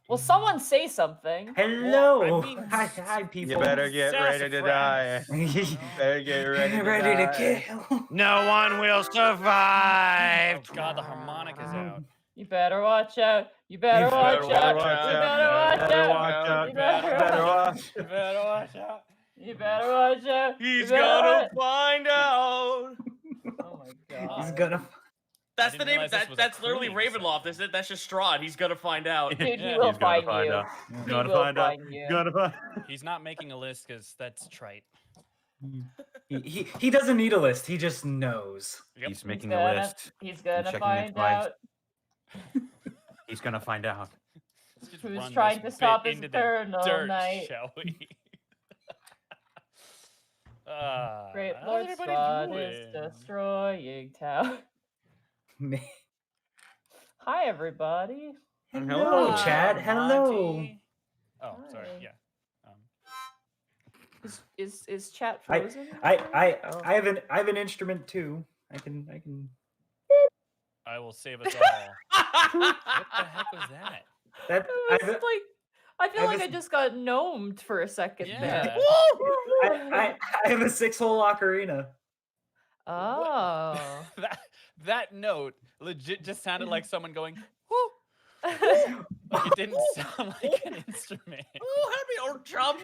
Well, someone say something. Hello. Well, I mean, Hi, people. You better get ready to die. Sassafras. Better get ready to Ready to die. kill. No one will survive. Oh God, the harmonica's out. You better watch out. You better watch out. You better watch out. You better watch out. You better watch out. You better watch out. He's gonna find out. Oh my God. He's gonna. That's I the didn't name. realize this was a That's literally crooning Ravenloft. segment. That's just Strahd. He's gonna find out. Dude, he Yeah. will He's gonna find you. out. He He's gonna will find out. find you. He's gonna find. He's not making a list because that's trite. He doesn't need a list. He just knows. Yep. He's making He's a gonna- list. He's gonna checking find his vibes. out He's gonna find out. Let's just who's run trying this to stop bit his into the turn all dirt, night. shall we? Great how's Lord everybody Strahd doing? is destroying town. Me- Hi, everybody. Hello, Hi, Chad. Hello. Monty. Oh, sorry. Hi. Yeah. Is chat I frozen? I Oh. I have an instrument too. I can. I will save us all. What the heck was that? That I was like, I feel I like was- I just got gnomed for a second Yeah. there. I have a 6-hole ocarina. Oh. that note legit just sounded like someone going, whoo. Like it didn't sound like an instrument. Oh, happy old chum.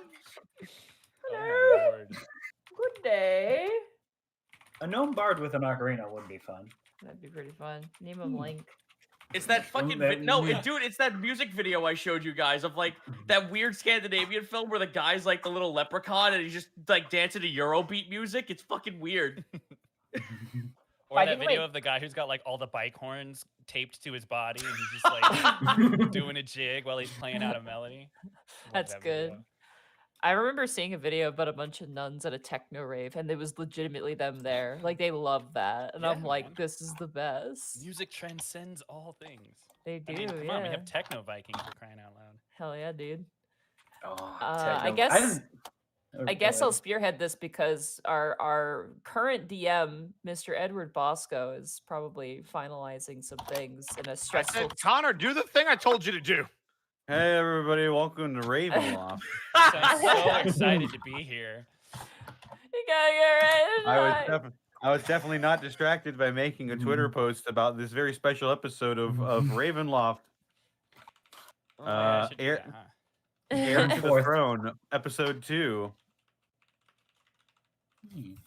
Oh my lord. Good day. A gnome bard with an ocarina would be fun. That'd be pretty fun. Name him Link. It's that fucking dude. It's that music video I showed you guys of like that weird Scandinavian film where the guy's like the little leprechaun and he's just like dancing to Eurobeat music. It's fucking weird. Or By that the video way- of the guy who's got like all the bike horns taped to his body and he's just like doing a jig while he's playing out a melody. Love That's that good. video. I remember seeing a video about a bunch of nuns at a techno rave, and it was legitimately them there. Like they love that, and Yeah, I'm like, man. this is the best. Music transcends all things. They do, I mean, come yeah. on, we have techno Vikings for crying out loud. Hell yeah, dude. Oh, I techno. guess- haven't- I guess go I'll ahead. spearhead this because our current DM, Mr. Edward Bosco, is probably finalizing some things in a I stressful. said, Connor, do the thing I told you to do. Hey everybody, welcome to Ravenloft. So I'm so excited to be here. You gotta get ready tonight. I was definitely not distracted by making a Twitter post about this very special episode of Ravenloft. Oh, yeah, I should do Heir that, huh? Heir to the Fourth. Throne, episode 2. one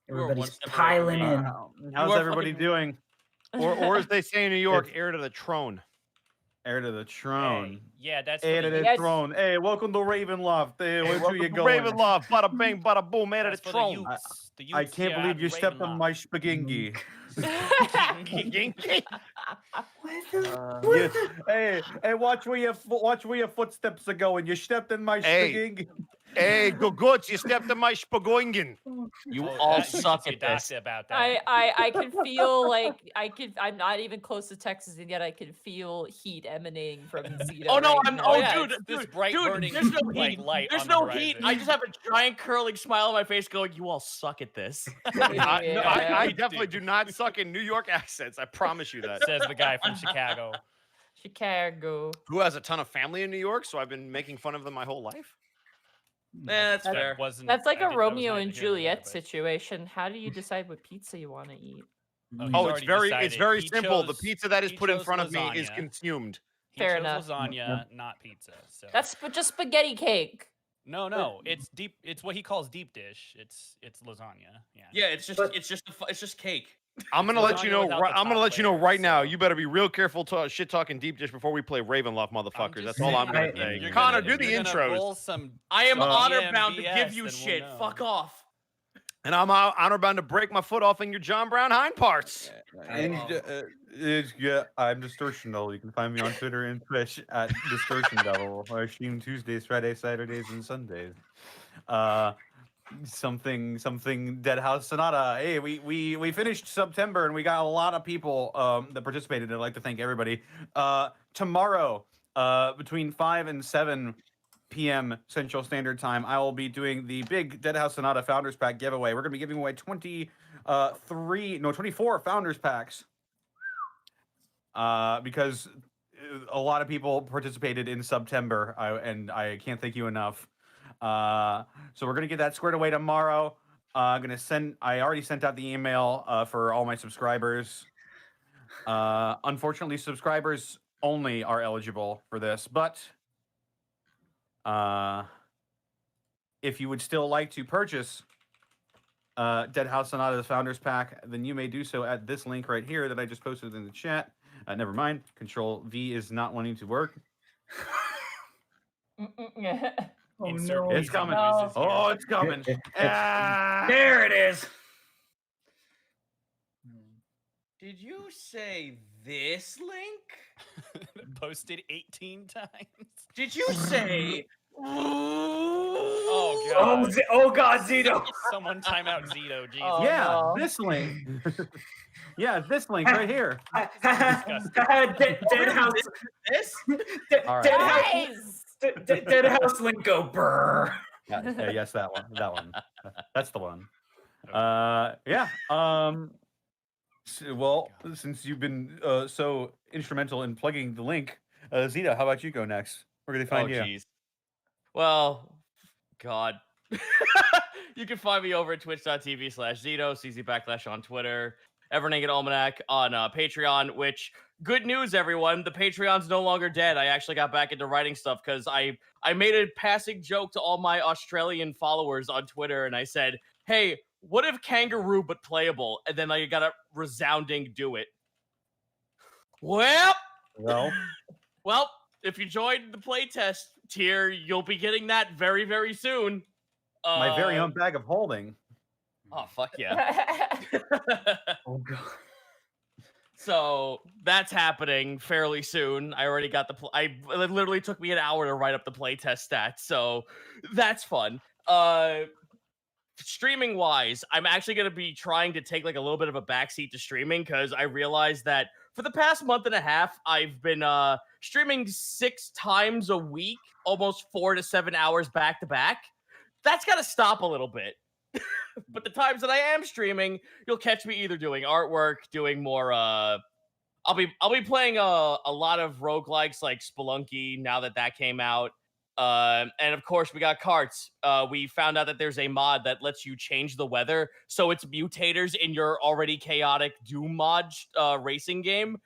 Everybody's step away from piling me. in. How's are everybody fucking- doing? Or as they say in New York, It's- heir to the throne. Heir to the Throne. Hey, yeah, that's Heir for to the the Yes. Throne. Hey, welcome to Ravenloft. Hey, where Welcome you to going? Ravenloft, bada bang, bada boom, heir to the that's for throne. youths. The I youths can't here believe at you stepped on Ravenloft. my spagingi. Hey, watch where your footsteps are going. You stepped in my Hey. spagingi. Hey, go goods, you stepped on my spagoingen. You Oh, all that- you suck should at talk this. about that. I can feel like I'm not even close to Texas, and yet I can feel heat emanating from Zeta. Oh no, right I'm. now. Oh, yeah, dude, it's this dude, bright dude, burning, there's no like, heat. light There's on the no heat. I horizon. just have a giant curling smile on my face, going, "You all suck at this." I Yeah. definitely do not suck in New York accents. I promise you that. Says the guy from Chicago. Chicago. Who has a ton of family in New York, so I've been making fun of them my whole life. That's That fair. That's like I a was Romeo neither and here nor there, Juliet but- situation. How do you decide what pizza you want to eat? he's Oh, it's already very decided. He simple. The chose- pizza that is he put in chose front of me is lasagna. consumed. He Fair chose enough. lasagna, not pizza. So But just spaghetti cake. no, it's deep. It's what he calls deep dish. It's lasagna. Yeah. Yeah, it's just But- it's just cake. I'm gonna let you Lasagna know. without the I'm gonna top let you know layer, right now. so- You better be real careful shit talking deep dish before we play Ravenloft, motherfucker. just That's all I'm gonna saying, say. You're Connor, gonna- do the you're gonna intros. roll some I am honor bound to EMBS, give you then we'll shit. know. Fuck off. And I'm honor bound to break my foot off in your John Brown hind parts. And I'm Distortion Devil. You can find me on Twitter and Twitch at Distortion Devil. I stream Tuesdays, Fridays, Saturdays, and Sundays. Something Dead House Sonata. Hey, we finished September and we got a lot of people that participated. I'd like to thank everybody. Tomorrow, between 5 and 7 p.m. Central Standard Time, I will be doing the big Dead House Sonata Founders Pack giveaway. We're gonna be giving away 24 Founders Packs. Because a lot of people participated in September, and I can't thank you enough. So we're gonna get that squared away tomorrow. I'm gonna send. I already sent out the email for all my subscribers. Unfortunately, subscribers only are eligible for this, but if you would still like to purchase Dead House Sonata's Founders Pack, then you may do so at this link right here that I just posted in the chat. Never mind. Control V is not wanting to work. Oh Insert no! It's easy coming. noises here. Oh, it's coming. Ah! There it is. Did you say this link? Posted 18 times. Did you say? Oh Oh, god. oh God, Zito. Someone time out Zito, Jesus. Oh, Yeah, no. this link. Yeah, this link right here. Dead House. This? All right. Dead House. Guys! Dead House link go brr. Yeah, yes, that one. That one. That's the one. Yeah. Well, since you've been so instrumental in plugging the link, Zita, how about you go next? Where can they find you? Jeez. Well, God. You can find me over at twitch.tv/Zito, CZ on Twitter, Evernaked Almanac on Patreon, which, good news, everyone, the Patreon's no longer dead. I actually got back into writing stuff because I made a passing joke to all my Australian followers on Twitter, and I said, hey, what if kangaroo but playable? And then I got a resounding do it. Well, if you joined the playtest tier, you'll be getting that very, very soon. My very own bag of holding. Oh, fuck yeah. Oh God. So that's happening fairly soon. I already got it literally took me an hour to write up the playtest stats, so that's fun. Streaming wise, I'm actually going to be trying to take like a little bit of a backseat to streaming because I realized that for the past month and a half, I've been streaming 6 times a week, almost 4 to 7 hours back to back. That's got to stop a little bit. But the times that I am streaming, you'll catch me either doing artwork, doing more I'll be playing a lot of roguelikes like Spelunky now that came out. And of course, we got carts. We found out that there's a mod that lets you change the weather so it's mutators in your already chaotic Doom mod racing game.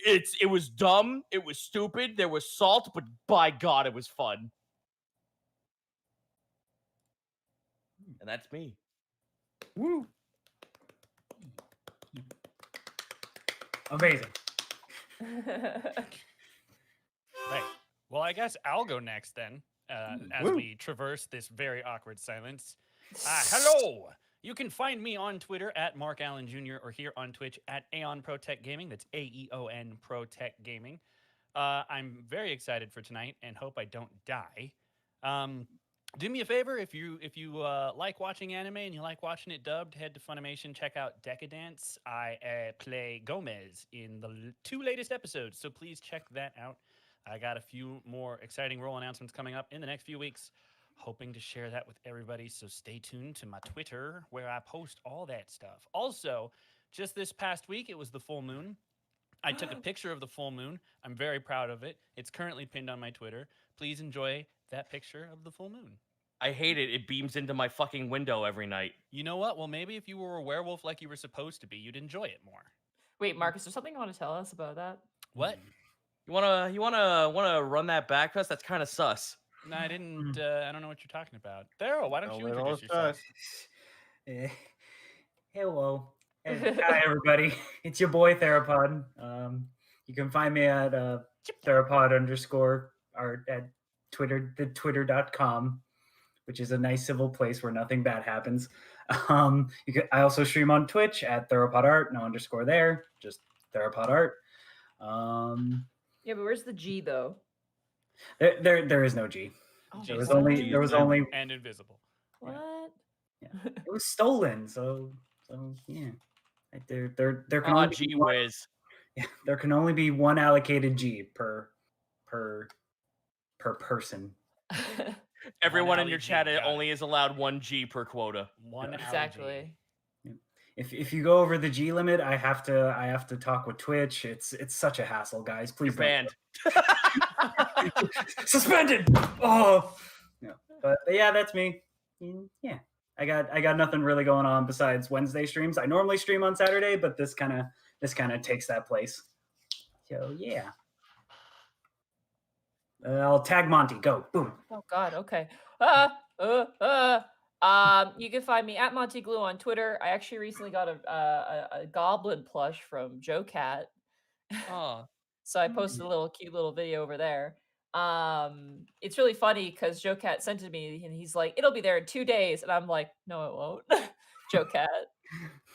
It was dumb. It was stupid. There was salt, but by God, it was fun. And that's me. Woo. Amazing. Right. Well, I guess I'll go next then, as Woo. we traverse this very awkward silence. Hello! You can find me on Twitter at Mark Allen Jr. or here on Twitch at Aeon Protech Gaming. That's AEON Protech Gaming. I'm very excited for tonight and hope I don't die. Do me a favor, if you like watching anime and you like watching it dubbed, head to Funimation, check out Decadence. I play Gomez in the 2 latest episodes, so please check that out. I got a few more exciting role announcements coming up in the next few weeks, hoping to share that with everybody, so stay tuned to my Twitter where I post all that stuff. Also, just this past week, it was the full moon. I took a picture of the full moon. I'm very proud of it. It's currently pinned on my Twitter. Please enjoy that picture of the full moon. I hate it. It beams into my fucking window every night. You know what? Well, maybe if you were a werewolf like you were supposed to be, you'd enjoy it more. Wait, Mark, is there something you want to tell us about that? What? You wanna run that back to us? That's kind of sus. No, I didn't. I don't know what you're talking about. Thero, why don't A you little introduce yourself? Eh, Hello. Hi, everybody. It's your boy, Theropod. You can find me at theropod_ art at twitter.com, which is a nice civil place where nothing bad happens. I also stream on Twitch at theropod art, no underscore there, just theropod art. Yeah, but where's the G though? There is no G. Oh, There was what? only and invisible. What? it was stolen. So yeah. There can Ah, only be gee one, whiz. yeah, there can only be one allocated G per person. Everyone in alley your G, chat got it. only is allowed 1 G per quota. One Exactly. if you go over the G limit, I have to talk with Twitch. It's such a hassle, guys. Please You're don't. banned. Suspended. Oh, no. But yeah, that's me. Yeah, I got nothing really going on besides Wednesday streams. I normally stream on Saturday, but this kind of takes that place. So yeah, I'll tag Monty. Go boom. Oh God. Okay. You can find me at Monty Glue on Twitter. I actually recently got a goblin plush from Joe Cat. Oh, So I posted a little cute little video over there. It's really funny because Joe Cat sent it to me and he's like, "It'll be there in 2 days," and I'm like, "No, it won't." Joe Cat,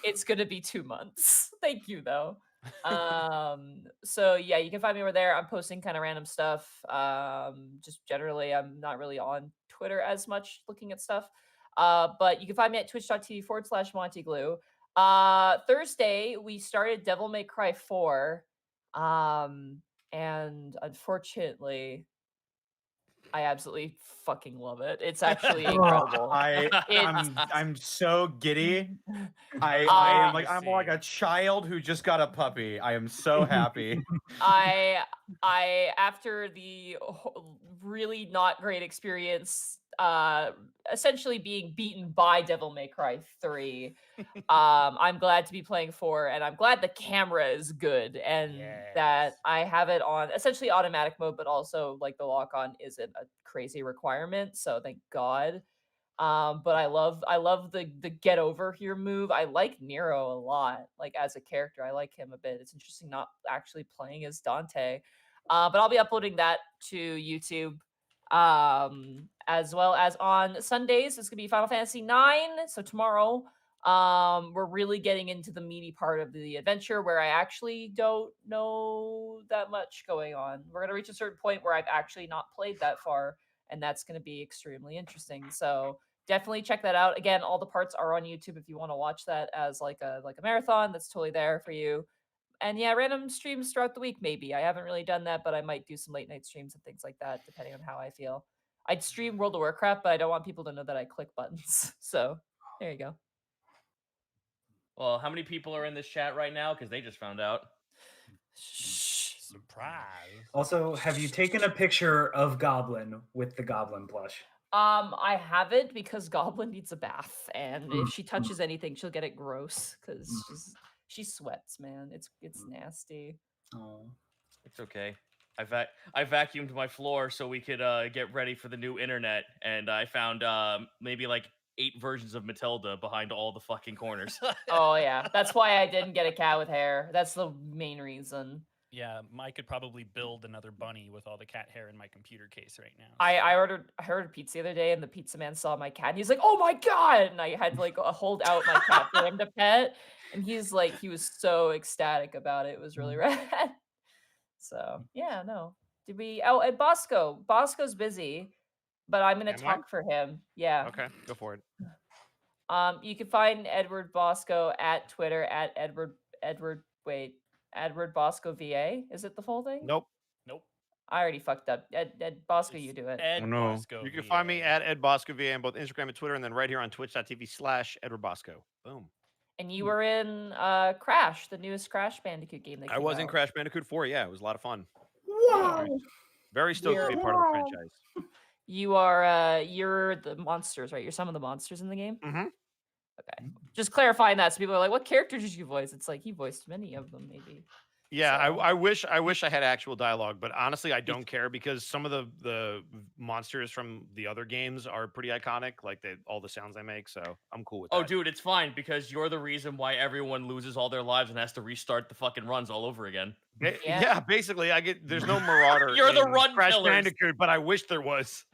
it's gonna be 2 months. Thank you though. So yeah, you can find me over there. I'm posting kind of random stuff. Just generally, I'm not really on Twitter as much looking at stuff. But you can find me at twitch.tv/MontyGlue. Thursday we started Devil May Cry 4. And unfortunately, I absolutely fucking love it. It's actually incredible. I'm so giddy. I am like I'm like a child who just got a puppy. I am so happy. I after the really not great experience essentially being beaten by Devil May Cry 3, I'm glad to be playing 4, and I'm glad the camera is good and that I have it on essentially automatic mode, but also like the lock on isn't a crazy requirement, so thank God. But I love the get over here move. I like Nero a lot, like as a character. I like him a bit. It's interesting not actually playing as Dante. But I'll be uploading that to YouTube. As well as on Sundays, it's gonna be Final Fantasy 9. So tomorrow, we're really getting into the meaty part of the adventure where I actually don't know that much going on. We're gonna reach a certain point where I've actually not played that far, and that's gonna be extremely interesting. So definitely check that out. Again, all the parts are on YouTube if you want to watch that as like a marathon. That's totally there for you. And yeah, random streams throughout the week maybe. I haven't really done that, but I might do some late night streams and things like that depending on how I feel. I'd stream World of Warcraft, but I don't want people to know that I click buttons. So there you go. well, how many people are in this chat right now? Because they just found out. Shh. Surprise. Also, have you taken a picture of Goblin with the Goblin plush? I haven't because Goblin needs a bath, and if she touches anything, she'll get it gross because she sweats, man. It's nasty. Oh. It's okay. I vacuumed my floor so we could get ready for the new internet, and I found maybe like 8 versions of Matilda behind all the fucking corners. Oh yeah, that's why I didn't get a cat with hair. That's the main reason. Yeah, I could probably build another bunny with all the cat hair in my computer case right now. I ordered pizza the other day, and the pizza man saw my cat, and he's like, "Oh my god!" And I had to like hold out my cat for him to pet, and he's like, he was so ecstatic about it. It was really rad. So yeah, no. Did we? Oh, and Bosco. Bosco's busy, but I'm gonna Am I? talk for him. Yeah. Okay, go for it. You can find Edward Bosco at Twitter at Edward Bosco VA. Is it the full thing? Nope. Nope. I already fucked up. Ed Bosco, It's you do it. Ed Oh, no. Bosco You can VA. find me at Ed Bosco VA on both Instagram and Twitter, and then right here on twitch.tv/Edward Bosco. Boom. And you were in Crash, the newest Crash Bandicoot game that I came was in out. Crash Bandicoot 4. Yeah, it was a lot of fun. Wow. Very stoked to be a part of the franchise. You are you're the monsters, right? You're some of the monsters in the game. Mm-hmm. Okay, just clarifying that so people are like, "What character did you voice?" It's like he voiced many of them, maybe. Yeah, So- I wish I had actual dialogue, but honestly, I don't care because some of the monsters from the other games are pretty iconic, like all the sounds they make. So I'm cool with that. Oh, dude, it's fine because you're the reason why everyone loses all their lives and has to restart the fucking runs all over again. Yeah. Yeah, basically, there's no Marauder. You're the in run Crash killers. Bandicoot, but I wish there was.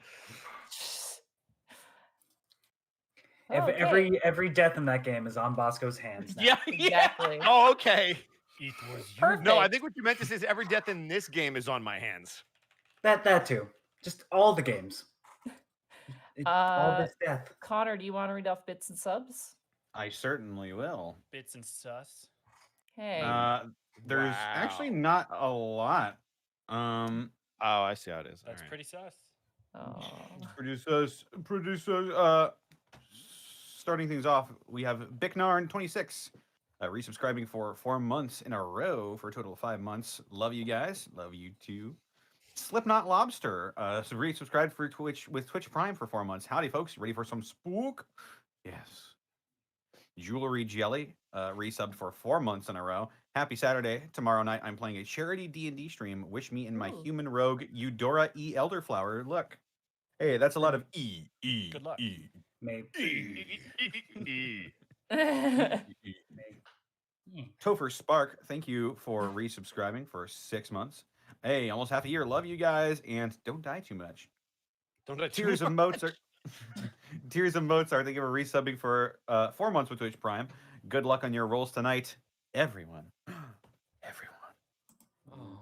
Okay. Every death in that game is on Bosco's hands. Now. Yeah, Exactly. Oh, okay. It was you. Perfect. No, I think what you meant to say is every death in this game is on my hands. That too. Just all the games. All this death. Connor, do you want to read off bits and subs? I certainly will. Bits and sus. Hey. There's actually not a lot. Oh, I see how it is. That's pretty sus. Oh. Producers. starting things off, we have Bicknarn26 resubscribing for 4 months in a row for a total of 5 months. Love you guys. Love you too. Slipknot Lobster resubscribed for Twitch with Twitch Prime for 4 months. Howdy, folks. Ready for some spook? Yes. Jewelry Jelly resubbed for 4 months in a row. Happy Saturday. Tomorrow night, I'm playing a charity D&D stream. Wish me and my Ooh. human rogue, Eudora E. Elderflower. Look. Hey, that's a lot of E, E, Good luck. E. Maybe. Topher Spark, thank you for resubscribing for 6 months. Hey, almost half a year. Love you guys, and don't die too much. Don't I Tears of Mozart. Tears of Mozart, thank you for resubbing for 4 months with Twitch Prime. Good luck on your rolls tonight, everyone.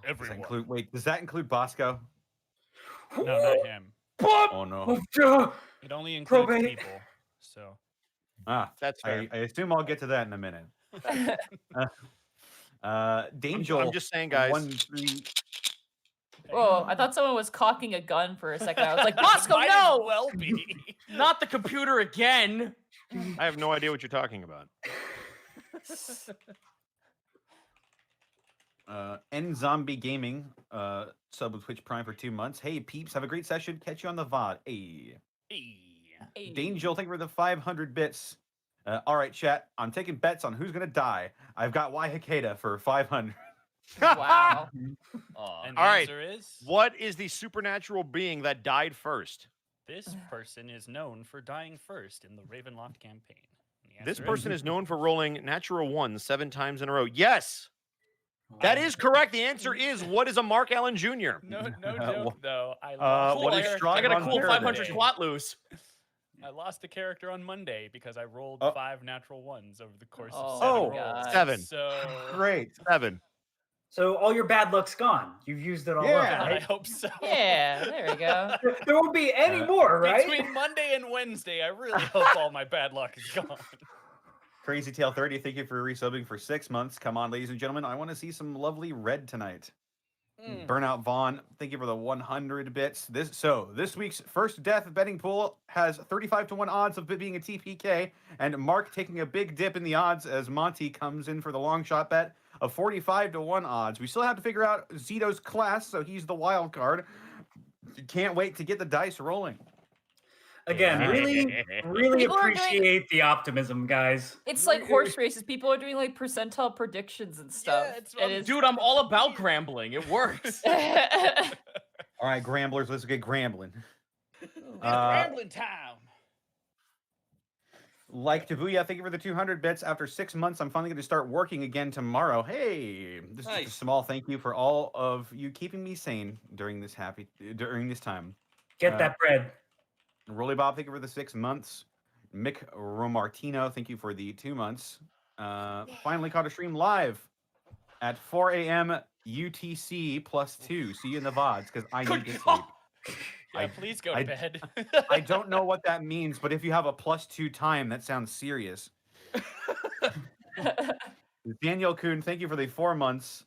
Everyone. Does that include Bosco? No, not him. Oh no. It only includes Probate. people. So That's fair. I assume I'll get to that in a minute. Dangel. I'm just saying, guys. 1-3. Whoa, I thought someone was cocking a gun for a second. I was like, Bosco, Might as no! well be. Not the computer again. I have no idea what you're talking about. N Zombie Gaming sub with Twitch Prime for 2 months. Hey peeps, have a great session. Catch you on the VOD. Hey. Hey. Dangel, thank you for the 500 bits. All right, chat. I'm taking bets on who's gonna die. I've got Y Hikeda for 500. Wow. And All the right. answer is What is the supernatural being that died first? this person is known for dying first in the Ravenloft campaign. And the This answer person is known for rolling natural ones 7 times in a row. Yes, that is correct. The answer is, what is a Mark Allen Jr.? No joke though. I Cool, what I, is character strong I got a on cool Thursday? 500 squat loose. I lost a character on Monday because I rolled Oh. 5 natural ones over the course Oh, of 7 my rolls. God. 7. So Great. 7. So all your bad luck's gone. You've used it all Yeah. up, God, I right? hope so. Yeah, there we go. There won't be any more, right? Between Monday and Wednesday, I really hope all my bad luck is gone. Crazy Tail 30, thank you for resubbing for 6 months. Come on, ladies and gentlemen. I want to see some lovely red tonight. Burnout Vaughn, thank you for the 100 bits. This week's first death betting pool has 35-1 odds of it being a TPK, and Mark taking a big dip in the odds as Monty comes in for the long shot bet of 45-1 odds. We still have to figure out Zito's class, so he's the wild card. Can't wait to get the dice rolling. Again, Yeah. really People are doing- appreciate the optimism, guys. It's like horse races. People are doing like percentile predictions and stuff. it's- and it's... Dude, I'm all about grambling. It works. All right, Gramblers, let's get grambling. Rambling time. Like Tabuya, thank you for the 200 bits. After 6 months, I'm finally going to start working again tomorrow. Hey, this is just a Nice. small thank you for all of you keeping me sane during this time. Get that bread. Rolly Bob, thank you for the 6 months. Mick Romartino, thank you for the 2 months. Finally caught a stream live at 4 a.m. UTC +2. See you in the VODs because I need to sleep. Yeah, please go to bed. I don't know what that means, but if you have a +2 time, that sounds serious. Daniel Kuhn, thank you for the 4 months.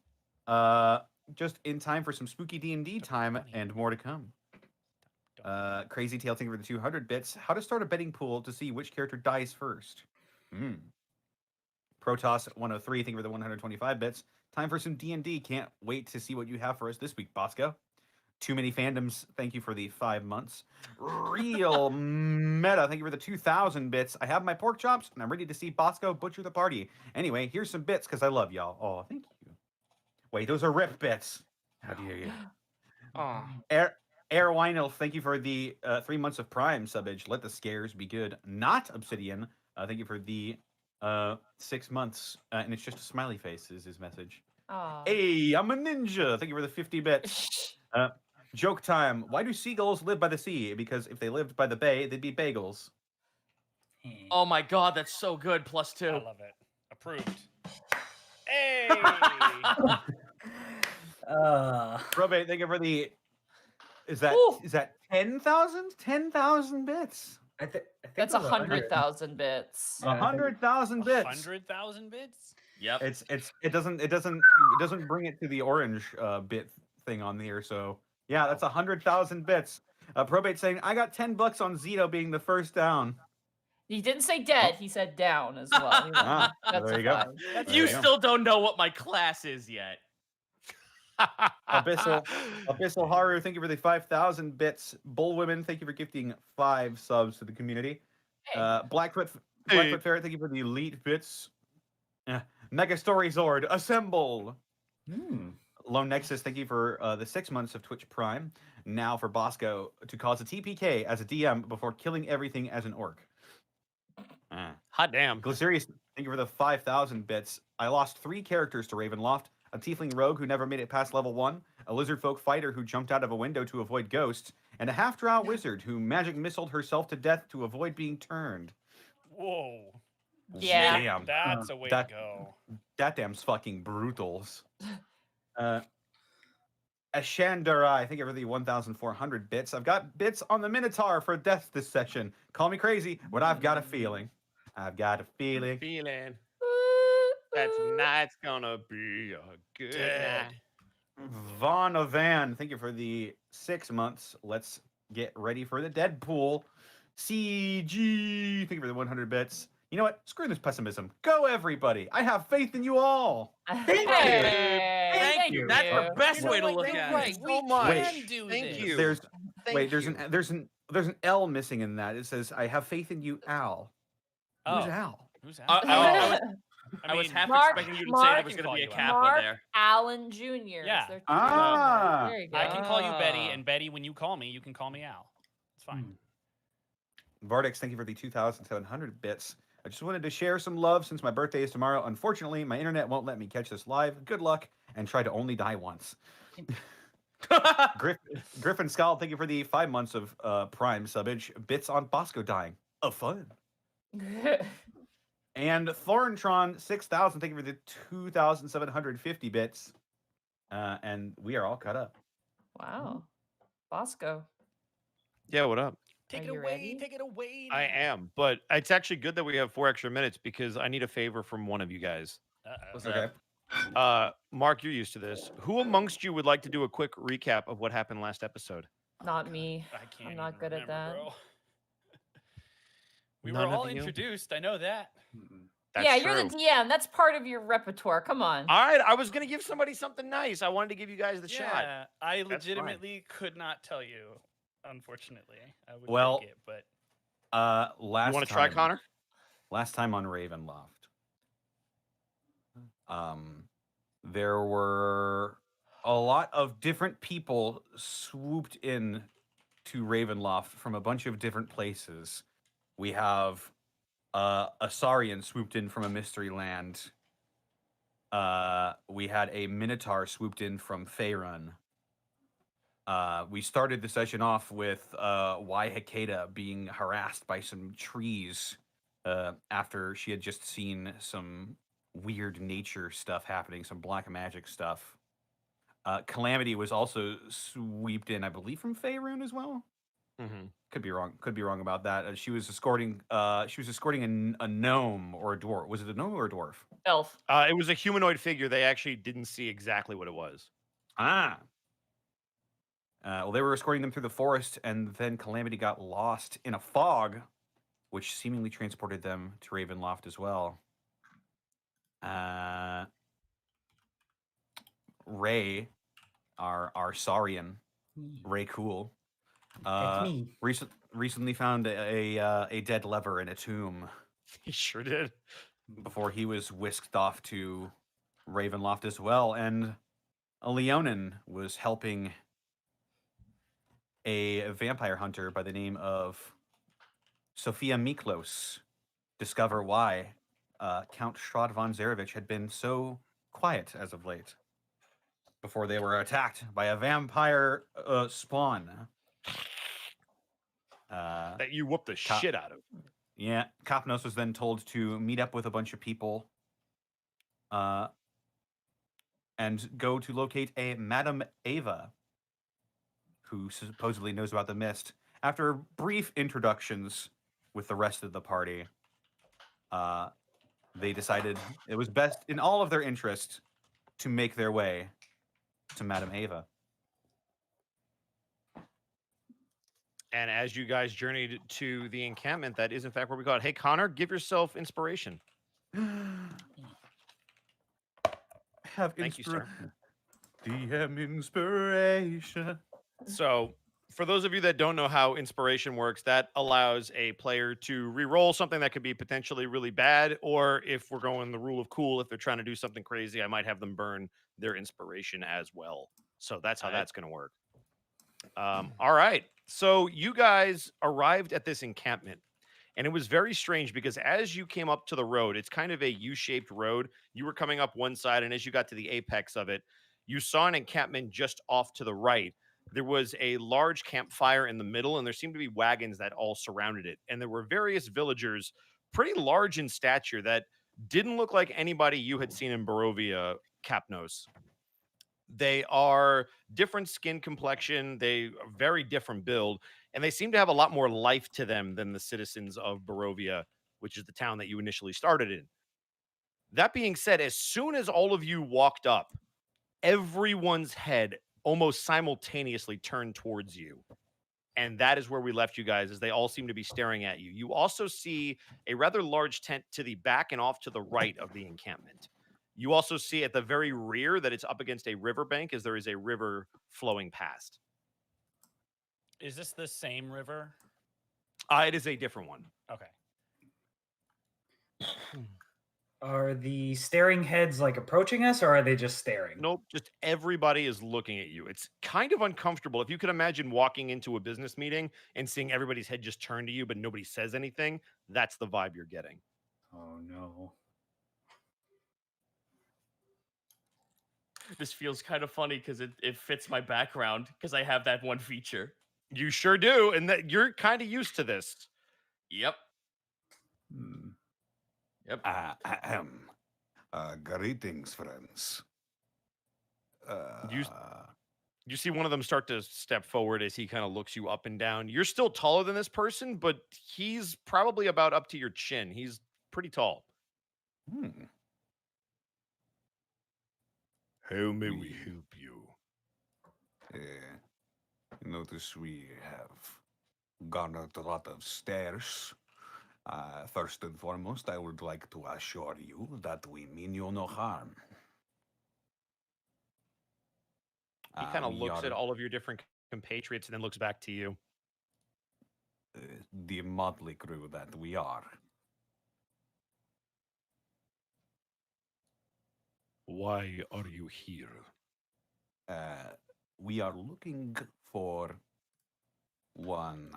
Just in time for some spooky D&D time and more to come. Crazy Tail, thank you for the 200 bits. How to start a betting pool to see which character dies first. Protoss 103, thank you for the 125 bits. Time for some D&D. Can't wait to see what you have for us this week, Bosco. Too Many Fandoms, thank you for the 5 months. Real Meta, thank you for the 2,000 bits. I have my pork chops, and I'm ready to see Bosco butcher the party. Anyway, here's some bits, because I love y'all. Oh, thank you. Wait, those are rip bits. How dare you? Air Weinel, thank you for the 3 months of Prime subbage. Let the scares be good. Not Obsidian, thank you for the 6 months. And it's just a smiley face is his message. Aw. Hey, I'm a ninja. Thank you for the 50 bits. Joke time. Why do seagulls live by the sea? Because if they lived by the bay, they'd be bagels. Oh my god, that's so good. +2. I love it. Approved. Hey! Probate, thank you for the. Is that Ooh. 10,000? 10,000 bits. I think That's it was 100,000 bits. Yeah, I think- 100,000 bits. 100,000 bits? Yep. It doesn't bring it to the orange bit thing on here. So yeah, that's 100,000 bits. Probate saying I got $10 on Zito being the first down. He didn't say dead. He said down as well. He wanted There you go. specified. There You you go. still don't know what my class is yet. Abyssal Haru, thank you for the 5,000 bits. Bullwomen, thank you for gifting 5 subs to the community. Hey. Blackfoot Hey. Ferret, thank you for the elite bits. Mega Story Zord, assemble. Lone Nexus, thank you for the 6 months of Twitch Prime. Now for Bosco to cause a TPK as a DM before killing everything as an orc. Hot damn. Glycerius, thank you for the 5,000 bits. I lost 3 characters to Ravenloft. A tiefling rogue who never made it past level 1, a lizard folk fighter who jumped out of a window to avoid ghosts, and a half-drow wizard who magic missiled herself to death to avoid being turned. Whoa. Yeah. Damn. That's a way that- to go. That damn's fucking brutals. Ashandarai, thank you for the 1,400 bits. I've got bits on the Minotaur for death this session. Call me crazy, but I've got a feeling. I've got a feeling. Feeling that tonight's gonna be a good Dead. night. Vaughn Van, thank you for the 6 months. Let's get ready for the Deadpool. CG, thank you for the 100 bits. You know what? Screw this pessimism. Go, everybody. I have faith in you all. Thank you. Hey, Thank you. That's the best way to look at it. so much. Wait. do Thank this. you. There's Thank there's you. an L missing in that. It says I have faith in you, Al. Who's Oh, Al? who's I that? I was mean, half Mark- expecting you to say Mark- there was going to be a Mark kappa Mark there. Allen Jr. Yeah. Is their Ah. there you go. I can call you Betty, Ah. and Betty, when you call me, you can call me Al. It's fine. Vardix, thank you for the 2,700 bits. I just wanted to share some love since my birthday is tomorrow. Unfortunately, my internet won't let me catch this live. Good luck, and try to only die once. Griffin Skull, thank you for the 5 months of Prime subbage. Bits on Bosco dying. Of fun. And Thorntron 6,000, thank you for the 2,750 bits. And we are all caught up. Wow. Bosco. Yeah, what up? Take Are it you away. ready? Take it away. I now. am, but it's actually good that we have 4 extra minutes because I need a favor from one of you guys. What's Okay. that? Mark, you're used to this. Who amongst you would like to do a quick recap of what happened last episode? Not me. I can't I'm not even good at remember, that. bro. We None were all of you? introduced. I know that. That's Yeah, true. you're the DM. That's part of your repertoire. Come on. All right, I was gonna give somebody something nice. I wanted to give you guys the shot. Yeah, I fine. legitimately could not tell you. Unfortunately, I would Well, take it, but Last You want to try, time- Connor? Last time on Ravenloft, there were a lot of different people swooped in to Ravenloft from a bunch of different places. We have a Saurian swooped in from a mystery land. We had a Minotaur swooped in from Faerun. We started the session off with Y Hikeda being harassed by some trees after she had just seen some weird nature stuff happening, some black magic stuff. Calamity was also sweeped in, I believe, from Faerun as well. Mm-hmm. Could be wrong. Could be wrong about that. She was escorting. She was escorting a gnome or a dwarf. Was it a gnome or a dwarf? Elf. It was a humanoid figure. They actually didn't see exactly what it was. Ah. Well, they were escorting them through the forest, and then Calamity got lost in a fog, which seemingly transported them to Ravenloft as well. Ray, our Saurian, Ray Cool, That's me. recently found a dead lever in a tomb He sure did. before he was whisked off to Ravenloft as well. And a Leonin was helping a vampire hunter by the name of Sophia Miklos discover why Count Strahd von Zarevich had been so quiet as of late before they were attacked by a vampire spawn. That you whooped the Ca- shit out of. Yeah, Kapnos was then told to meet up with a bunch of people and go to locate a Madame Eva, who supposedly knows about the mist. After brief introductions with the rest of the party, they decided it was best in all of their interest to make their way to Madame Eva. And as you guys journeyed to the encampment, that is in fact where we got. Hey, Connor, give yourself inspiration. Have Thank you, sir. DM inspiration. So, for those of you that don't know how inspiration works, that allows a player to re-roll something that could be potentially really bad, or if we're going the rule of cool, if they're trying to do something crazy, I might have them burn their inspiration as well. So that's how Alright. that's going to work. All right. So you guys arrived at this encampment, and it was very strange because as you came up to the road, it's kind of a U-shaped road. You were coming up one side, and as you got to the apex of it, you saw an encampment just off to the right. There was a large campfire in the middle, and there seemed to be wagons that all surrounded it. And there were various villagers, pretty large in stature, that didn't look like anybody you had seen in Barovia, Capnos. They are different skin complexion, they are very different build, and they seem to have a lot more life to them than the citizens of Barovia, which is the town that you initially started in. That being said, as soon as all of you walked up, everyone's head almost simultaneously turned towards you. And that is where we left you guys, as they all seem to be staring at you. You also see a rather large tent to the back and off to the right of the encampment. You also see at the very rear that it's up against a riverbank, as there is a river flowing past. Is this the same river? It is a different one. Okay. Are the staring heads like approaching us, or are they just staring? Nope, just everybody is looking at you. It's kind of uncomfortable. If you could imagine walking into a business meeting and seeing everybody's head just turn to you, but nobody says anything, that's the vibe you're getting. Oh no. This feels kind of funny because it fits my background because I have that one feature. You sure do, and that you're kind of used to this. Yep. Hmm. Yep. Greetings, friends. You see one of them start to step forward as he kind of looks you up and down. You're still taller than this person, but he's probably about up to your chin. He's pretty tall. How may we help you? Notice we have gone up a lot of stairs. First and foremost, I would like to assure you that we mean you no harm. He kind of We looks are, at all of your different compatriots and then looks back to you. the motley crew that we are. Why are you here? We are looking for one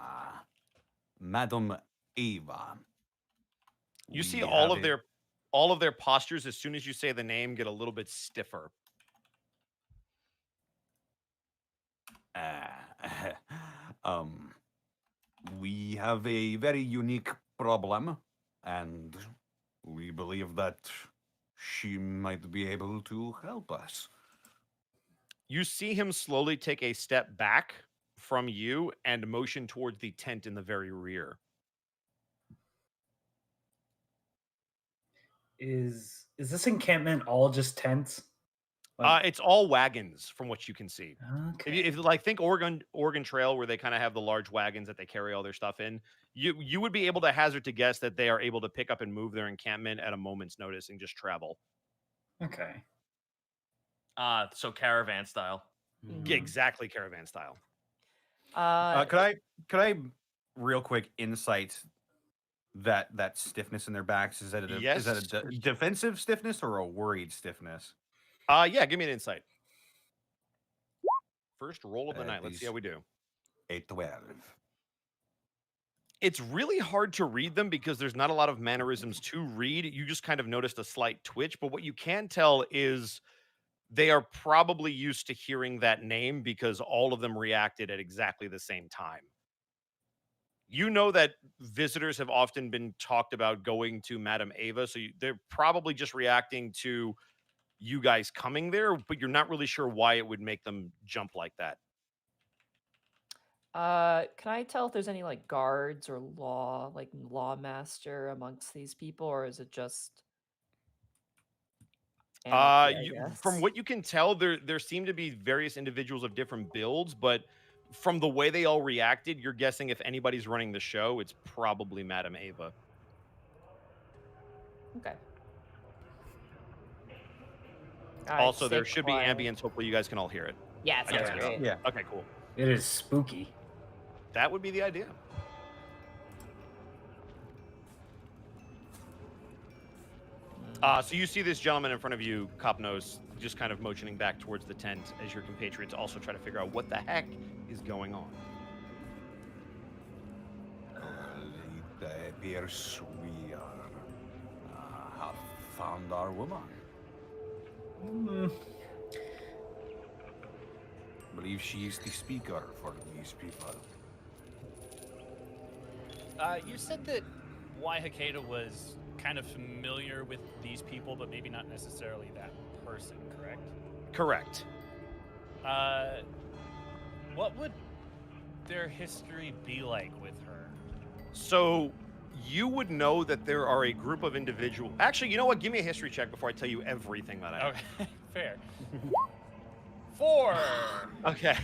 Madame Eva. You see We all have of their postures as soon as you say the name get a little bit stiffer. We have a very unique problem, and we believe that she might be able to help us. You see him slowly take a step back from you and motion towards the tent in the very rear. Is this encampment all just tents? It's all wagons from what you can see. Okay. If like think Oregon Trail, where they kind of have the large wagons that they carry all their stuff in, you would be able to hazard to guess that they are able to pick up and move their encampment at a moment's notice and just travel. Okay. So caravan style. Yeah, exactly, caravan style. Could I real quick insight that stiffness in their backs? Is that is that a defensive stiffness or a worried stiffness? Yeah, give me an insight. First roll of the night. Let's see how we do. A 12. It's really hard to read them because there's not a lot of mannerisms to read. You just kind of noticed a slight twitch, but what you can tell is they are probably used to hearing that name because all of them reacted at exactly the same time. You know that visitors have often been talked about going to Madame Eva, so they're probably just reacting to you guys coming there, but you're not really sure why it would make them jump like that. Can I tell if there's any like guards or law master amongst these people, or is it just anarchy, I From guess? what you can tell, there seem to be various individuals of different builds, but from the way they all reacted, you're guessing if anybody's running the show, it's probably Madame Eva. Okay. Also, stay there should be quiet. ambience. Hopefully, you guys can all hear it. Yeah, it I sounds guess. great. Yeah. Okay, cool. It is spooky. That would be the idea. So you see this gentleman in front of you, Copnose, just kind of motioning back towards the tent as your compatriots also try to figure out what the heck is going on. It appears we have found our woman. Believe she is the speaker for these people. You said that Waihakeda was kind of familiar with these people, but maybe not necessarily that person, correct? Correct. What would their history be like with her? So you would know that there are a group of individuals. Actually, you know what? Give me a history check before I tell you everything that I know. Okay, fair. 4. Okay.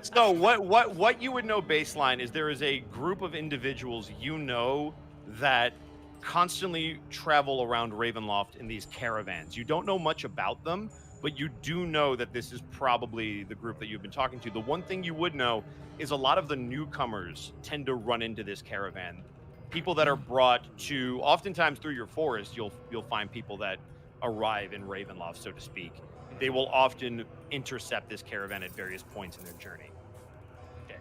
So what you would know baseline is there is a group of individuals you know that constantly travel around Ravenloft in these caravans. You don't know much about them, but you do know that this is probably the group that you've been talking to. The one thing you would know is a lot of the newcomers tend to run into this caravan. People that are brought to, oftentimes through your forest, you'll find people that arrive in Ravenloft, so to speak. They will often intercept this caravan at various points in their journey. Okay.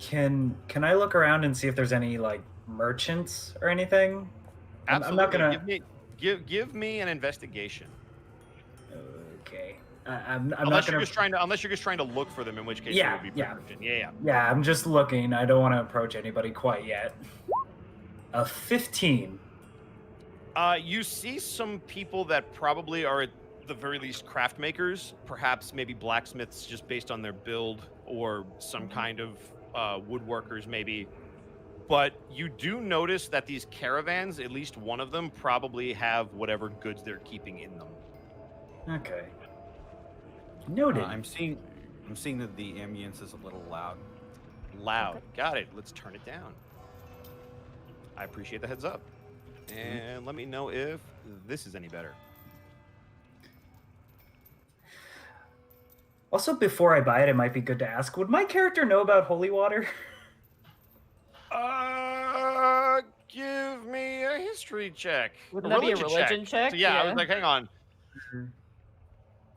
Can I look around and see if there's any like merchants or anything? I'm not gonna. Give me an investigation. Okay. I'm not Unless gonna. you're just trying to look for them, in which case Yeah, it would be yeah. perception. Yeah. Yeah, I'm just looking. I don't want to approach anybody quite yet. A 15. You see some people that probably are at the very least craft makers, perhaps maybe blacksmiths just based on their build, or some kind of woodworkers maybe. But you do notice that these caravans, at least one of them, probably have whatever goods they're keeping in them. Okay. Noted. I'm seeing that the ambience is a little loud. Loud. Got it. Let's turn it down. I appreciate the heads up. And let me know if this is any better. Also, before I buy it, it might be good to ask, would my character know about holy water? Give me a history check. Wouldn't that be a religion check? So, yeah, I was like, hang on.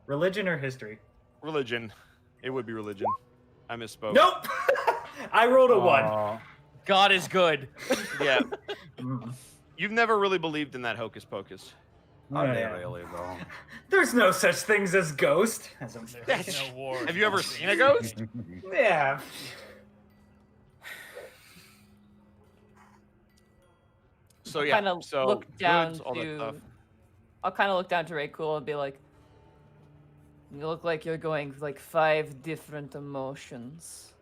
Religion or history? Religion. It would be religion. I misspoke. Nope! I rolled a 1. God is good. Yeah. Mm. You've never really believed in that hocus pocus. Are they Yeah. really though? There's no such things as ghost. As I'm... There's no war. Have you ever seen a ghost? Yeah. So yeah. Kind of So look down goods, all that stuff. to. I'll kind of look down to Raycool and be like, "You look like you're going like 5 different emotions."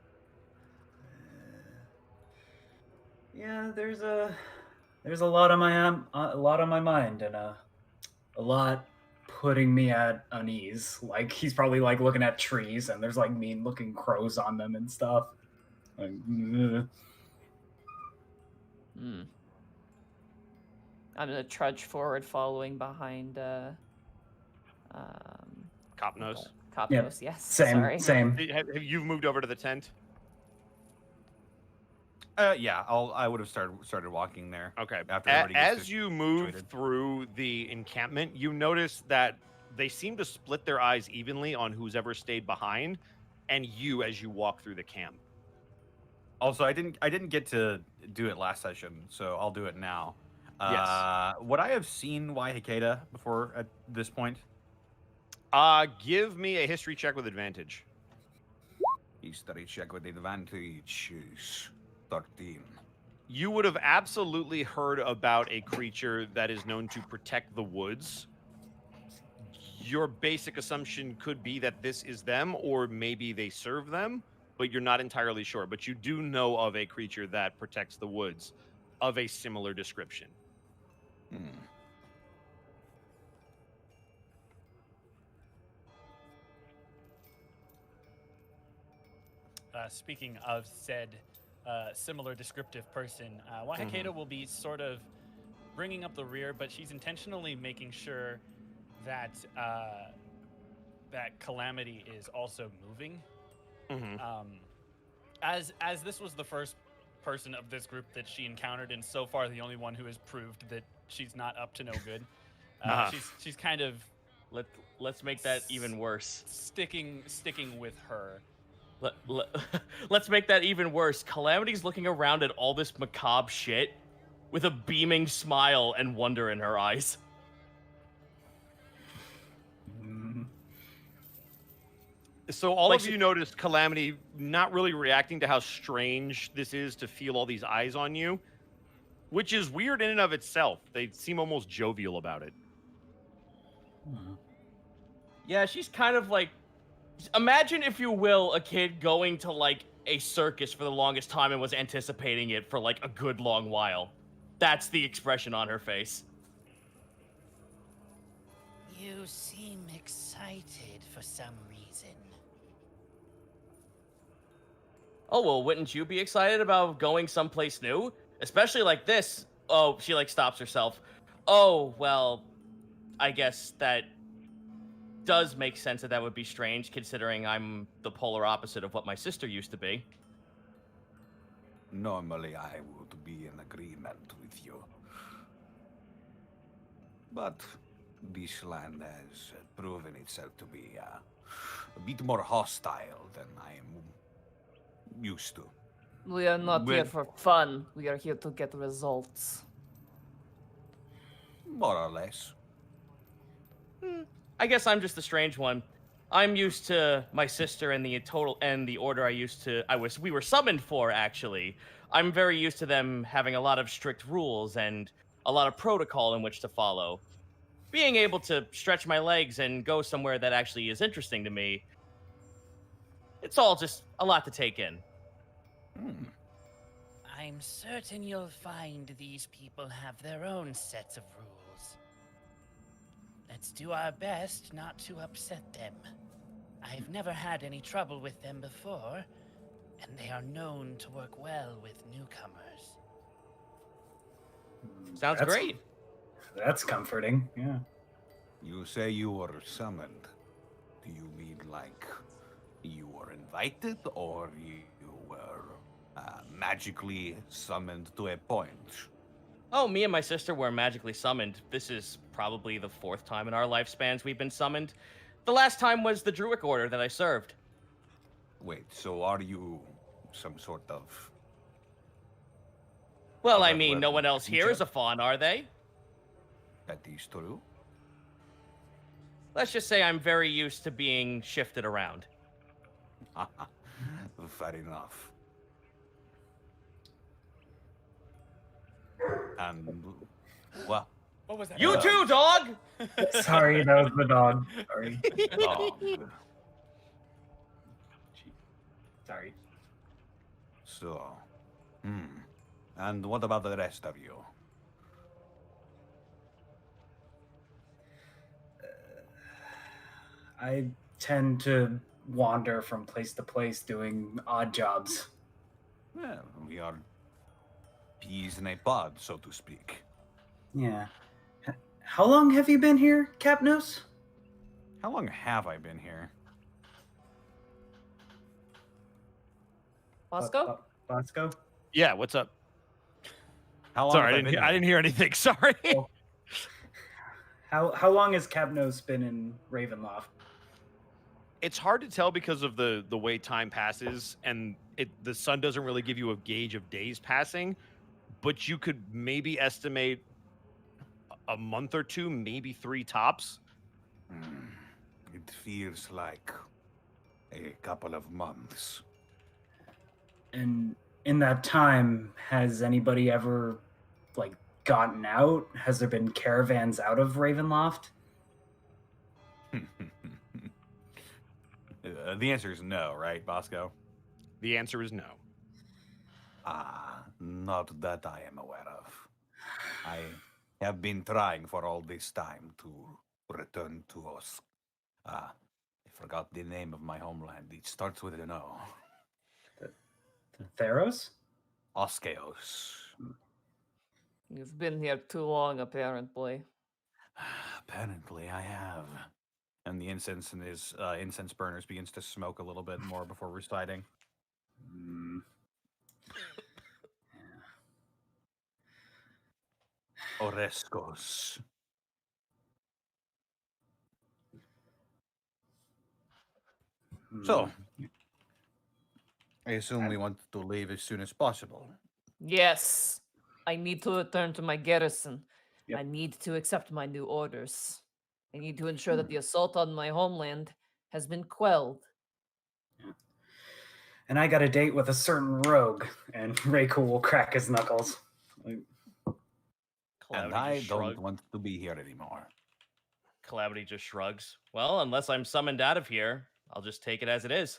Yeah, there's a lot on my mind, and a lot putting me at unease. Like he's probably like looking at trees, and there's like mean looking crows on them and stuff. Like, ugh. Hmm. I'm gonna trudge forward, following behind Cop nose. Copnos. Yes. Same, Sorry. same. Have you moved over to the tent? Yeah, I would have started walking there. Okay. After everybody gets As you move situated. through the encampment, you notice that they seem to split their eyes evenly on who's ever stayed behind, and you as you walk through the camp. Also, I didn't get to do it last session, so I'll do it now. Yes. Would I have seen Waihakeda before at this point? Give me a history check with advantage. History check with advantage is 13. You would have absolutely heard about a creature that is known to protect the woods. Your basic assumption could be that this is them, or maybe they serve them, but you're not entirely sure. But you do know of a creature that protects the woods of a similar description. speaking of said similar descriptive person, Wahakeda will be sort of bringing up the rear, but she's intentionally making sure that that Calamity is also moving. As this was the first person of this group that she encountered, and so far the only one who has proved that she's not up to no good. She's kind of Let's make that even worse. sticking with her. Let's make that even worse. Calamity's looking around at all this macabre shit with a beaming smile and wonder in her eyes. So all Like of you noticed Calamity not really reacting to how strange this is to feel all these eyes on you, which is weird in and of itself. They seem almost jovial about it. Yeah, she's kind of like, imagine, if you will, a kid going to like a circus for the longest time and was anticipating it for like a good long while. That's the expression on her face. You seem excited for some reason. Oh, well, wouldn't you be excited about going someplace new? Especially like this. Oh, she like stops herself. Oh, well, I guess that does make sense that would be strange, considering I'm the polar opposite of what my sister used to be. Normally, I would be in agreement with you. But this land has proven itself to be a bit more hostile than I am used to. We are not here Well- for fun. We are here to get results. More or less. I guess I'm just the strange one. I'm used to my sister and the order we were summoned for, actually. I'm very used to them having a lot of strict rules and a lot of protocol in which to follow. Being able to stretch my legs and go somewhere that actually is interesting to me, it's all just a lot to take in. I'm certain you'll find these people have their own sets of rules. Let's do our best not to upset them. I've never had any trouble with them before, and they are known to work well with newcomers. Sounds That's- great. That's comforting. Yeah. You say you were summoned. Do you mean like you were invited, or you were magically summoned to a point? Oh, me and my sister were magically summoned. This is probably the 4th time in our lifespans we've been summoned. The last time was the Druid Order that I served. Wait, so are you some sort of... Well, I Alright, mean, well, no one else here teacher? is a fawn, are they? That is true? Let's just say I'm very used to being shifted around. Fair enough. And, well, What was that? You too, dog! Sorry, that was the dog. Sorry. Sorry. so, and what about the rest of you? I tend to wander from place to place doing odd jobs. Well, we are peas in a pod, so to speak. Yeah. How long have you been here, Capnos? How long have I been here? Bosco? Bosco? Yeah, what's up? How long Sorry, have I didn't hear anything. Sorry. How long has Capnos been in Ravenloft? It's hard to tell because of the way time passes, and the sun doesn't really give you a gauge of days passing, but you could maybe estimate a month or two, maybe 3 tops. It feels like a couple of months. And in that time, has anybody ever, like, gotten out? Has there been caravans out of Ravenloft? The answer is no, right, Bosco? The answer is no. Not that I am aware of. I have been trying for all this time to return to us. I forgot the name of my homeland. It starts with an O. Theros? Oskeos. You've been here too long, apparently. Apparently, I have. And the incense in his incense burners begins to smoke a little bit more before reciting. Mm. Orescos. So, Hmm. I assume we want to leave as soon as possible. Yes, I need to return to my garrison. Yep. I need to accept my new orders. I need to ensure that the assault on my homeland has been quelled. And I got a date with a certain rogue, and Reiko will crack his knuckles. Like, And Calamity I just don't shrugged. want to be here anymore. Calamity just shrugs. Well, unless I'm summoned out of here, I'll just take it as it is.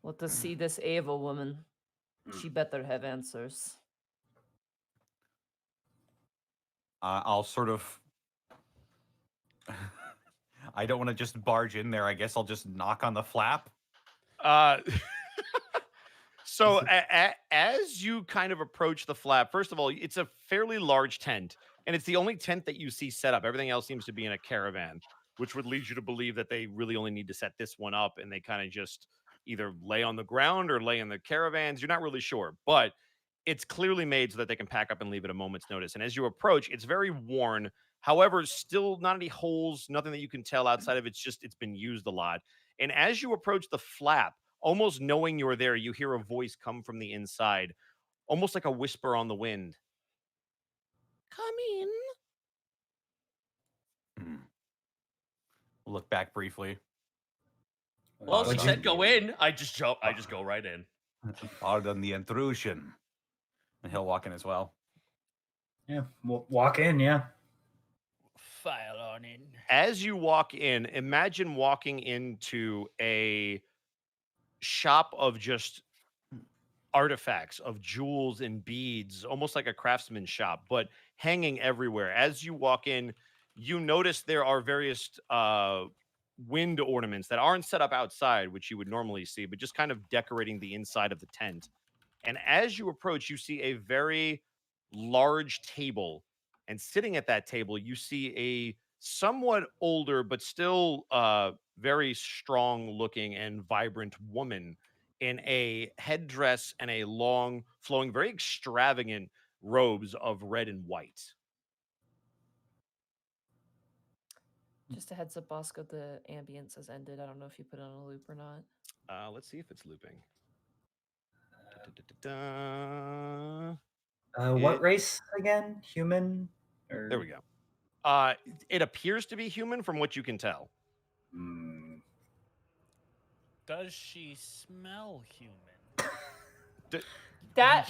Let us see this Eva woman. She better have answers. I'll sort of. I don't want to just barge in there. I guess I'll just knock on the flap. Uh, so as you kind of approach the flap, first of all, it's a fairly large tent, and it's the only tent that you see set up. Everything else seems to be in a caravan, which would lead you to believe that they really only need to set this one up, and they kind of just either lay on the ground or lay in the caravans. You're not really sure, but it's clearly made so that they can pack up and leave at a moment's notice. And as you approach, it's very worn. However, still not any holes, nothing that you can tell outside of it's been used a lot. And as you approach the flap, almost knowing you're there, you hear a voice come from the inside, almost like a whisper on the wind. Come in. Look back briefly. Well, what'd she you- said go in. I just go right in. Pardon the intrusion. And he'll walk in as well. Yeah, walk in, yeah. File on in. As you walk in, imagine walking into a shop of just artifacts, of jewels and beads, almost like a craftsman shop, but hanging everywhere. As you walk in, you notice there are various wind ornaments that aren't set up outside, which you would normally see, but just kind of decorating the inside of the tent. And as you approach, you see a very large table. And sitting at that table, you see a somewhat older, but still very strong looking and vibrant woman in a headdress and a long, flowing, very extravagant robes of red and white. Just a heads up, Bosco, the ambience has ended. I don't know if you put it on a loop or not. Let's see if it's looping. Da-da-da-da. What It- race again? Human? Or... There we go. It appears to be human from what you can tell. Hmm. Does she smell human? That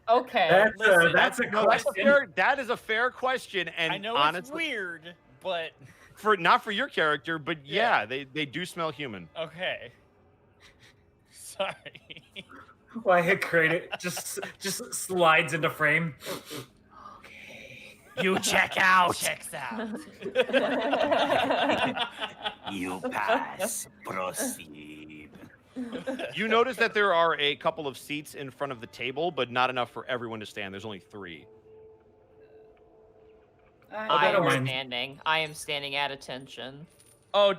okay. That's listen, that's a No, question. that is a fair question, and I know honestly, it's weird, but not for your character, but yeah, they do smell human. okay. Sorry. Why hit credit just slides into frame. Okay. You check out. Checks out. You pass. Proceed. You notice that there are a couple of seats in front of the table, but not enough for everyone to stand. There's only 3. I don't am mind. standing. I am standing at attention. Don't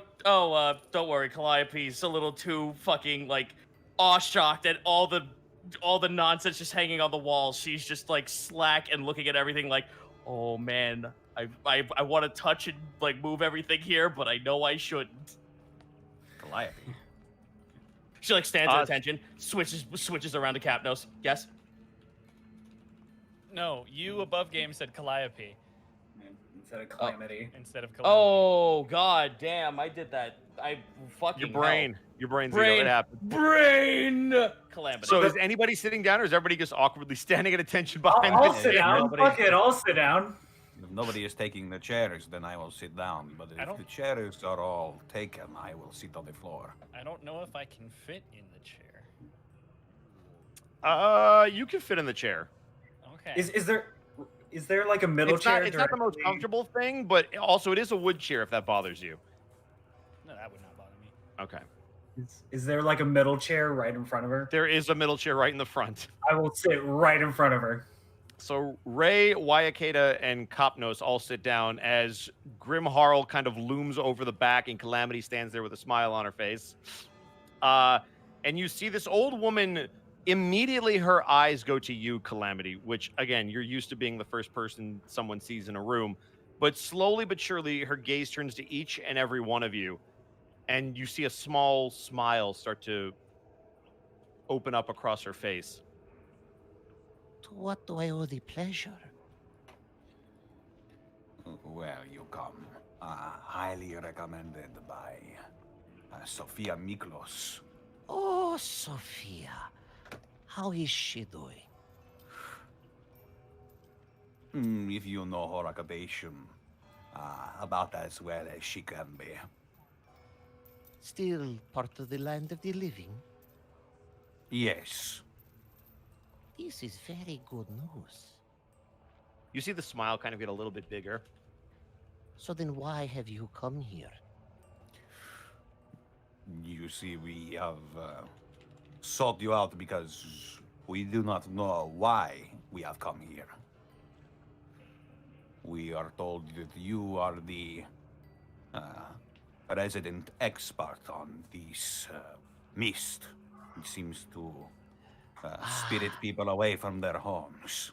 worry, Calliope's a little too fucking like awe-shocked at all the nonsense just hanging on the walls. She's just like slack and looking at everything like, oh man, I want to touch and like move everything here, but I know I shouldn't. Calliope. She like stands at attention, switches around to Capnos. Yes. No, you above game said Calliope Instead of calamity. instead of Calliope. Oh god damn, I did that. I fucking Your brain's Brain. it happened. brain calamity. So is anybody sitting down, or is everybody just awkwardly standing at attention behind I'll this? sit down. Nobody- Fuck it, I'll sit down. If nobody is taking the chairs, then I will sit down. But I if don't- the chairs are all taken, I will sit on the floor. I don't know if I can fit in the chair. You can fit in the chair. Okay. Is there like a middle It's chair? not the most directly- comfortable thing, but also it is a wood chair if that bothers you. No, that would not bother me. Okay. Is there like a middle chair right in front of her? There is a middle chair right in the front. I will sit right in front of her. So Ray, Wayakeda, and Kopnos all sit down as Grim Harl kind of looms over the back and Calamity stands there with a smile on her face. And you see this old woman, immediately her eyes go to you, Calamity, which, again, you're used to being the first person someone sees in a room. But slowly but surely, her gaze turns to each and every one of you. And you see a small smile start to open up across her face. To what do I owe the pleasure? Well, you come. Highly recommended by Sophia Miklos. Oh, Sophia. How is she doing? If you know her occupation, about as well as she can be. Still part of the land of the living? Yes. This is very good news. You see the smile kind of get a little bit bigger. So then why have you come here? You see, we have sought you out because we do not know why we have come here. We are told that you are the resident expert on this mist. It seems to spirit people away from their homes.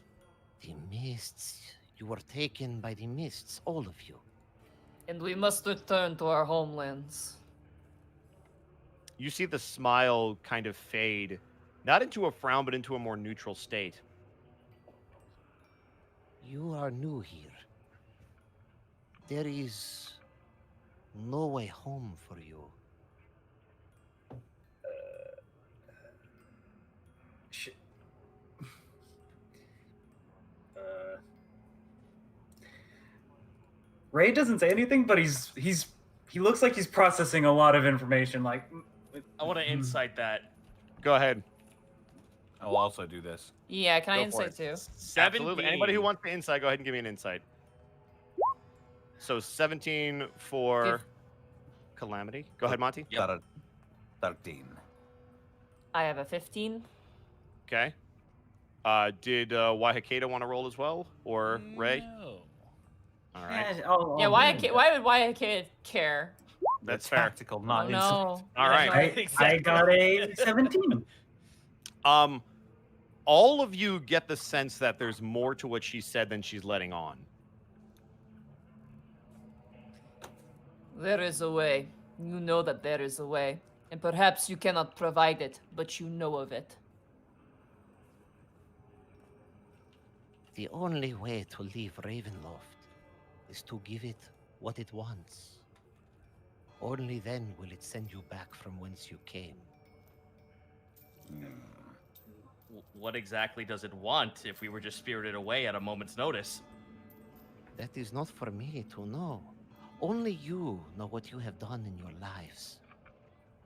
The mists. You were taken by the mists, all of you. And we must return to our homelands. You see the smile kind of fade, not into a frown, but into a more neutral state. You are new here. There is no way home for you. Ray doesn't say anything, but he looks like he's processing a lot of information. Like, I want to insight that. Go ahead. I'll also do this. Yeah, can I Go for insight too? 17. Absolutely. Anybody who wants the insight, go ahead and give me an insight. So 17 for Give- Calamity. Go ahead, Monty. Yep. 13. I have a 15. Okay. Did Wahikeda want to roll as well, or Ray? No. All right. Yeah, why would why care? That's It's fair. practical, not Oh, insight. no. All right. I got a 17. All of you get the sense that there's more to what she said than she's letting on. There is a way. You know that there is a way. And perhaps you cannot provide it, but you know of it. The only way to leave Ravenloft is to give it what it wants. Only then will it send you back from whence you came. What exactly does it want if we were just spirited away at a moment's notice? That is not for me to know. Only you know what you have done in your lives.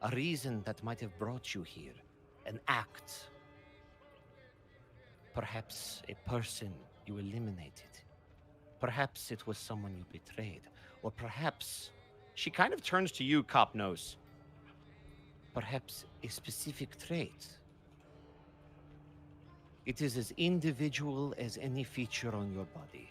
A reason that might have brought you here. An act. Perhaps a person you eliminated. Perhaps it was someone you betrayed. Or perhaps, She kind of turns to you, Kopnos. perhaps a specific trait. It is as individual as any feature on your body.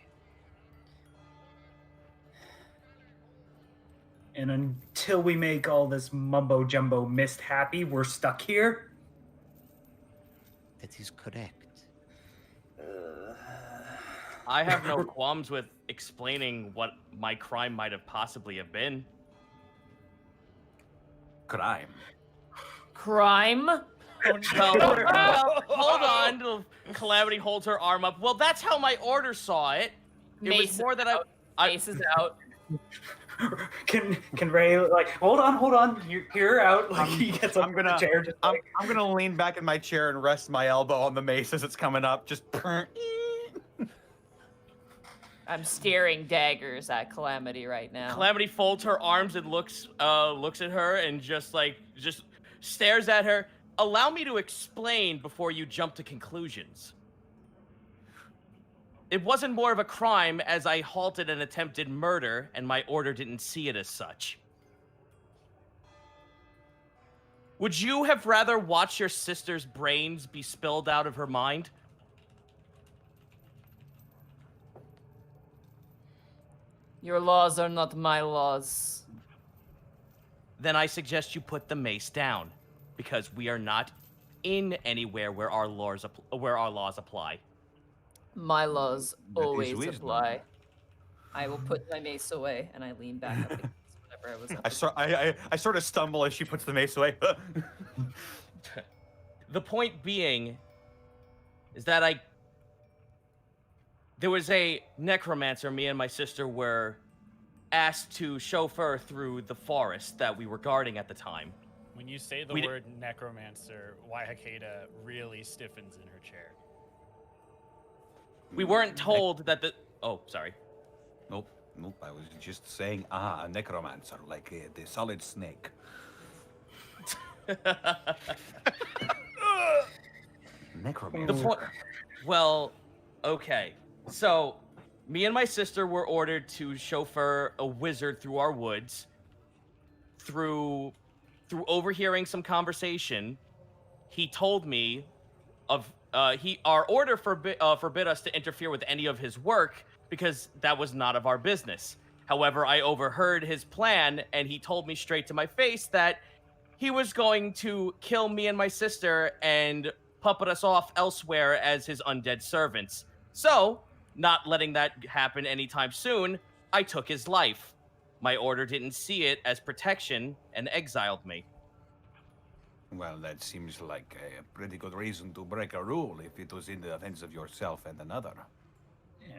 And until we make all this mumbo jumbo mist happy, we're stuck here. That is correct. I have no qualms with explaining what my crime might have possibly have been. Crime. Crime? Well, hold on. Calamity holds her arm up. Well, that's how my order saw it. It was Mace more that Mace is out. Can Ray like hold on, you're out. Like he gets up I'm from gonna- the chair. Just I'm, like, I'm gonna lean back in my chair and rest my elbow on the mace as it's coming up. Just. I'm staring daggers at Calamity right now. Calamity folds her arms and looks at her and just stares at her. Allow me to explain before you jump to conclusions. It wasn't more of a crime as I halted an attempted murder and my order didn't see it as such. Would you have rather watched your sister's brains be spilled out of her mind? Your laws are not my laws. Then I suggest you put the mace down, because we are not in anywhere where our laws apply. My laws That is always wisdom. apply. I will put my mace away and I lean back up against whatever I was up I sort of stumble as she puts the mace away. The point being is that there was a necromancer me and my sister were asked to chauffeur through the forest that we were guarding at the time. When you say the word necromancer, Waihakeda really stiffens in her chair. We weren't told that the... Oh, sorry. Nope. I was just saying, a necromancer, like the solid snake. Necromancer. Well, okay. So, me and my sister were ordered to chauffeur a wizard through our woods. Through overhearing some conversation, he told me our order forbid us to interfere with any of his work because that was not of our business. However, I overheard his plan, and he told me straight to my face that he was going to kill me and my sister and puppet us off elsewhere as his undead servants. So, not letting that happen anytime soon, I took his life. My order didn't see it as protection and exiled me. Well, that seems like a pretty good reason to break a rule if it was in the defense of yourself and another. Yeah.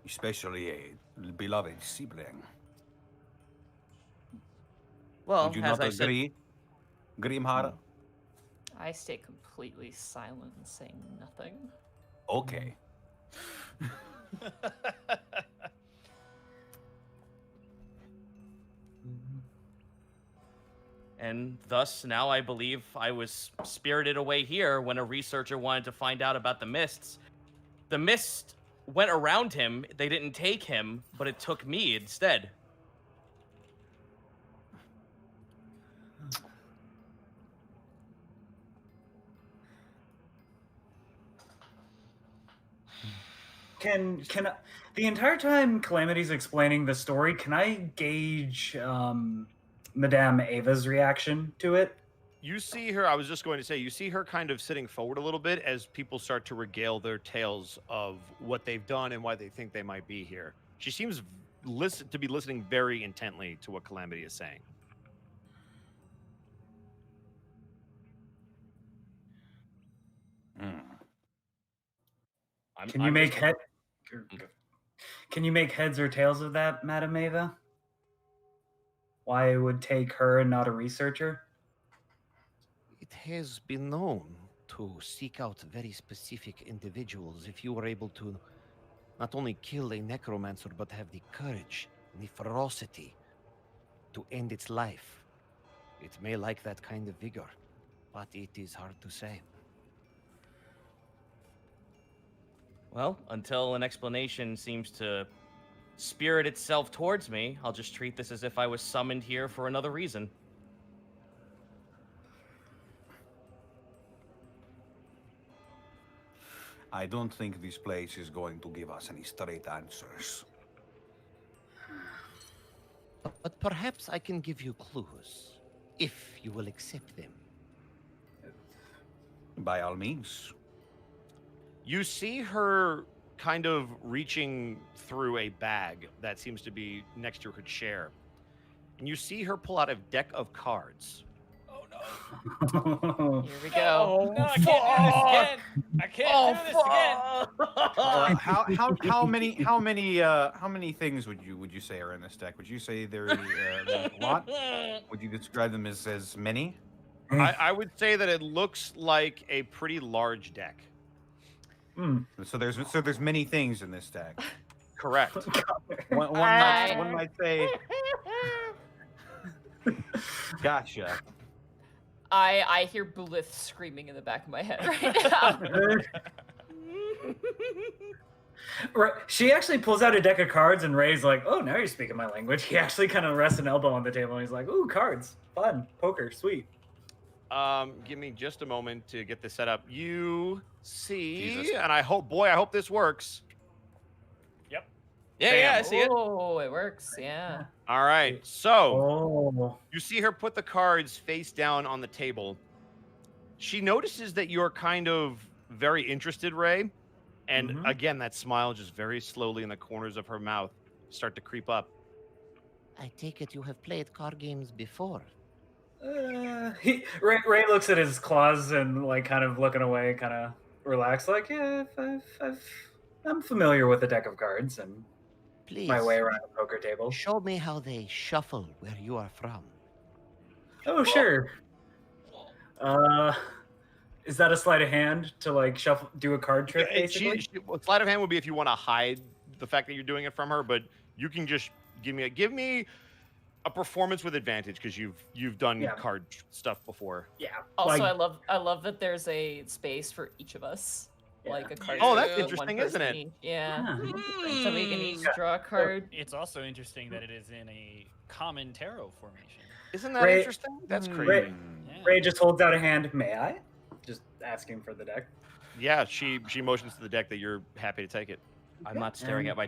Especially a beloved sibling. Well, Would you as not I said, agree, Grimhar? I stay completely silent and say nothing. Okay. and thus now I believe I was spirited away here when a researcher wanted to find out about the mists. The mist went around him, they didn't take him, but it took me instead. Can I, the entire time Calamity's explaining the story, can I gauge Madame Eva's reaction to it? You see her, I was just going to say, you see her kind of sitting forward a little bit as people start to regale their tales of what they've done and why they think they might be here. She seems to be listening very intently to what Calamity is saying. Can you make heads or tails of that, Madame Eva? Why it would take her and not a researcher? It has been known to seek out very specific individuals if you were able to not only kill a necromancer, but have the courage and the ferocity to end its life. It may like that kind of vigor, but it is hard to say. Well, until an explanation seems to spirit itself towards me, I'll just treat this as if I was summoned here for another reason. I don't think this place is going to give us any straight answers. But perhaps I can give you clues, if you will accept them. By all means. You see her kind of reaching through a bag that seems to be next to her chair. And you see her pull out a deck of cards. Here we go. No, I can't do this again. I can't do this again. How many things would you say are in this deck? Would you say there's a lot? Would you describe them as many? I would say that it looks like a pretty large deck. So there's many things in this deck. Correct. One might say. Gotcha. I hear Blith screaming in the back of my head right now. She actually pulls out a deck of cards, and Ray's like, "Oh, now you're speaking my language." He actually kind of rests an elbow on the table, and he's like, "Ooh, cards, fun, poker, sweet." Give me just a moment to get this set up. You see, Jesus. and I hope this works. Yeah, I see it. Oh, it works. Yeah. All right, so Oh, you see her put the cards face down on the table. She notices that you're kind of very interested, Ray. And Mhm. again, that smile just very slowly in the corners of her mouth start to creep up. I take it you have played card games before. Ray looks at his claws and like kind of looking away, kind of relaxed, like, "Yeah, I'm familiar with a deck of cards and Please, my way around a poker table." show me how they shuffle where you are from. Oh, sure. Is that a sleight of hand to like shuffle, do a card trick, basically? Well, sleight of hand would be if you want to hide the fact that you're doing it from her, but you can just give me a performance with advantage because you've done Yeah. card stuff before. Yeah. Also, like, I love that there's a space for each of us, Yeah. like a card. Oh, that's for one interesting, isn't person it? each. Yeah. yeah. So we can each Mm. draw a card. It's also interesting that it is in a common tarot formation. Isn't that Ray- interesting? That's Hmm. crazy. Yeah. Ray just holds out a hand. May I? Just asking for the deck. Yeah, she motions to the deck that you're happy to take it. I'm not staring at my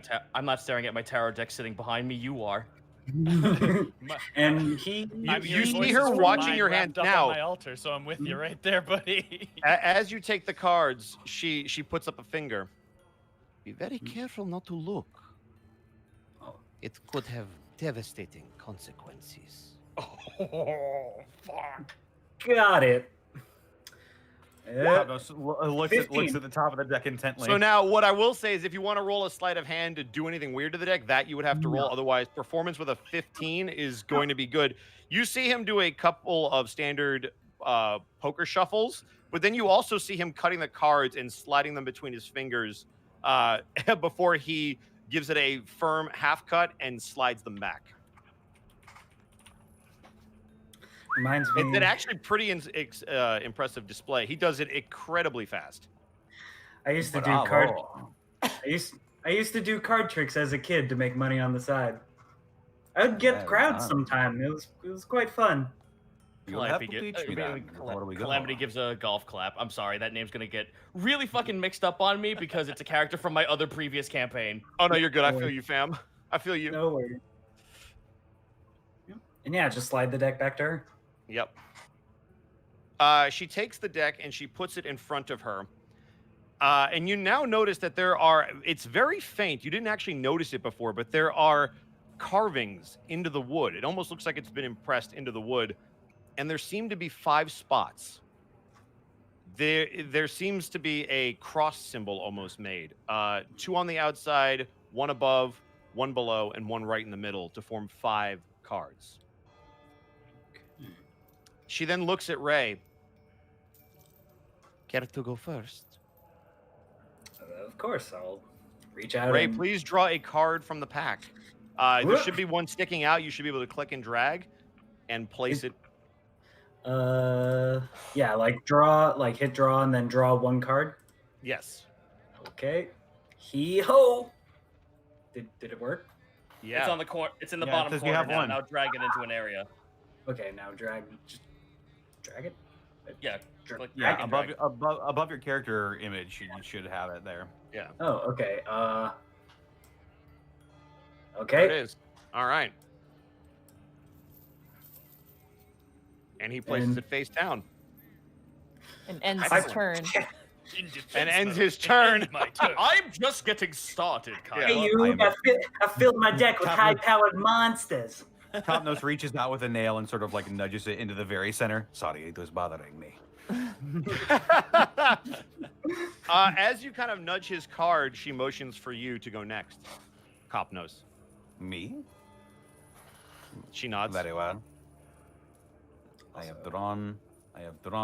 tarot deck sitting behind me. You are. And he, I'm you hearing see voices her from watching mine your hand wrapped up now. on my altar, so I'm with you right there, buddy. As you take the cards, she puts up a finger. Be very careful not to look. Oh. It could have devastating consequences. Oh, fuck. got it. Looks 15. at the top of the deck intently. So now, what I will say is, if you want to roll a sleight of hand to do anything weird to the deck, that you would have to roll. No. Otherwise, performance with a 15 is going to be good. You see him do a couple of standard poker shuffles, but then you also see him cutting the cards and sliding them between his fingers before he gives it a firm half cut and slides them back. Reminds me. It's an actually pretty impressive display. He does it incredibly fast. I used to do Bravo. card. I used to do card tricks as a kid to make money on the side. I'd get Very crowds nice. sometime. It was quite fun. You'll have to teach me that. before we go. Calamity gives a golf clap. I'm sorry, that name's gonna get really fucking mixed up on me because it's a character from my other previous campaign. Oh no, you're good. I feel you, fam. I feel you. No worries. And yeah, just slide the deck back to her. Yep. She takes the deck and she puts it in front of her. And you now notice that it's very faint. You didn't actually notice it before, but there are carvings into the wood. It almost looks like it's been impressed into the wood. And there seem to be 5 spots. There seems to be a cross symbol almost made. 2 on the outside, 1 above, 1 below, and 1 right in the middle to form 5 cards. She then looks at Ray. Care to go first? Of course, I'll reach out. Ray, and... please draw a card from the pack. There should be one sticking out. You should be able to click and drag and place it. Yeah, like draw, like hit draw, and then draw 1 card. Yes. Okay. Hee ho. Did it work? Yeah. It's on the corner. It's in the Yeah, bottom 'cause you corner have now. one. Now drag it into an area. Okay, now drag. Just drag it. Yeah. Drag Yeah, it. above your character image, you should have it there. Yeah. Oh, okay. There it Okay. is. All right. And he places And- it face down. And ends I- his turn. And ends his turn. My turn. I'm just getting started, Kyle. Hey, you! I filled my deck with Top- high-powered monsters. Topnose reaches out with a nail and sort of like nudges it into the very center. Sorry, it was bothering me. As you kind of nudge his card, she motions for you to go next. Cop knows. Me? She nods. Very well. I have drawn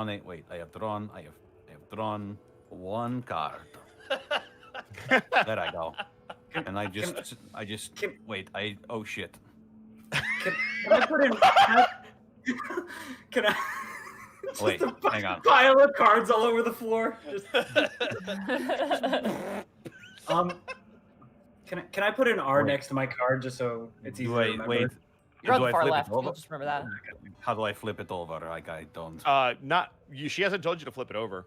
it. Wait, I have drawn 1 card. There I go. And I just wait, oh shit. Can I put in? Can I? Wait, Just a hang on. Pile of cards all over the floor. Just, Can I put an R Wait. next to my card just so it's easy to remember? Wait. You're on Do the I far flip it left. over? You'll just remember that. How do I flip it over? Like I don't. Not you. She hasn't told you to flip it over.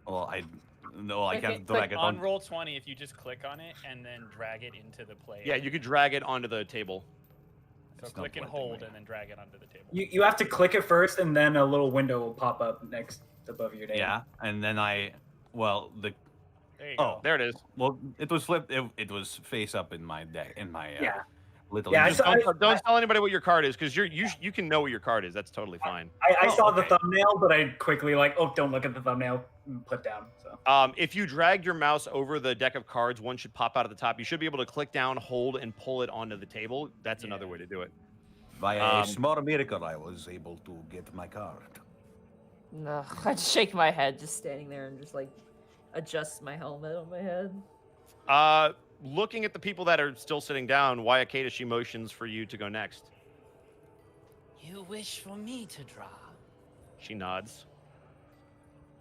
Well, I Click can't it, drag it On on. roll 20, if you just click on it and then drag it into the play. Yeah, you could drag it onto the table. So It's not click and letting hold me. and then drag it onto the table. You have to click it first, and then a little window will pop up next above your name. Yeah, and then the There you Oh. go. There it is. well, it was flipped. It was face up in my deck in my Yeah. little. Yeah, I Just saw- don't tell anybody what your card is, because you can know what your card is. That's totally fine. I Oh, saw the okay. thumbnail, but I quickly don't look at the thumbnail and put down. So If you dragged your mouse over the deck of cards, one should pop out at the top. You should be able to click down, hold, and pull it onto the table. That's another way to do it. By a Um, small miracle, I was able to get my card. No, I just shake my head, just standing there and just like adjust my helmet on my head. Looking at the people that are still sitting down, Wayakata, she motions for you to go next. You wish for me to draw? She nods.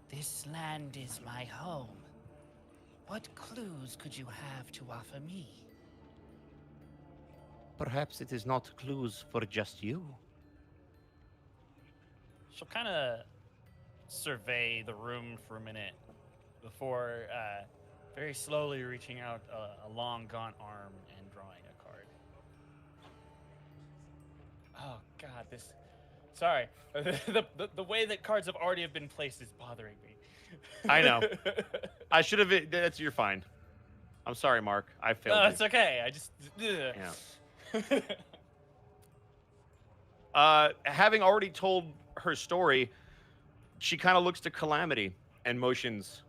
This land is my home. What clues could you have to offer me? Perhaps it is not clues for just you. She'll kind of survey the room for a minute before very slowly reaching out a long, gaunt arm and drawing a card. Oh, God, this... Sorry. the way that cards have already have been placed is bothering me. I know. I should have. You're fine. I'm sorry, Mark. I failed. No, you. it's okay. I just... Yeah. Having already told her story, she kind of looks to Calamity and motions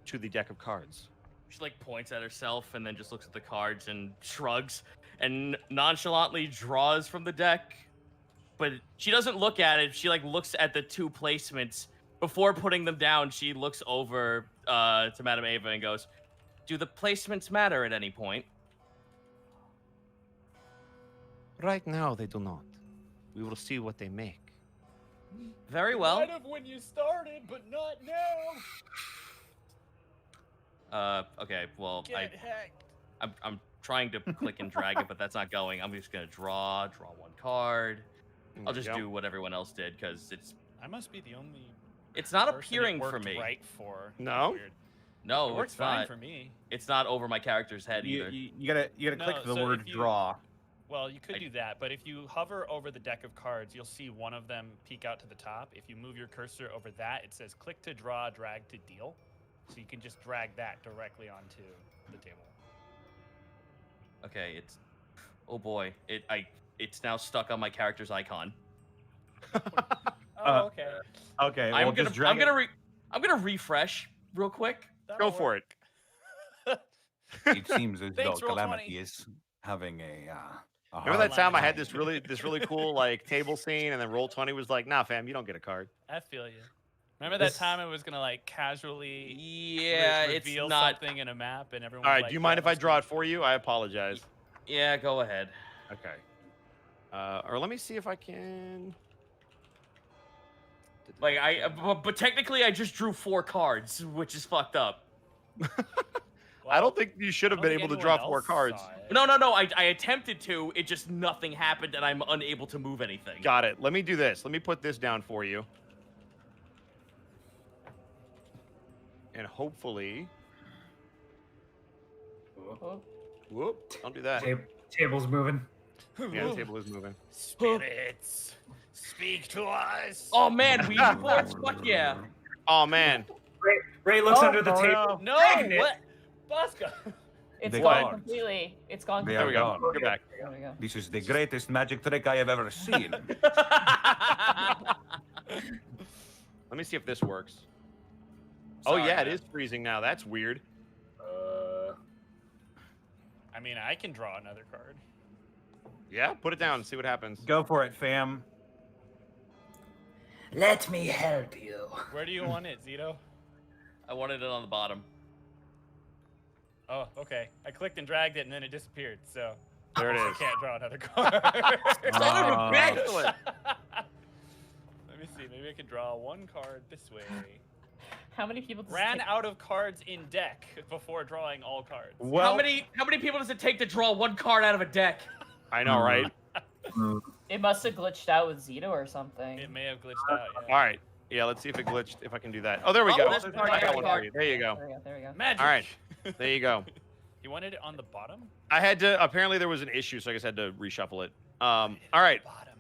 to the deck of cards. She like points at herself and then just looks at the cards and shrugs and nonchalantly draws from the deck. But she doesn't look at it. She like looks at the two placements before putting them down. She looks over to Madame Eva and goes, "Do the placements matter at any point?" Right now, they do not. We will see what they make. Very well. Might have when you started, but not now. Okay. Well, Get hacked. I'm trying to click and drag it, but that's not going. I'm just gonna draw one card. There I'll you just go. do what everyone else did because I must be the only. it's not person it appearing for worked me. Right for. No? Weird. No, It works it's fine not. for me. It's not over my character's head You, either. you gotta No, click the so word if you- draw. Well, you could I- do that, but if you hover over the deck of cards, you'll see one of them peek out to the top. If you move your cursor over that, it says click to draw, drag to deal. So you can just drag that directly onto the table. Okay, it's oh boy, it's now stuck on my character's icon. Oh, okay. Okay, well, I'm just drag it. I'm gonna refresh real quick. That'll Go for work. it. It seems as though Thanks, Roll20. Calamity is having a Remember hard that time I time. had this really cool like table scene, and then Roll20 was like, "Nah, fam, you don't get a card." I feel you. Remember that This- time I was gonna like casually Yeah, it's reveal not. something in a map and everyone. All was right, like, do you mind "Yeah, if I that's draw it good." for you? I apologize. Yeah, go ahead. Okay. Or let me see if I can. Like but technically I just drew 4 cards, which is fucked up. I don't think you should have I been don't able to think draw anyone 4 else cards. saw it. No. I attempted to. It just nothing happened, and I'm unable to move anything. Got it. Let me do this. Let me put this down for you. And hopefully. Whoop. Don't do that. Table's moving. Yeah, the table is moving. Spirits, speak to us. Oh man, Ouija boards. Fuck yeah. Oh, man. Ray looks Oh, under the oh, table. No, Magnet. what? Bosco. It's They gone are. completely. It's gone. They There are we go. gone. You're back. There we go. This is the greatest magic trick I have ever seen. Let me see if this works. Oh, Sorry, yeah, it man. is freezing now. That's weird. I mean, I can draw another card. Yeah, put it down and see what happens. Go for it, fam. Let me help you. Where do you want it, Zito? I wanted it on the bottom. Oh, okay. I clicked and dragged it, and then it disappeared. So There it I is. can't draw another card. Excellent. Let me see. Maybe I can draw one card this way. How many people does it Ran take- out of cards in deck before drawing all cards. Well, How many people does it take to draw one card out of a deck? I know, right? It must have glitched out with Zito or something. It may have glitched out. Yeah. All right. Yeah, let's see if it glitched. If I can do that. Oh, there we Oh, go. there's I card, got there's one card. for you. There you go. There we go. Magic. All right. There you go. You wanted it on the bottom? I had to. Apparently, there was an issue, so I just had to reshuffle it. All right. Bottom.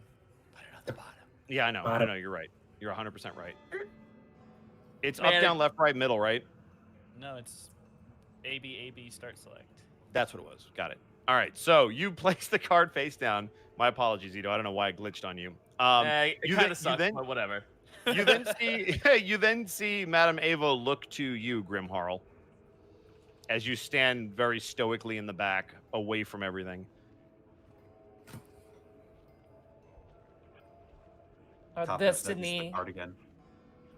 Put it on the bottom. Yeah, I know. I Bottom. know. You're right. You're 100% right. It's Man, up, down, left, right, middle, right? No, it's A, B, start, select. That's what it was. Got it. All right. So you place the card face down. My apologies, Ito. I don't know why I glitched on you. It you kind then- of sucks, you then- but whatever. You then see Madame Eva look to you, Grimharl, as you stand very stoically in the back, away from everything. Our Top of that, just the destiny, card again.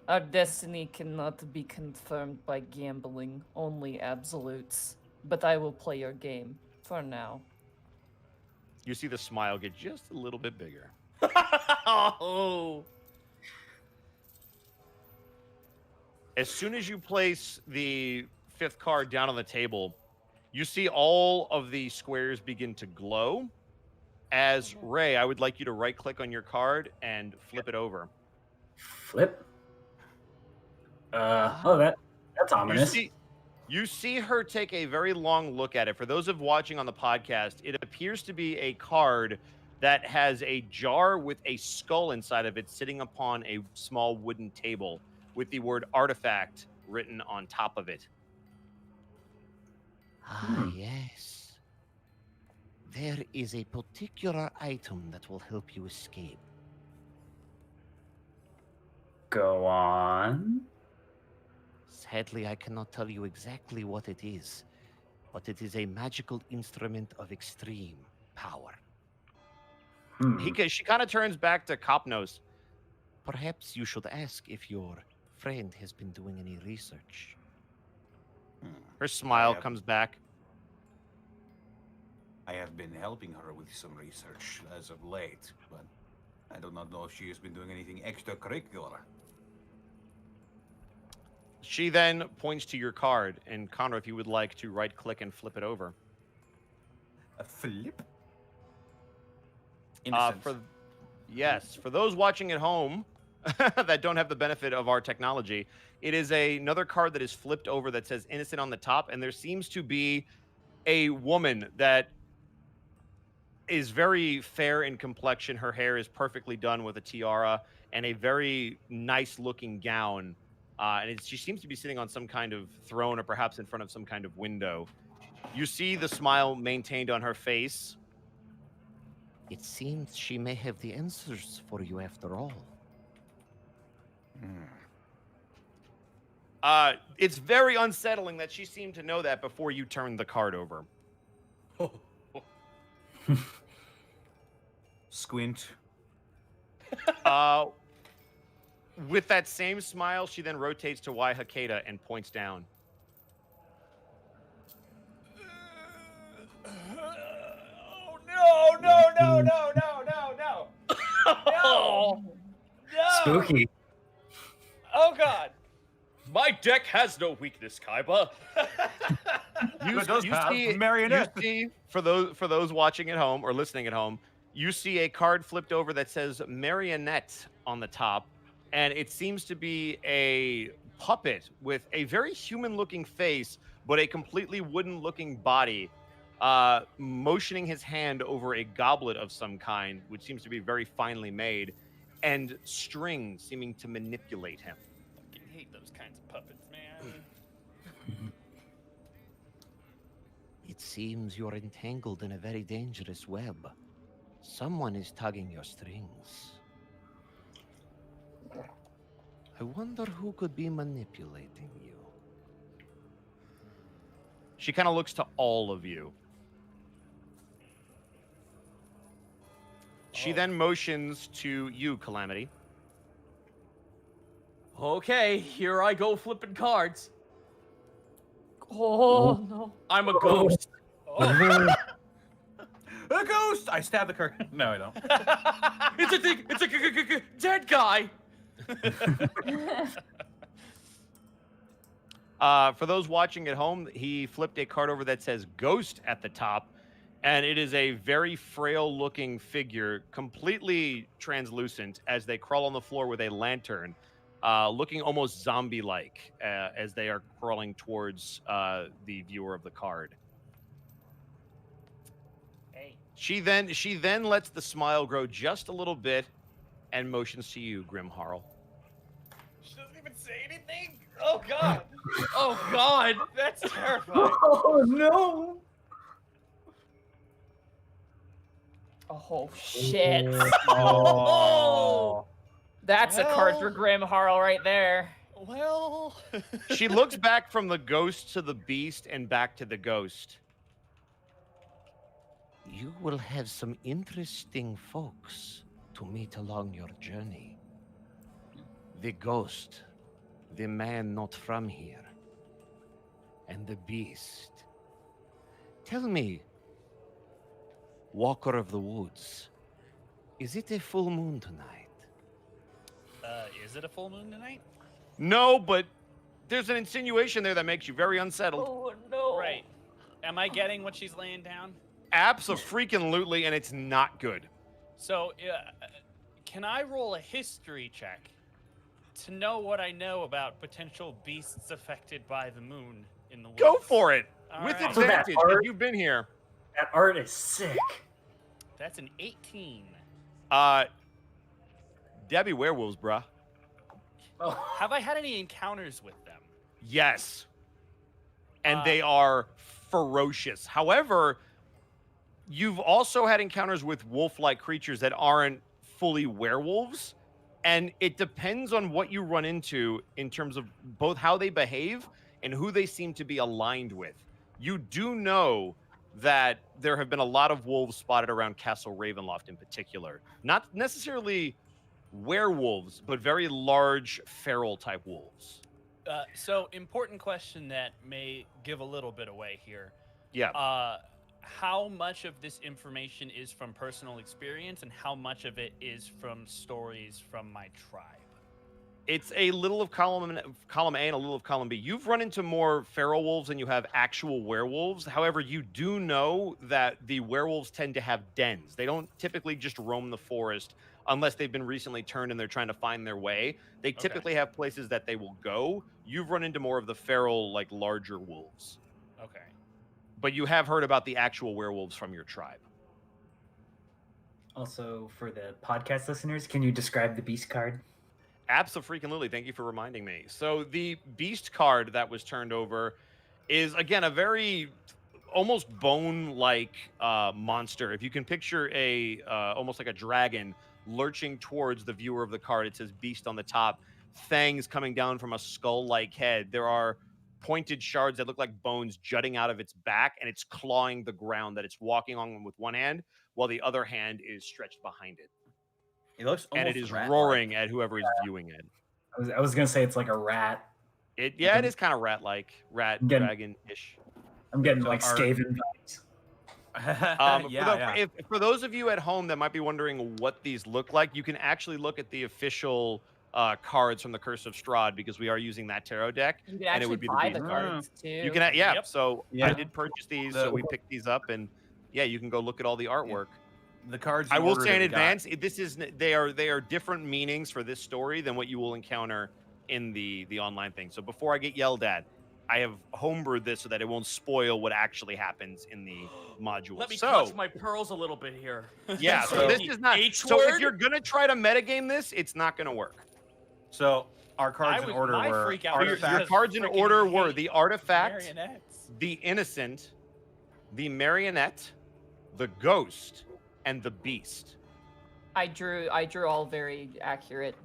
our destiny cannot be confirmed by gambling, only absolutes. But I will play your game for now. You see the smile get just a little bit bigger. Oh. As soon as you place the 5th card down on the table, you see all of the squares begin to glow. As Ray, I would like you to right-click on your card and flip it over. Flip. That's ominous. You see her take a very long look at it. For those of watching on the podcast, it appears to be a card that has a jar with a skull inside of it sitting upon a small wooden table with the word artifact written on top of it. Ah, yes. There is a particular item that will help you escape. Go on. Sadly, I cannot tell you exactly what it is, but it is a magical instrument of extreme power. She kind of turns back to Copnos. Perhaps you should ask if your friend has been doing any research. Her smile have- comes back. I have been helping her with some research as of late, but I do not know if she has been doing anything extracurricular. She then points to your card, and Connor, if you would like to right-click and flip it over. A flip? For those watching at home that don't have the benefit of our technology, it is another card that is flipped over that says innocent on the top, and there seems to be a woman that is very fair in complexion. Her hair is perfectly done with a tiara and a very nice looking gown. She seems to be sitting on some kind of throne or perhaps in front of some kind of window. You see the smile maintained on her face. It seems she may have the answers for you after all. It's very unsettling that she seemed to know that before you turned the card over. Squint. With that same smile, she then rotates to Y Hakeda and points down. Oh, no. Oh, no. Spooky. Oh, God. My deck has no weakness, Kaiba. It does have marionette. You see, for those watching at home or listening at home, you see a card flipped over that says marionette on the top, and it seems to be a puppet with a very human-looking face, but a completely wooden-looking body, motioning his hand over a goblet of some kind, which seems to be very finely made, and strings seeming to manipulate him. Fucking hate those kinds of puppets, man. It seems you're entangled in a very dangerous web. Someone is tugging your strings. I wonder who could be manipulating you. She kind of looks to all of you. She then motions to you, Calamity. Okay, here I go flipping cards. Oh no! I'm a ghost. A ghost! I stab the card. No, I don't. It's a dead guy. For those watching at home, he flipped a card over that says Ghost at the top, and it is a very frail-looking figure, completely translucent, as they crawl on the floor with a lantern, looking almost zombie-like as they are crawling towards the viewer of the card. Hey. She then lets the smile grow just a little bit and motions to you, Grim Harl. She doesn't even say anything. Oh god. Oh god. That's terrifying. Oh no! Oh shit. Oh. That's a card for Well- Grim Harl right there. Well, She looks back from the ghost to the beast and back to the ghost. You will have some interesting folks to meet along your journey. The ghost, the man not from here, and the beast. Tell me, Walker of the Woods, is it a full moon tonight? is it a full moon tonight? No, but there's an insinuation there that makes you very unsettled. Oh no. Right. Am I getting what she's laying down? Abso-freaking-lutely, and it's not good. So, can I roll a history check to know what I know about potential beasts affected by the moon in the woods? Go for it. All With right. advantage, if art- you've been here. That art is sick. That's an 18. Debbie werewolves, bruh. Oh. Have I had any encounters with them? Yes. And they are ferocious. However, you've also had encounters with wolf-like creatures that aren't fully werewolves, and it depends on what you run into in terms of both how they behave and who they seem to be aligned with. You do know that there have been a lot of wolves spotted around Castle Ravenloft in particular. Not necessarily werewolves, but very large feral type wolves. So, important question that may give a little bit away here. Yeah. How much of this information is from personal experience and how much of it is from stories from my tribe? It's a little of column A and a little of column B. You've run into more feral wolves than you have actual werewolves. However, you do know that the werewolves tend to have dens. They don't typically just roam the forest unless they've been recently turned and they're trying to find their way. They typically have places that they will go. You've run into more of the feral, like larger wolves. Okay. But you have heard about the actual werewolves from your tribe. Also, for the podcast listeners, can you describe the beast card? Abso-freaking-lutely. Thank you for reminding me. So the beast card that was turned over is, again, a very almost bone-like monster. If you can picture a almost like a dragon lurching towards the viewer of the card, it says beast on the top, fangs coming down from a skull-like head. There are pointed shards that look like bones jutting out of its back, and it's clawing the ground that it's walking on with one hand, while the other hand is stretched behind it. It looks And it almost is rat-like. roaring at whoever is viewing it. I was gonna say it's like a rat. It Okay. is kind of rat-like, Again. dragon-ish. I'm getting So like our- Skaven vibes. For those of you at home that might be wondering what these look like, you can actually look at the official cards from the Curse of Strahd, because we are using that tarot deck. You can And it actually would be the buy beast the card. cards too. You can, yeah. Yep. So Yeah. I did purchase these, so we picked these up, and yeah, you can go look at all the artwork. The cards. I you will ordered say in that we got- advance, this is they are different meanings for this story than what you will encounter in the online thing. So before I get yelled at, I have homebrewed this so that it won't spoil what actually happens in the module. Let me so clutch my pearls a little bit here. yeah, so this is not. H So word? if you're gonna try to metagame this, it's not gonna work. So our cards in order my were freak out Your was artifacts. because cards in freaking order were hate the artifact, marionettes. the innocent, the marionette, the ghost, and the beast. I drew all very accurate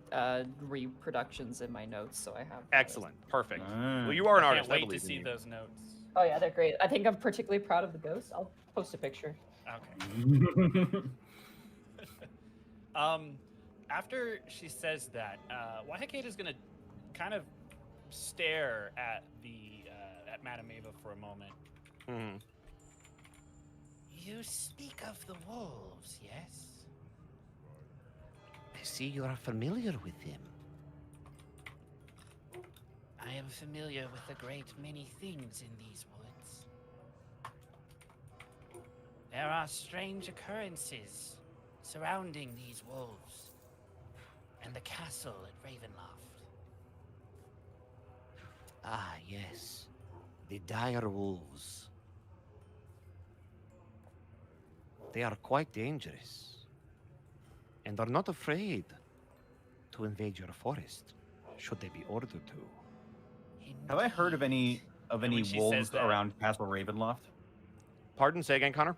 reproductions in my notes, so I have those. Excellent, perfect. Ah. Well, you are an I artist. can't I wait to believe in see you. those notes. Oh yeah, they're great. I think I'm particularly proud of the ghost. I'll post a picture. Okay. After she says that, Wahikate is gonna kind of stare at at Madame Eva for a moment. Mhm. You speak of the wolves, yes? I see you are familiar with them. I am familiar with a great many things in these woods. There are strange occurrences surrounding these wolves and the castle at Ravenloft. Ah, yes. The dire wolves. They are quite dangerous and are not afraid to invade your forest, should they be ordered to. Have I heard of any And when she says wolves that- around Castle Ravenloft? Pardon, say again, Connor.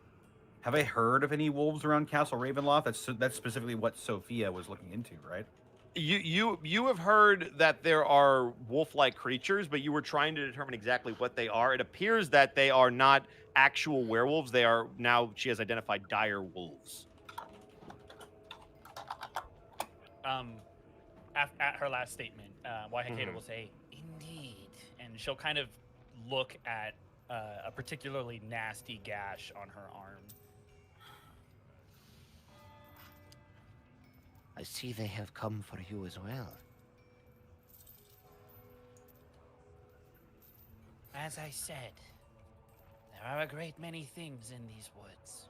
Have I heard of any wolves around Castle Ravenloft? That's specifically what Sophia was looking into, right? You have heard that there are wolf-like creatures, but you were trying to determine exactly what they are. It appears that they are not actual werewolves. They are now, she has identified, dire wolves. At her last statement, Waihakeda Mhm. will say, "Indeed," and she'll kind of look at a particularly nasty gash on her arm. I see they have come for you as well. As I said, there are a great many things in these woods.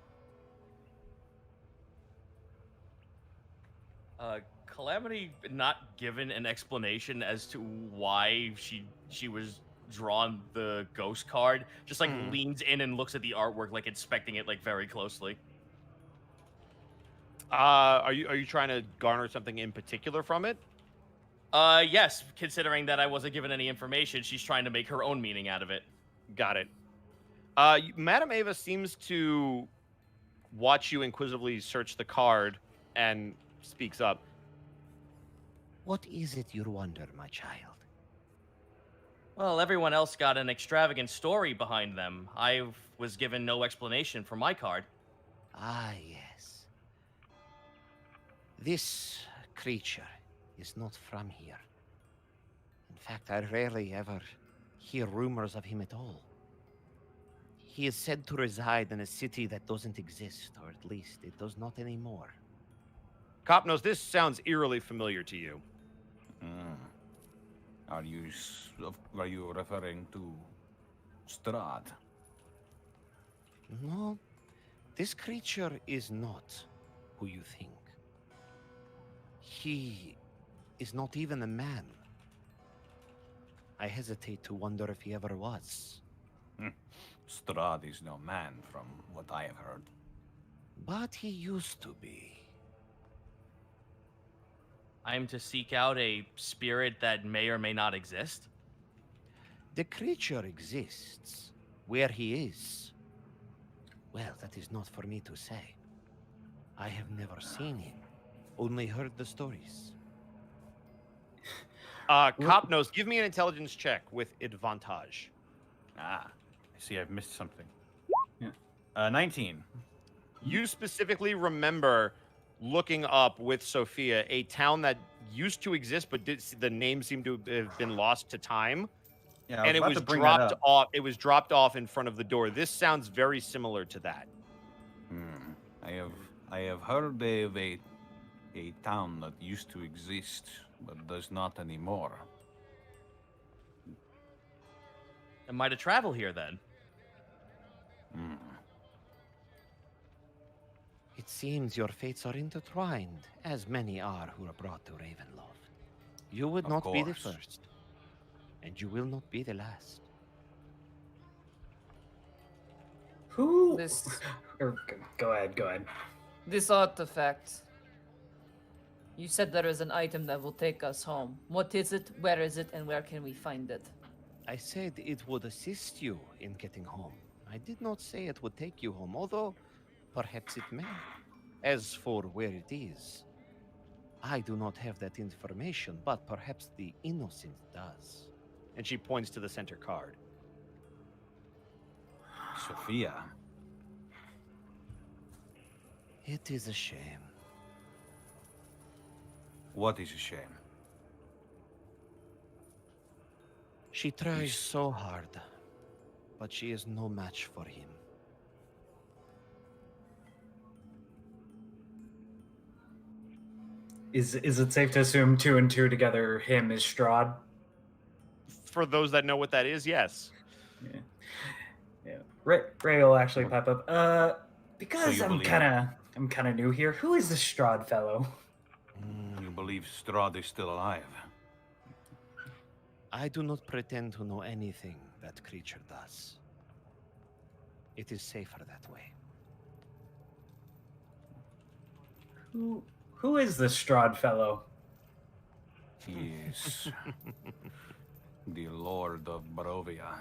Calamity not given an explanation as to why she was drawn the ghost card, just like leans in and looks at the artwork, like inspecting it like very closely. Are you trying to garner something in particular from it? Yes, considering that I wasn't given any information, she's trying to make her own meaning out of it. Got it. Madame Eva seems to watch you inquisitively search the card and speaks up. What is it you wonder, my child? Well, everyone else got an extravagant story behind them. I was given no explanation for my card. Ah, yes. This creature is not from here. In fact, I rarely ever hear rumors of him at all. He is said to reside in a city that doesn't exist, or at least it does not anymore. Copnos, this sounds eerily familiar to you. Are you referring to Strahd? No, this creature is not who you think. He is not even a man. I hesitate to wonder if he ever was. Strahd is no man, from what I have heard. But he used to be. I am to seek out a spirit that may or may not exist. The creature exists. Where he is, well, that is not for me to say. I have never seen him, only heard the stories. Copnos, give me an intelligence check with advantage. Ah, I see I've missed something. Yeah. 19. You specifically remember looking up with Sophia a town that used to exist, but the name seemed to have been lost to time. Yeah, And it about was to bring that dropped up. off. It was dropped off in front of the door. This sounds very similar to that. I have heard of a town that used to exist, but does not anymore. Am I to travel here then? It seems your fates are intertwined, as many are who are brought to Ravenloft. You would Of not be the course. first, and you will not be the last. Who? This Or, go ahead. this artifact. You said there is an item that will take us home. What is it? Where is it? And where can we find it? I said it would assist you in getting home. I did not say it would take you home, although perhaps it may. As for where it is, I do not have that information, but perhaps the innocent does. And she points to the center card. Sophia. It is a shame. What is a shame? She tries so hard, but she is no match for him. Is it safe to assume 2 and 2 together, him is Strahd? for those that know what that is, yes. Yeah. Yeah. Ray will actually pop up. Because you I'm believe- kind of new here. Who is this Strahd fellow? You believe Strahd is still alive? I do not pretend to know anything that creature does. It is safer that way. Who is this Strahd fellow? He is the Lord of Barovia,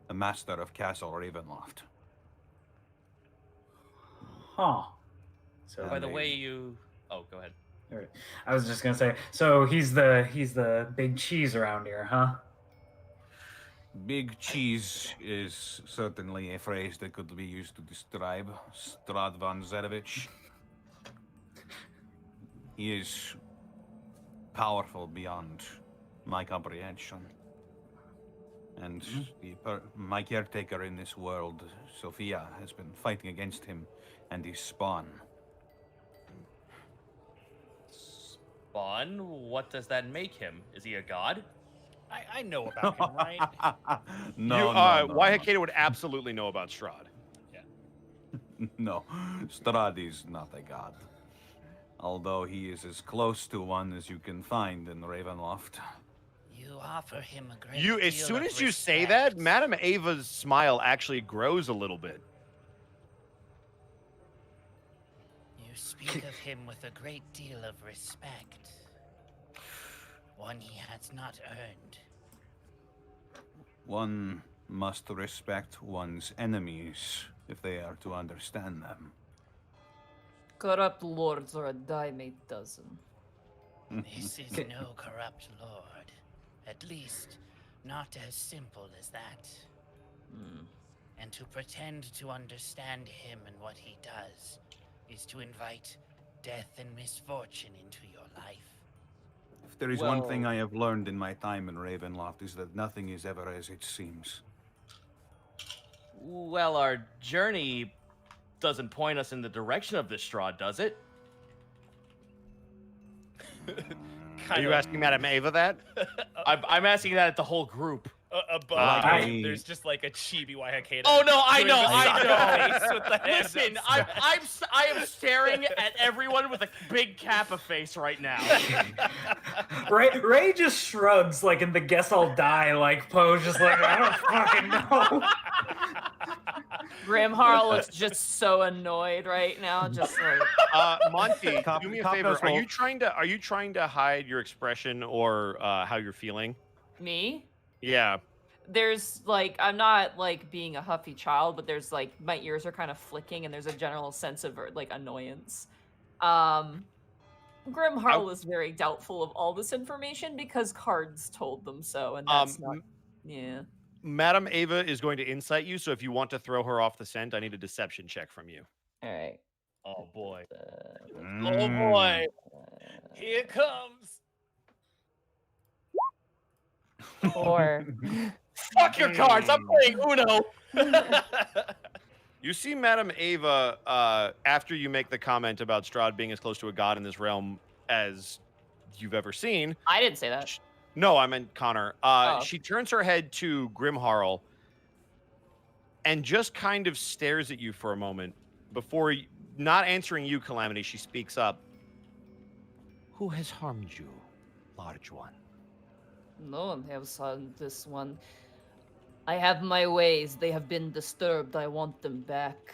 the master of Castle Ravenloft. Huh. So By the way, you. Oh, go ahead. Alright. I was just gonna say, so he's the big cheese around here, huh? Big cheese is certainly a phrase that could be used to describe Strahd von Zerevich. He is powerful beyond my comprehension. And my caretaker in this world, Sophia, has been fighting against him and his spawn. Spawn? What does that make him? Is he a god? I know about him, right? No, Waihakeda would absolutely know about Strahd. No, Strahd is not a god. Although he is as close to one as you can find in Ravenloft. You offer him a great As deal soon of as you say that, respect. Madame Eva's smile actually grows a little bit. You speak of him with a great deal of respect. One he has not earned. One must respect one's enemies if they are to understand them. Corrupt lords are a dime a dozen. This is no corrupt lord. At least, not as simple as that. And to pretend to understand him and what he does is to invite death and misfortune into your life. If there is one thing Well- I have learned in my time in Ravenloft is that nothing is ever as it seems. Well, our journey doesn't point us in the direction of this Strahd, does it? Are you asking Madame Eva that? I'm asking that at the whole group. Above I- him, there's just like a chibi Waihakeda. Oh no, I doing know, the I soccer know. face with the hands Listen, up. I am staring at everyone with a big Kappa face right now. Ray just shrugs like in the guess I'll die like pose, just like I don't fucking know. Grimharl looks just so annoyed right now, just like Monty, Cop- do me a cop favor. knows Are you both. trying to hide your expression or how you're feeling? me. Yeah. There's like I'm not like being a huffy child, but there's like my ears are kind of flicking and there's a general sense of like annoyance. Grimharl is very doubtful of all this information because cards told them so, and that's not yeah. Madame Eva is going to insight you, so if you want to throw her off the scent, I need a deception check from you. All right. Oh boy. Oh boy, here it comes. 4. Fuck your cards. I'm playing Uno. You see Madame Eva after you make the comment about Strahd being as close to a god in this realm as you've ever seen. I didn't say that. No, I meant Connor. Oh. She turns her head to Grimharl and just kind of stares at you for a moment before, not answering you, Calamity, she speaks up. Who has harmed you, large one? No one has on this one. I have my ways. They have been disturbed. I want them back.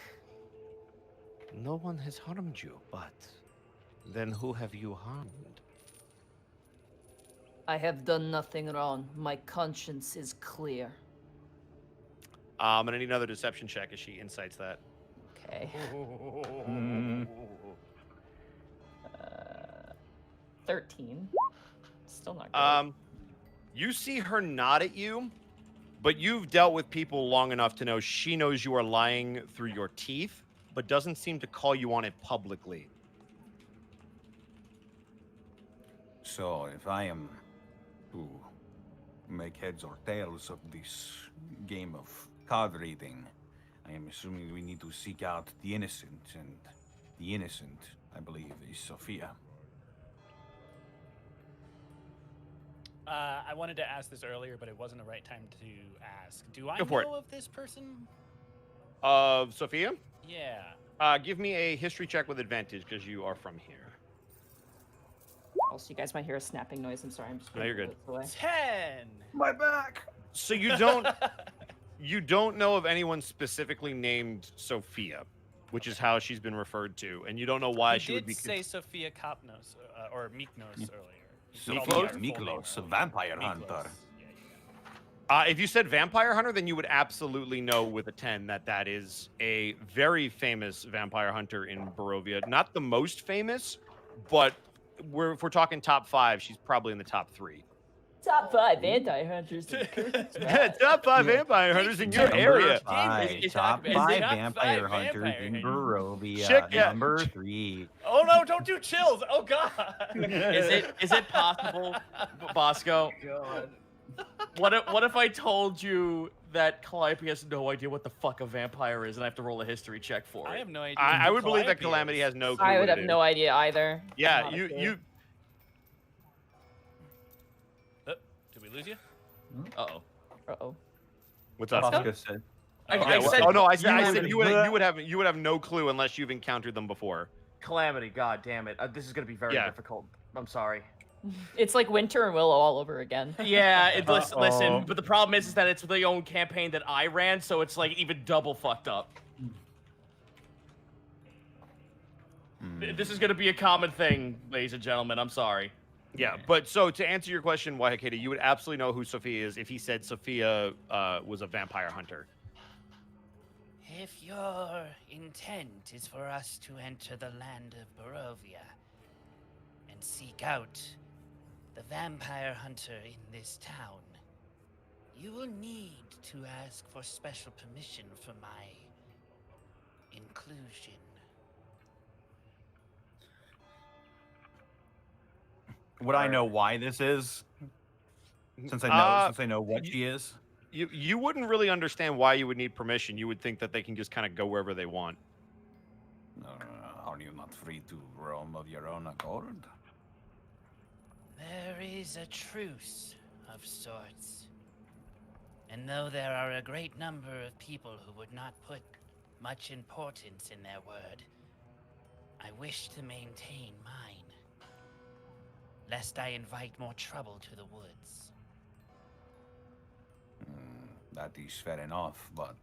No one has harmed you, but then who have you harmed? I have done nothing wrong. My conscience is clear. And I need another deception check as she insights that. Okay. Mm. 13. Still not good. You see her nod at you, but you've dealt with people long enough to know she knows you are lying through your teeth, but doesn't seem to call you on it publicly. So, if I am to make heads or tails of this game of card reading, I am assuming we need to seek out the innocent, and the innocent, I believe, is Sophia. I wanted to ask this earlier, but it wasn't the right time to ask. Do I Go for it. know of this person? Of Sophia, Yeah. give me a history check with advantage because you are from here. Also, you guys might hear a snapping noise. I'm sorry. I'm just. No, you're gonna good. move this away. 10. My back. So you don't know of anyone specifically named Sophia, which is how she's been referred to, and you don't know why He she did would be. say Sophia Kopnos or Mykonos earlier. He Sophia called me her full Mykonos, name a vampire Mykonos. hunter. Yeah. If you said vampire hunter, then you would absolutely know with a 10 that that is a very famous vampire hunter in Barovia. Not the most famous, but if we're talking top 5, she's probably in the top 3. Top 5 anti-hunters. Top 5 vampire hunters in your area. Top is it five top vampire five hunters vampire in hunters? Barovia. Check- yeah, Number check- 3. Oh no! Don't do chills. Oh god. Is it possible, Bosco? God. What if I told you that Calliope has no idea what the fuck a vampire is, and I have to roll a history check for it? I have no idea. I who would believe that Calliope Calamity is. has no clue. I would what have it no is. idea either. Yeah, Not a you clue. you Did we lose you? Uh-oh. Uh-oh. what's up? Bosco said. I said oh no, I said you you would have no clue unless you've encountered them before. Calamity. God damn it! This is gonna be very Yeah. difficult. I'm sorry. It's like Winter and Willow all over again. Yeah, listen, Uh-oh. but the problem is that it's the own campaign that I ran, so it's like even double fucked up. This is gonna be a common thing, ladies and gentlemen. I'm sorry. Yeah, but so to answer your question, Wahikata, you would absolutely know who Sophia is if he said Sophia was a vampire hunter. If your intent is for us to enter the land of Barovia and seek out the vampire hunter in this town, you will need to ask for special permission for my inclusion. Would I know why this is? Since I know what she is. You wouldn't really understand why you would need permission. You would think that they can just kind of go wherever they want. Are you not free to roam of your own accord? There is a truce of sorts. And though there are a great number of people who would not put much importance in their word, I wish to maintain mine, lest I invite more trouble to the woods. That is fair enough, but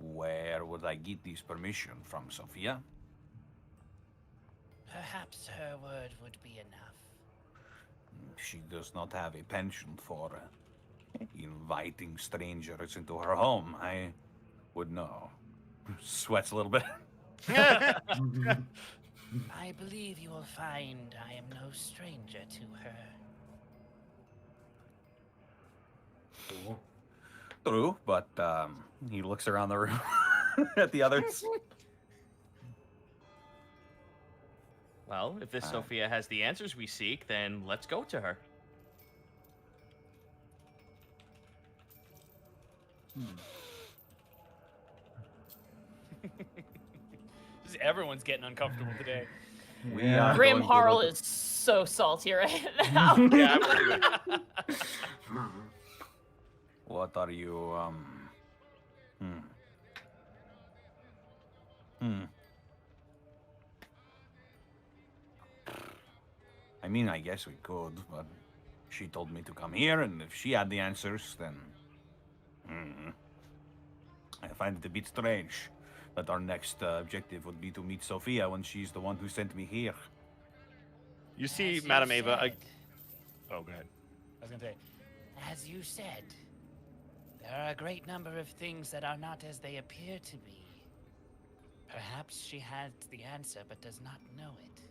where would I get this permission from, Sophia? Perhaps her word would be enough. She does not have a penchant for inviting strangers into her home. I would know. Sweats a little bit. I believe you will find I am no stranger to her. True, but He looks around the room at the others. Well, if this Sophia has the answers we seek, then let's go to her. Just everyone's getting uncomfortable today. We Yeah. are Grim going to Harl look- is so salty right now. Yeah, absolutely. what are you, I mean, I guess we could, but she told me to come here, and if she had the answers, then... I find it a bit strange that our next objective would be to meet Sophia when she's the one who sent me here. You see, As you Madame Eva. said- Oh, go ahead. I was gonna say, As you said, there are a great number of things that are not as they appear to be. Perhaps she has the answer but does not know it.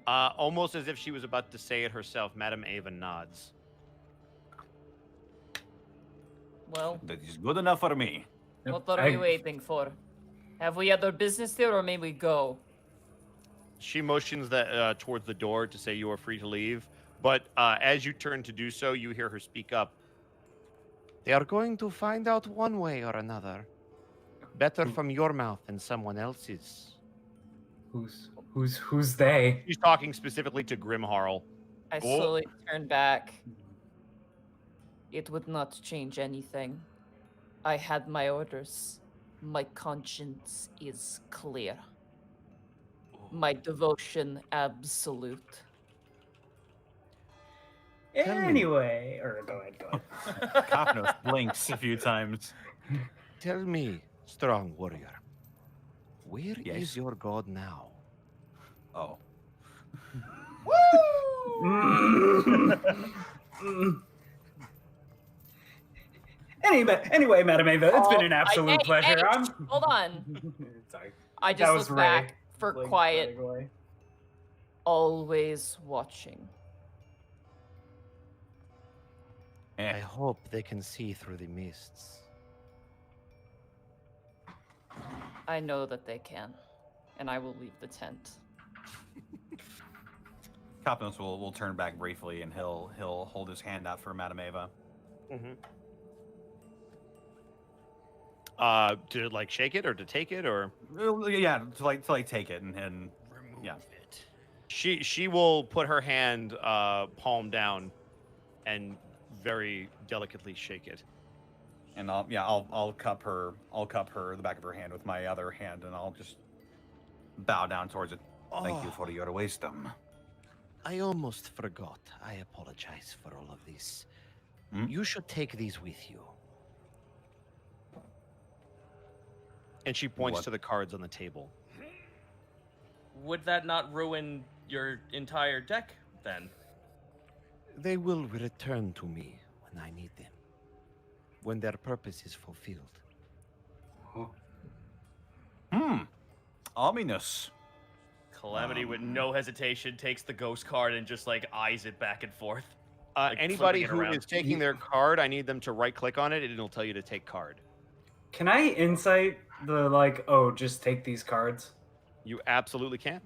Almost as if she was about to say it herself, Madame Eva nods. Well, That is good enough for me. what are we waiting for? Have we other business here, or may we go? She motions that towards the door to say you are free to leave. But as you turn to do so, you hear her speak up. They are going to find out one way or another. Better from your mouth than someone else's. Who's they? She's talking specifically to Grim Harl. I Oh. slowly turn back. It would not change anything. I had my orders. My conscience is clear. My devotion absolute. Tell me. Anyway, or go ahead. Kopnos blinks a few times. Tell me, strong warrior, where is Yes. your god now? Oh. Anyway, Madame Eva, it's been an Oh, absolute pleasure. Hold on. Sorry. I That just was look Ray. back for Blink quiet. running away. Always watching. I hope they can see through the mists. I know that they can. And I will leave the tent. Kopnos will turn back briefly and he'll hold his hand out for Madame Eva. To like shake it or to take it or Yeah, to like take it and Remove yeah. it. she will put her hand palm down and very delicately shake it. And I'll cup her the back of her hand with my other hand and I'll just bow down towards it. Thank you for your wisdom. I almost forgot. I apologize for all of this. Hmm? You should take these with you. And she points What? to the cards on the table. Would that not ruin your entire deck then? They will return to me when I need them. When their purpose is fulfilled. Ominous. Calamity, with no hesitation, takes the ghost card and just like eyes it back and forth. Like, Anybody flipping it who around. is taking their card, I need them to right click on it and it'll tell you to take card. Can I insight the just take these cards? You absolutely can.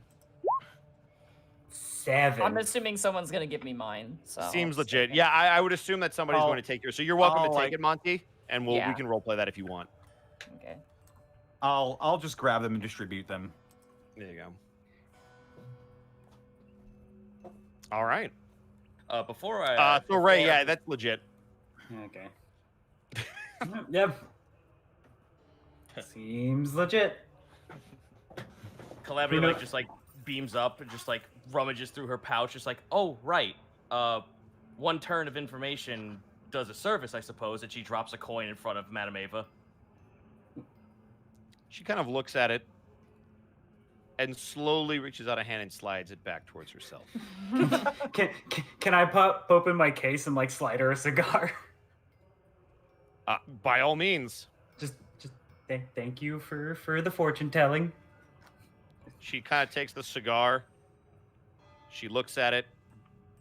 7. I'm assuming someone's gonna give me mine. So Seems I'll legit. take it. Yeah, I would assume that somebody's I'll- going to take yours. So you're welcome I'll, to take like- it, Monty, and we Yeah. can roleplay that if you want. Okay. I'll just grab them and distribute them. There you go. All right. Before I So Ray, before- yeah, that's legit. Okay. Yep. Seems legit. Calamity You know- like just like beams up and just like rummages through her pouch, just like, oh right, one turn of information does a service, I suppose. And she drops a coin in front of Madame Eva. She kind of looks at it and slowly reaches out a hand and slides it back towards herself. Can I pop open my case and slide her a cigar? By all means. Just thank you for the fortune telling. She kind of takes the cigar. She looks at it.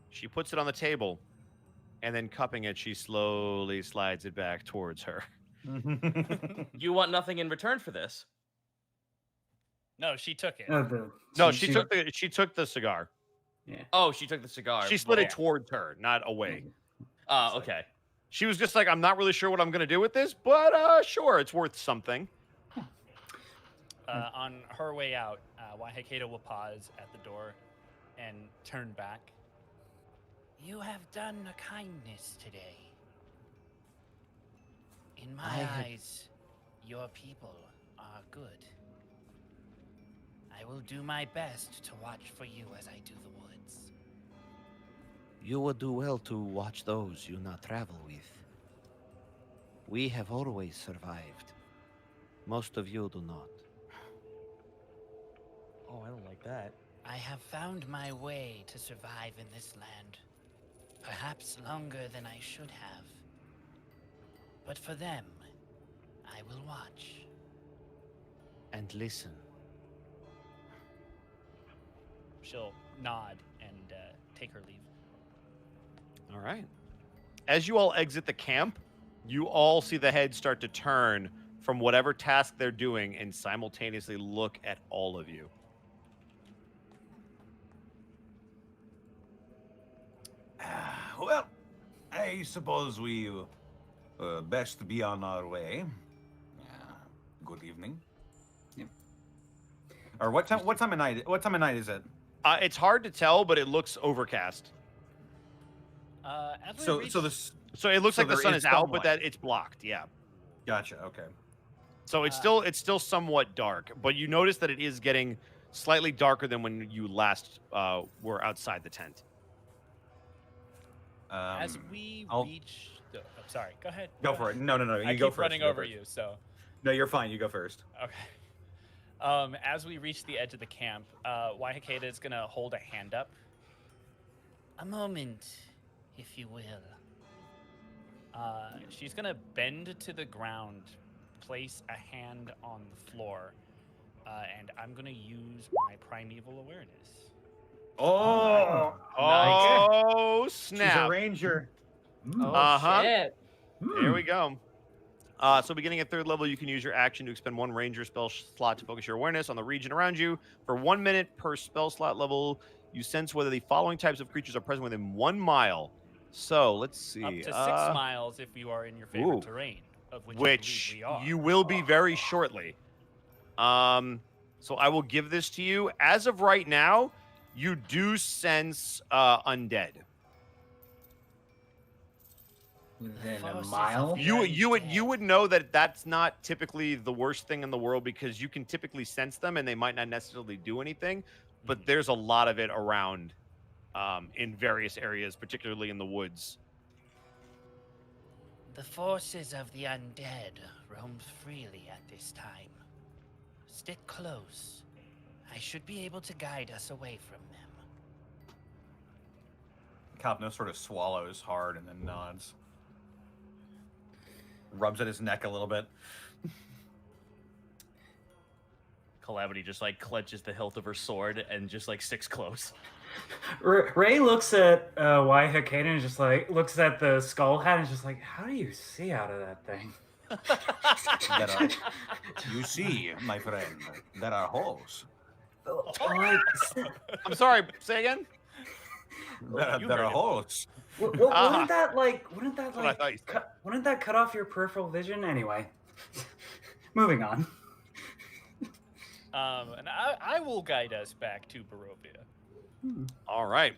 She puts it on the table. And then cupping it, she slowly slides it back towards her. You want nothing in return for this? No, she took it. No, she took the cigar. Yeah. Oh, she took the cigar. She slid Right. it towards her, not away. Okay. She was just like, I'm not really sure what I'm going to do with this, but sure, it's worth something. On her way out, Waihekeda will pause at the door and turn back. You have done a kindness today. In my I had- eyes, your people are good. I will do my best to watch for you as I do the woods. You would do well to watch those you not travel with. We have always survived. Most of you do not. Oh, I don't like that. I have found my way to survive in this land. Perhaps longer than I should have. But for them, I will watch. And listen. She'll nod and take her leave. All right. As you all exit the camp, you all see the heads start to turn from whatever task they're doing and simultaneously look at all of you. Well, I suppose we best be on our way. Good evening. Or what time of night is it? It's hard to tell, but it looks overcast. As we So reach, so this So it looks So like the there sun is is out, but sunlight. that it's blocked. Yeah. gotcha. Okay. So it's still somewhat dark, but you notice that it is getting slightly darker than when you last were outside the tent. as we I'll reach, the, sorry, go ahead. go for it. No. I You go keep first. running you go over first. you, so No, you're fine. You go first. okay. As we reach the edge of the camp, Waihakeda is gonna hold a hand up. A moment, if you will. She's gonna bend to the ground, place a hand on the floor, and I'm gonna use my primeval awareness. Oh, Oh she's a snap! ranger. Oh Uh-huh. shit! There we go. So beginning at 3rd level, you can use your action to expend 1 ranger spell slot to focus your awareness on the region around you. For 1 minute per spell slot level, you sense whether the following types of creatures are present within 1 mile. So let's see. Up to 6 miles if you are in your favorite ooh. terrain, of which, I Which believe we are. you will be very shortly. So I will give this to you. As of right now, you do sense undead. Within a Forces mile? of You would know that that's not typically the worst thing in the world because you can typically sense them and they might not necessarily do anything, but there's a lot of it around in various areas, particularly in the woods. The forces of the undead roam freely at this time. Stick close. I should be able to guide us away from them. Kapno sort of swallows hard and then nods. Rubs at his neck a little bit. Calamity just like clenches the hilt of her sword and just like sticks close. Ray looks at Waihakeda and just like looks at the skull hat and is just like, how do you see out of that thing? You see, my friend, there are holes. I'm sorry, say again? There, You there heard are it. holes. Wouldn't Ah. that That's what I thought you said. wouldn't that cut off your peripheral vision anyway? Moving on. And I will guide us back to Barovia. All right.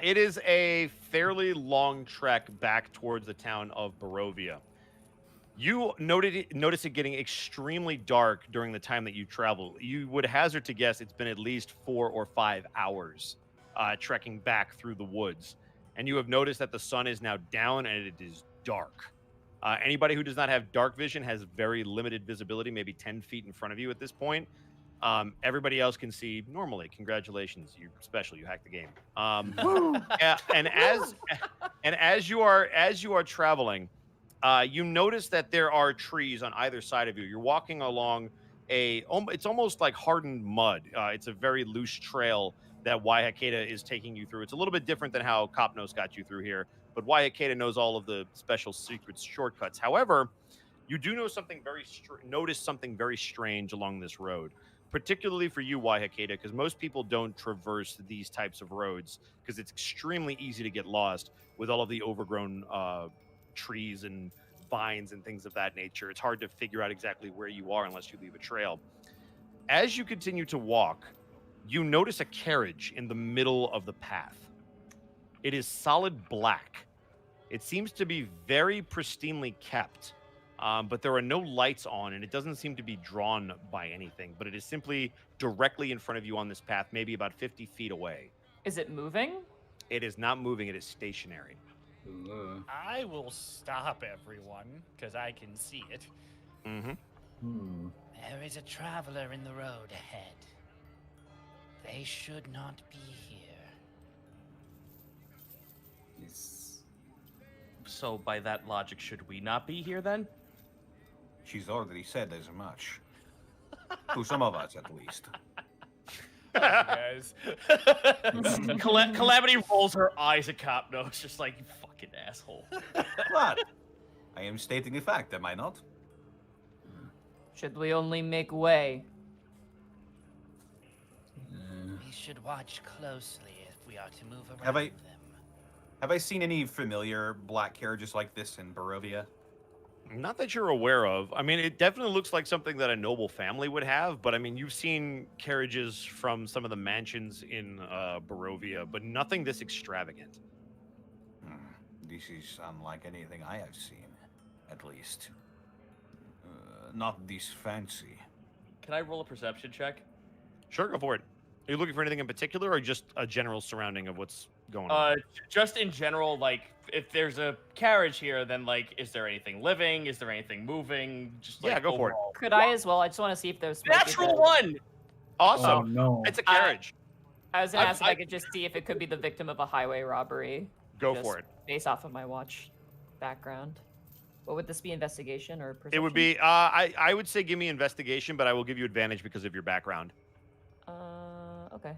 It is a fairly long trek back towards the town of Barovia. You notice it getting extremely dark during the time that you travel. You would hazard to guess it's been at least 4 or 5 hours trekking back through the woods. And you have noticed that the sun is now down and it is dark. Anybody who does not have dark vision has very limited visibility, maybe 10 feet in front of you at this point. Everybody else can see normally. Congratulations, you're special. You hacked the game. And as you are traveling, you notice that there are trees on either side of you. You're walking along it's almost like hardened mud. It's a very loose trail that Waihakeda is taking you through. It's a little bit different than how Kopnos got you through here, but Waihakeda knows all of the special secret shortcuts. However, you do know notice something very strange along this road, particularly for you, Waihakeda, because most people don't traverse these types of roads because it's extremely easy to get lost with all of the overgrown trees and vines and things of that nature. It's hard to figure out exactly where you are unless you leave a trail. As you continue to walk, you notice a carriage in the middle of the path. It is solid black. It seems to be very pristinely kept, but there are no lights on, and it doesn't seem to be drawn by anything, but it is simply directly in front of you on this path, maybe about 50 feet away. Is it moving? It is not moving. It is stationary. I will stop everyone because I can see it. Mm-hmm. There is a traveler in the road ahead. They should not be here. So by that logic, should we not be here then? She's already said as much. To some of us, at least. Guys. Calamity rolls her eyes at Kopnos, just like, you fucking asshole. But I am stating a fact, am I not? Should we only make way? We should watch closely if we are to move around Have I- them. Have I seen any familiar black carriages like this in Barovia? Not that you're aware of. I mean, it definitely looks like something that a noble family would have, but I mean, you've seen carriages from some of the mansions in Barovia, but nothing this extravagant. This is unlike anything I have seen, at least. Not this fancy. Can I roll a perception check? Sure, go for it. Are you looking for anything in particular, or just a general surrounding of what's going on? Just in general, like if there's a carriage here, then like, is there anything living? Is there anything moving? Just like, Yeah, go for it. overall. Could I as well? I just want to see if there's smoke Natural ahead. one. Awesome. Oh no. It's a carriage. I was gonna I- ask if I- I could just see if it could be the victim of a highway robbery. Go just for it. Based off of my watch background. What would this be? Investigation or perception? It would be. I would say give me investigation, but I will give you advantage because of your background. Okay.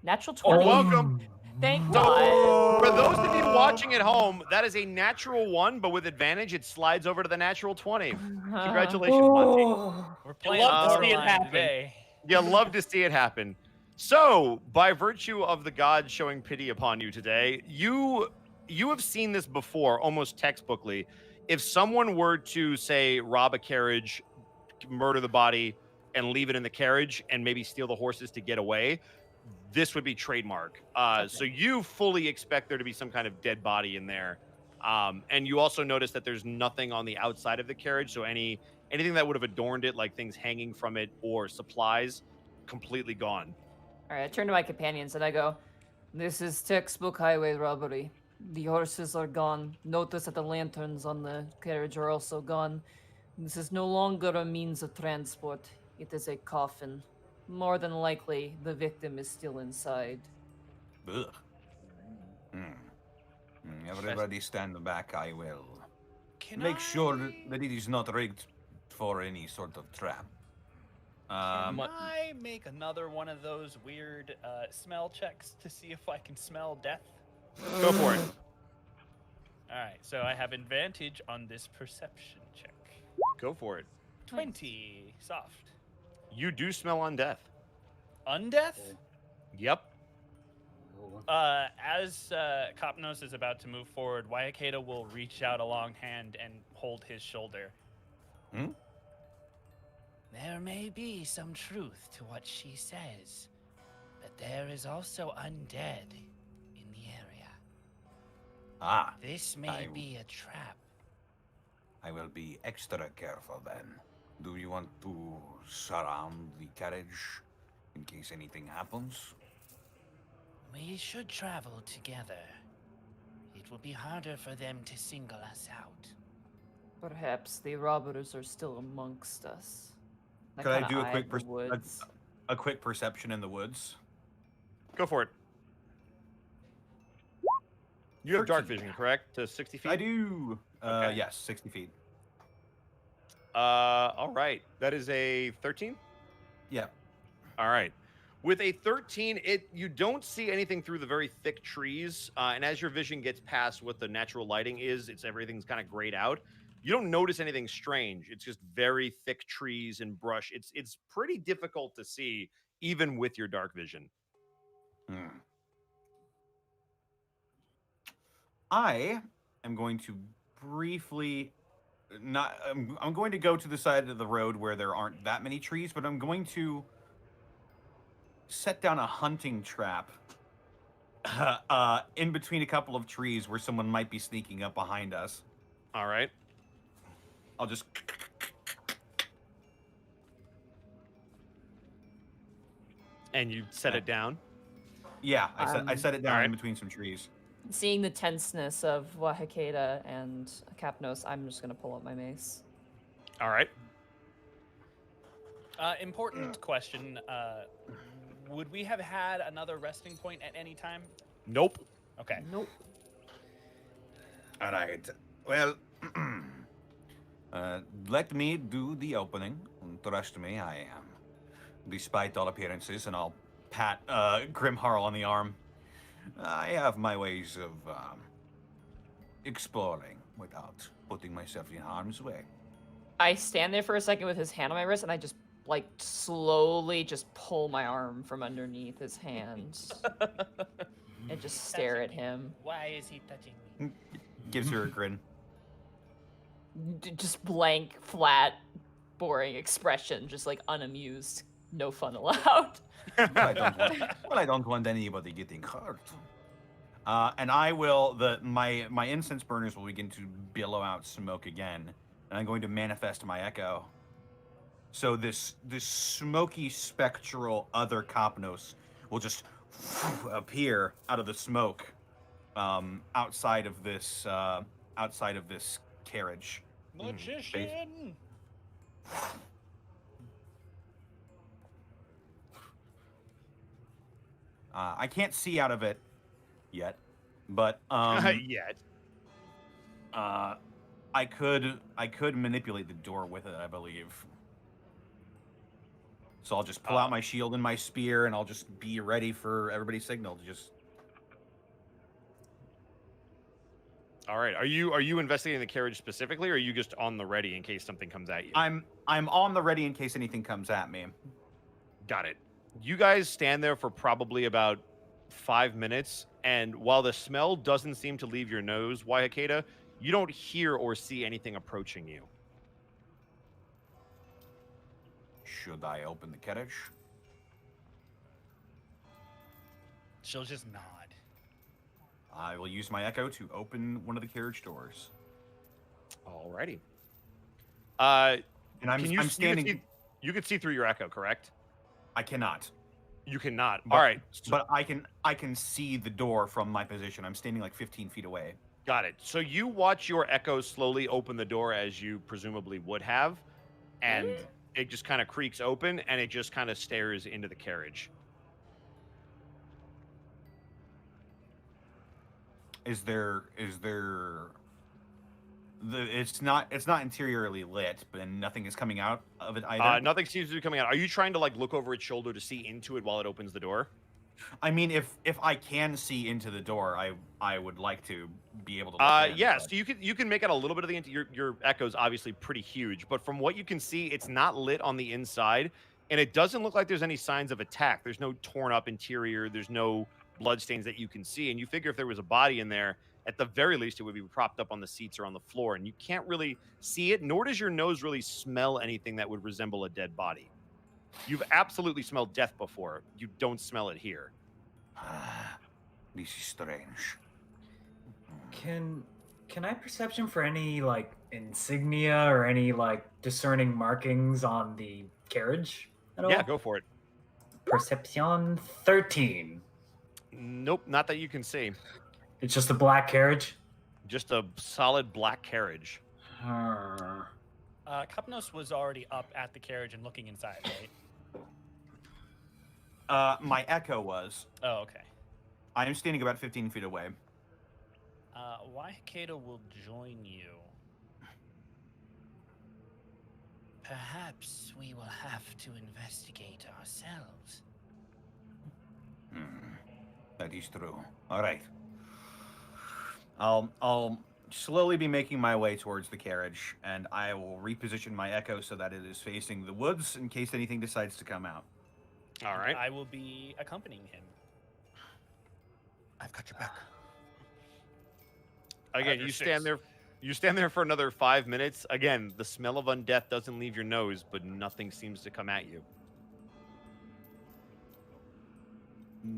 Natural You're 20. welcome. Thank So, God. for those of you watching at home, that is a natural 1, but with advantage, it slides over to the natural 20. Congratulations, Monty. We're playing love to see it Borderline happen. today. You love to see it happen. So, by virtue of the gods showing pity upon you today, you have seen this before, almost textbookly. If someone were to, say, rob a carriage, murder the body, and leave it in the carriage, and maybe steal the horses to get away, this would be trademark. So you fully expect there to be some kind of dead body in there. And you also notice that there's nothing on the outside of the carriage, so anything that would have adorned it, like things hanging from it or supplies, completely gone. All right, I turn to my companions and I go, "This is textbook highway robbery. The horses are gone. Notice that the lanterns on the carriage are also gone. This is no longer a means of transport. It is a coffin. More than likely, the victim is still inside." Ugh. Everybody stand back, I will. Make sure that it is not rigged for any sort of trap. Can I make another one of those weird smell checks to see if I can smell death? Go for it. All right, so I have advantage on this perception check. Go for it. 20, soft. You do smell undeath. Undeath? Yep. As Kopnos is about to move forward, Wayakeda will reach out a long hand and hold his shoulder. There may be some truth to what she says, but there is also undead in the area. Ah, This may be a trap. I will be extra careful then. Do you want to surround the carriage in case anything happens? We should travel together. It will be harder for them to single us out. Perhaps the robbers are still amongst us. Could I do a quick woods. a quick perception in the woods? Go for it. You have dark 13. vision, correct? To 60 feet? I do. Okay. Yes, 60 feet. All right. That is a 13? Yeah. All right. With a 13, you don't see anything through the very thick trees, and as your vision gets past what the natural lighting is, everything's kind of grayed out. You don't notice anything strange. It's just very thick trees and brush. It's pretty difficult to see, even with your dark vision. I am going to briefly I'm going to go to the side of the road where there aren't that many trees, but I'm going to set down a hunting trap in between a couple of trees where someone might be sneaking up behind us. All right. I'll just And you set it down? yeah, I set it down Alright. in between some trees. Seeing the tenseness of Wahakeda and Kapnos, I'm just gonna pull up my mace. All right. Important question. Would we have had another resting point at any time? Nope. Okay. Nope. All right. Well, let me do the opening. Trust me, I am. Despite all appearances, and I'll pat Grimharl on the arm. I have my ways of exploring without putting myself in harm's way. I stand there for a second with his hand on my wrist, and I just like slowly just pull my arm from underneath his hand and just stare at him. Why is he touching me? Gives her a grin. Just blank, flat, boring expression, just like unamused, no fun allowed. I don't want anybody getting hurt. And I will my incense burners will begin to billow out smoke again, and I'm going to manifest my echo. So this smoky spectral other Copnos will just appear out of the smoke, outside of this carriage. Magician. I can't see out of it yet, but Yet. I could manipulate the door with it, I believe. So I'll just pull out my shield and my spear, and I'll just be ready for everybody's signal to just. All right. Are you investigating the carriage specifically, or are you just on the ready in case something comes at you? I'm on the ready in case anything comes at me. Got it. You guys stand there for probably about 5 minutes, and while the smell doesn't seem to leave your nose, Waiakeda, you don't hear or see anything approaching you. Should I open the carriage? She'll just nod. I will use my echo to open one of the carriage doors. Alrighty. And I'm Can you, standing. You can see through your echo, correct? I cannot. You cannot. But, All right. But I can see the door from my position. I'm standing like 15 feet away. Got it. So you watch your echo slowly open the door as you presumably would have, and it just kind of creaks open, and it just kind of stares into the carriage. Is there it's not interiorly lit, but nothing is coming out of it either. Nothing seems to be coming out. Are you trying to like look over its shoulder to see into it while it opens the door? I mean, if I can see into the door, I would like to be able to. Look in, yeah. but... So you can make out a little bit of the your echo's obviously pretty huge, but from what you can see, it's not lit on the inside, and it doesn't look like there's any signs of attack. There's no torn up interior. There's no bloodstains that you can see, and you figure if there was a body in there, at the very least, it would be propped up on the seats or on the floor, and you can't really see it, nor does your nose really smell anything that would resemble a dead body. You've absolutely smelled death before. You don't smell it here. This is strange. Can I perception for any like insignia or any like discerning markings on the carriage at all? Yeah, go for it. Perception 13. Nope, not that you can see. It's just a black carriage. Just a solid black carriage. Kapnos was already up at the carriage and looking inside, right? My echo was. Oh, okay. I am standing about 15 feet away. Waiakeda will join you. Perhaps we will have to investigate ourselves. That is true. All right. I'll slowly be making my way towards the carriage, and I will reposition my echo so that it is facing the woods in case anything decides to come out. All right. I will be accompanying him. I've got your back. Again, you stand there. You stand there for another 5 minutes. Again, the smell of undeath doesn't leave your nose, but nothing seems to come at you.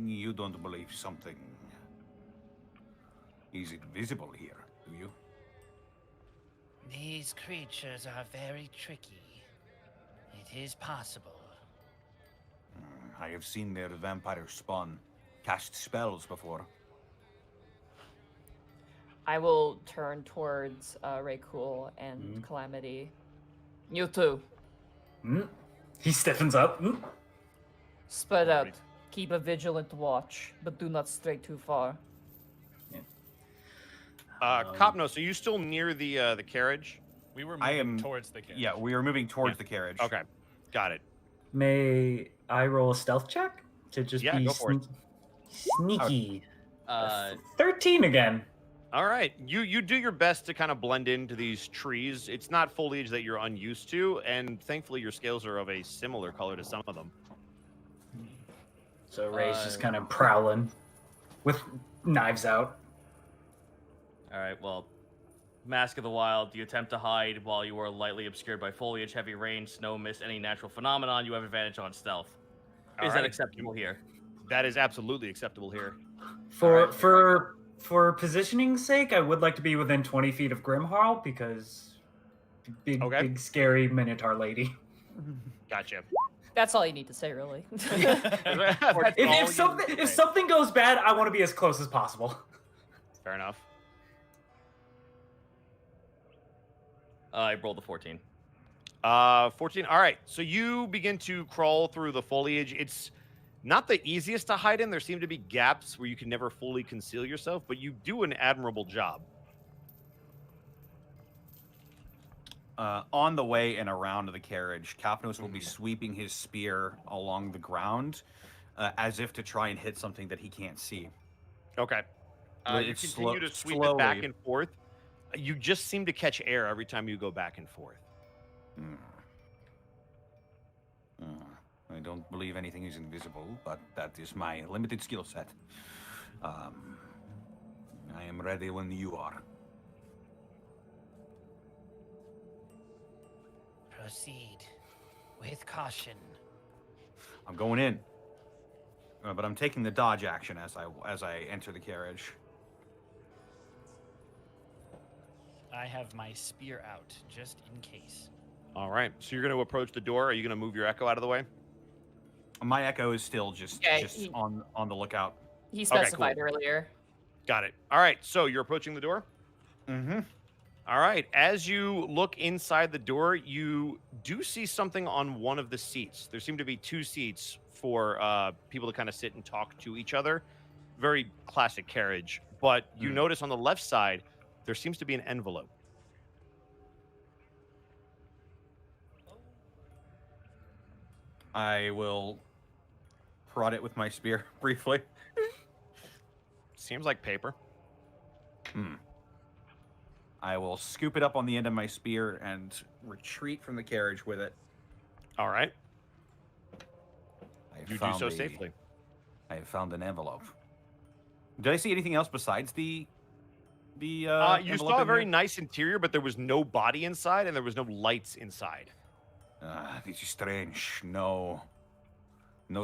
You don't believe something is invisible here, do you? These creatures are very tricky. It is possible. I have seen their vampire spawn cast spells before. I will turn towards Raycool and Calamity. You too. He stiffens up. Spread out. Keep a vigilant watch, but do not stray too far. Kopnos, are you still near the carriage? We were moving towards the carriage. Yeah, we are moving towards the carriage. Okay, got it. May I roll a stealth check to just be go for it. sneaky? 13 again. All right, you do your best to kind of blend into these trees. It's not foliage that you're unused to, and thankfully your scales are of a similar color to some of them. So Ray's just kind of prowling with knives out. All right, well, Mask of the Wild, you attempt to hide while you are lightly obscured by foliage, heavy rain, snow, mist, any natural phenomenon. You have advantage on stealth. Is that acceptable here? That is absolutely acceptable here. For positioning's sake, I would like to be within 20 feet of Grimharl because big scary Minotaur lady. Gotcha. That's all you need to say, really. If something goes bad, I want to be as close as possible. Fair enough. I rolled a 14. 14. All right. So you begin to crawl through the foliage. It's not the easiest to hide in. There seem to be gaps where you can never fully conceal yourself, but you do an admirable job. On the way and around the carriage, Kapnos will be sweeping his spear along the ground as if to try and hit something that he can't see. Okay. You continue to sweep it back and forth. You just seem to catch air every time you go back and forth. I don't believe anything is invisible, but that is my limited skill set. I am ready when you are. Proceed with caution. I'm going in, but I'm taking the dodge action as I enter the carriage. I have my spear out just in case. All right. So you're going to approach the door. Are you going to move your echo out of the way? My echo is still just on the lookout. He specified earlier. Got it. All right. So you're approaching the door? Mm-hmm. All right. As you look inside the door, you do see something on one of the seats. There seem to be 2 seats for people to kind of sit and talk to each other. Very classic carriage. But you notice on the left side, there seems to be an envelope. I will prod it with my spear briefly. Seems like paper. I will scoop it up on the end of my spear and retreat from the carriage with it. All right. You do so safely. I have found an envelope. Did I see anything else besides the you envelope saw a in very here? nice interior, but there was no body inside and there was no lights inside. This is strange. No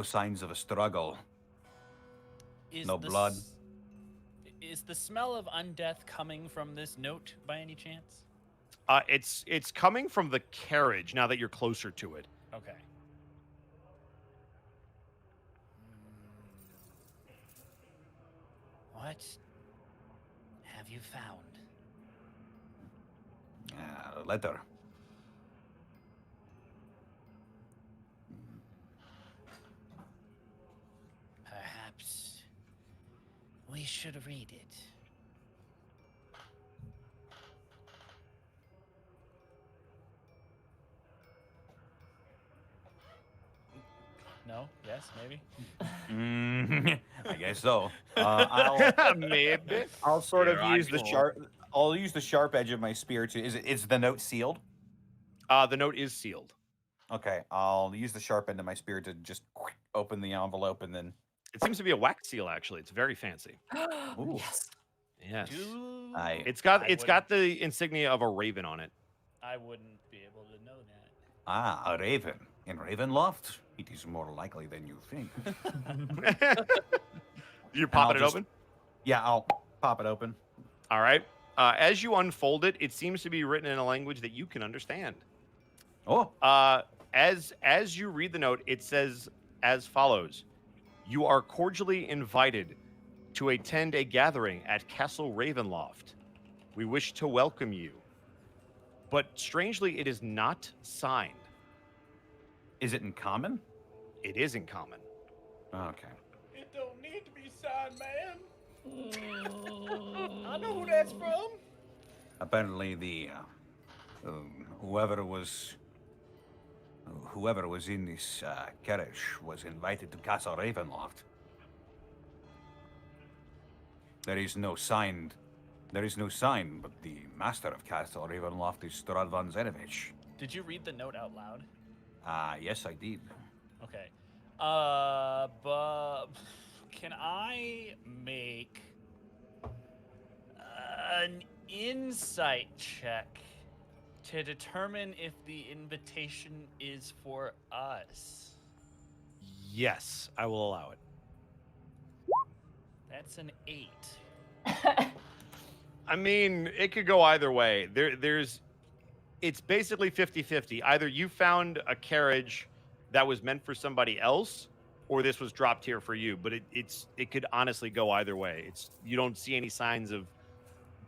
signs of a struggle. No blood. Is the smell of undeath coming from this note by any chance? It's coming from the carriage now that you're closer to it. Okay. What have you found? A letter. Perhaps we should read it. No? Yes? Maybe? I guess so. Maybe. I'll sort of Here use I the go. sharp. I'll use the sharp edge of my spear to. Is the note sealed? The note is sealed. Okay, I'll use the sharp end of my spear to just open the envelope and then. It seems to be a wax seal, actually. It's very fancy. Ooh. Yes. Yes. I It's got the insignia of a raven on it. I wouldn't be able to know that. A raven. In Ravenloft, it is more likely than you think. You're popping it just- open? Yeah, I'll pop it open. All right. As you unfold it, it seems to be written in a language that you can understand. Oh, As you read the note, it says as follows: "You are cordially invited to attend a gathering at Castle Ravenloft. We wish to welcome you." But strangely, it is not signed. is it in common? It is in common. Okay. It don't need to be signed, man. I know who that's from. Apparently, the whoever was in this carriage was invited to Castle Ravenloft. There is no sign, but the master of Castle Ravenloft is Stradvan Zerevich. Did you read the note out loud? Yes, I did. Okay. But can I make an insight check to determine if the invitation is for us? Yes, I will allow it. That's an 8. I mean, it could go either way. It's basically 50-50. Either you found a carriage that was meant for somebody else, or this was dropped here for you. But it could honestly go either way. You don't see any signs of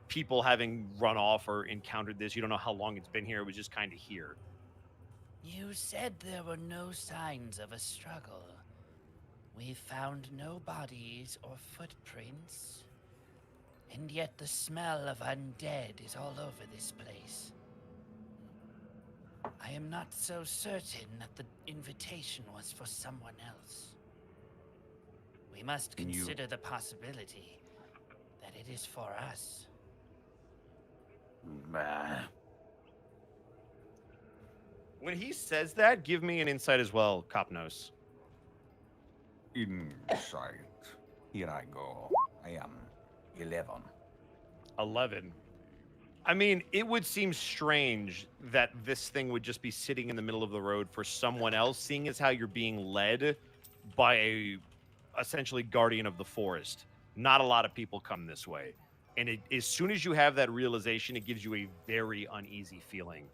people having run off or encountered this. You don't know how long it's been here. It was just kind of here. You said there were no signs of a struggle. We found no bodies or footprints. And yet the smell of undead is all over this place. I am not so certain that the invitation was for someone else. We must consider the possibility that it is for us. When he says that, give me an insight as well, Copnos. Insight. Here I go. I am 11. 11. I mean, it would seem strange that this thing would just be sitting in the middle of the road for someone else, seeing as how you're being led by a essentially guardian of the forest. Not a lot of people come this way. And as soon as you have that realization, it gives you a very uneasy feeling.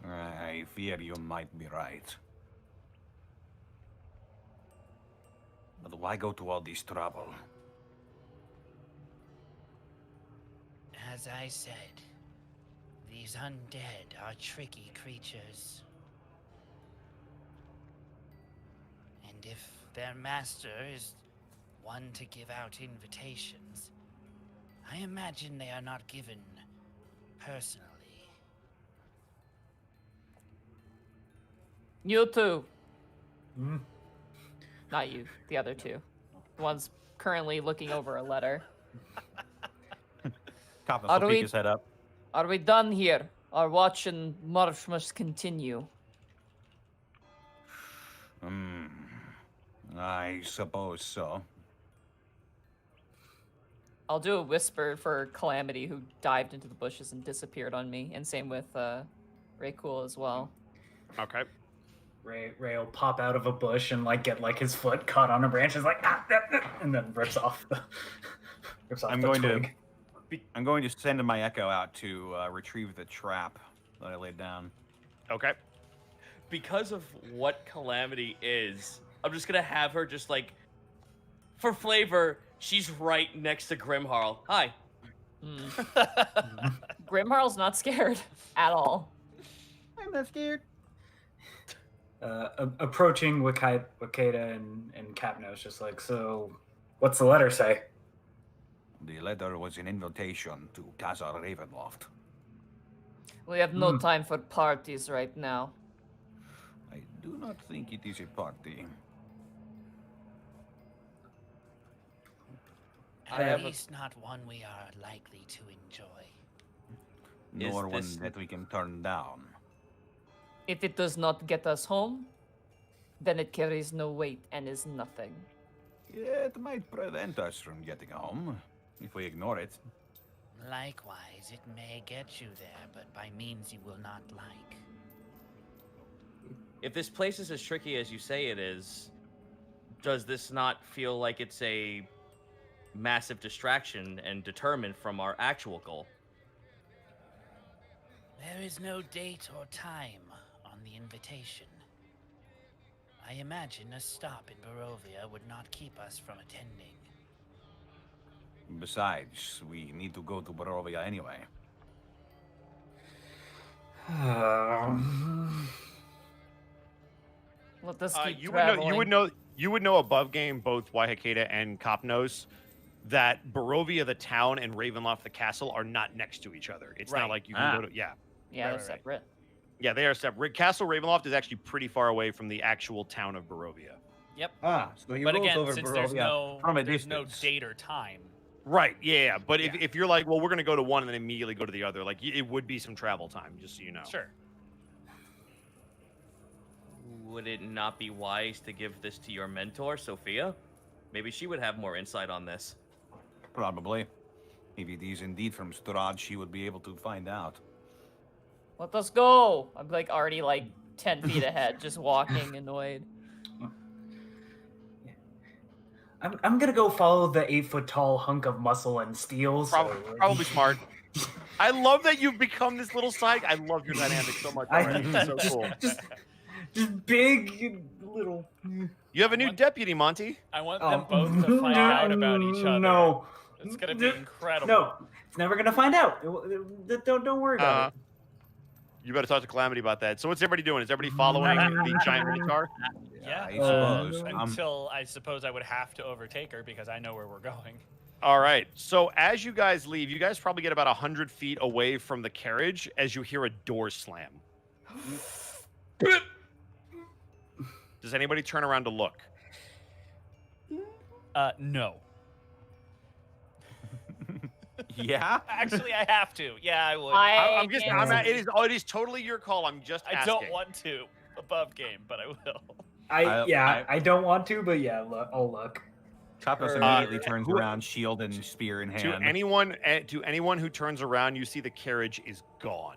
I fear you might be right. But why go to all this trouble? As I said, these undead are tricky creatures. And if their master is one to give out invitations, I imagine they are not given personally. You too. Hmm? Not you, the other two. The one's currently looking over a letter. Copnos Are will we- peek his head up. Are we done here? Our watch and march must continue. I suppose so. I'll do a whisper for Calamity, who dived into the bushes and disappeared on me, and same with Raycool as well. Okay. Ray will pop out of a bush and like get like his foot caught on a branch, is like and then rips off the I'm the going to- twig. I'm going to send my echo out to retrieve the trap that I laid down. Okay. Because of what Calamity is, I'm just gonna have her just like, for flavor, she's right next to Grimharl. Hi. Grimharl's not scared at all. I'm not scared. Approaching Wakeda and Capnos, just like, so what's the letter say? The letter was an invitation to Castle Ravenloft. We have no time for parties right now. I do not think it is a party. At least not one we are likely to enjoy. Nor one this- that we can turn down. If it does not get us home, then it carries no weight and is nothing. It might prevent us from getting home if we ignore it. Likewise, it may get you there, but by means you will not like. If this place is as tricky as you say it is, does this not feel like it's a massive distraction and determined from our actual goal? There is no date or time on the invitation. I imagine a stop in Barovia would not keep us from attending. Besides, we need to go to Barovia anyway. Let us keep You traveling. would know above game, both Waihakeda and Copnos, that Barovia the town and Ravenloft the castle are not next to each other. It's Right. not like you can go to Yeah, Right, they're right, right. separate. Yeah, they are separate. Castle Ravenloft is actually pretty far away from the actual town of Barovia. Yep. So he But rolls again, over since Barovia from a there's no distance. date or time. Right, yeah. But Yeah. if you're like, well, we're going to go to one and then immediately go to the other, like, it would be some travel time, just so you know. Sure. Would it not be wise to give this to your mentor, Sophia? Maybe she would have more insight on this. Probably. If it is indeed from Strahd, she would be able to find out. Let us go. I'm like already like 10 feet ahead, just walking annoyed. I'm gonna go follow the 8-foot tall hunk of muscle and steel. Probably smart. I love that you've become this little side. I love your dynamic so much. Already. It's so cool. Just big little. You have a new deputy, Monty. I want them both to find out about each other. No, It's gonna be incredible. No, it's never gonna find out. Don't worry about it. You better talk to Calamity about that. So what's everybody doing? Is everybody following the giant minotaur? Yeah. I suppose. Until I suppose I would have to overtake her because I know where we're going. All right. So as you guys leave, you guys probably get about 100 feet away from the carriage as you hear a door slam. Does anybody turn around to look? No. Yeah. Actually, I have to. Yeah, I would. It is totally your call. I'm just asking. I don't want to above game, but I will. I don't want to, but yeah, I'll look. Chapos immediately turns around, shield and spear in hand. To anyone who turns around, you see the carriage is gone.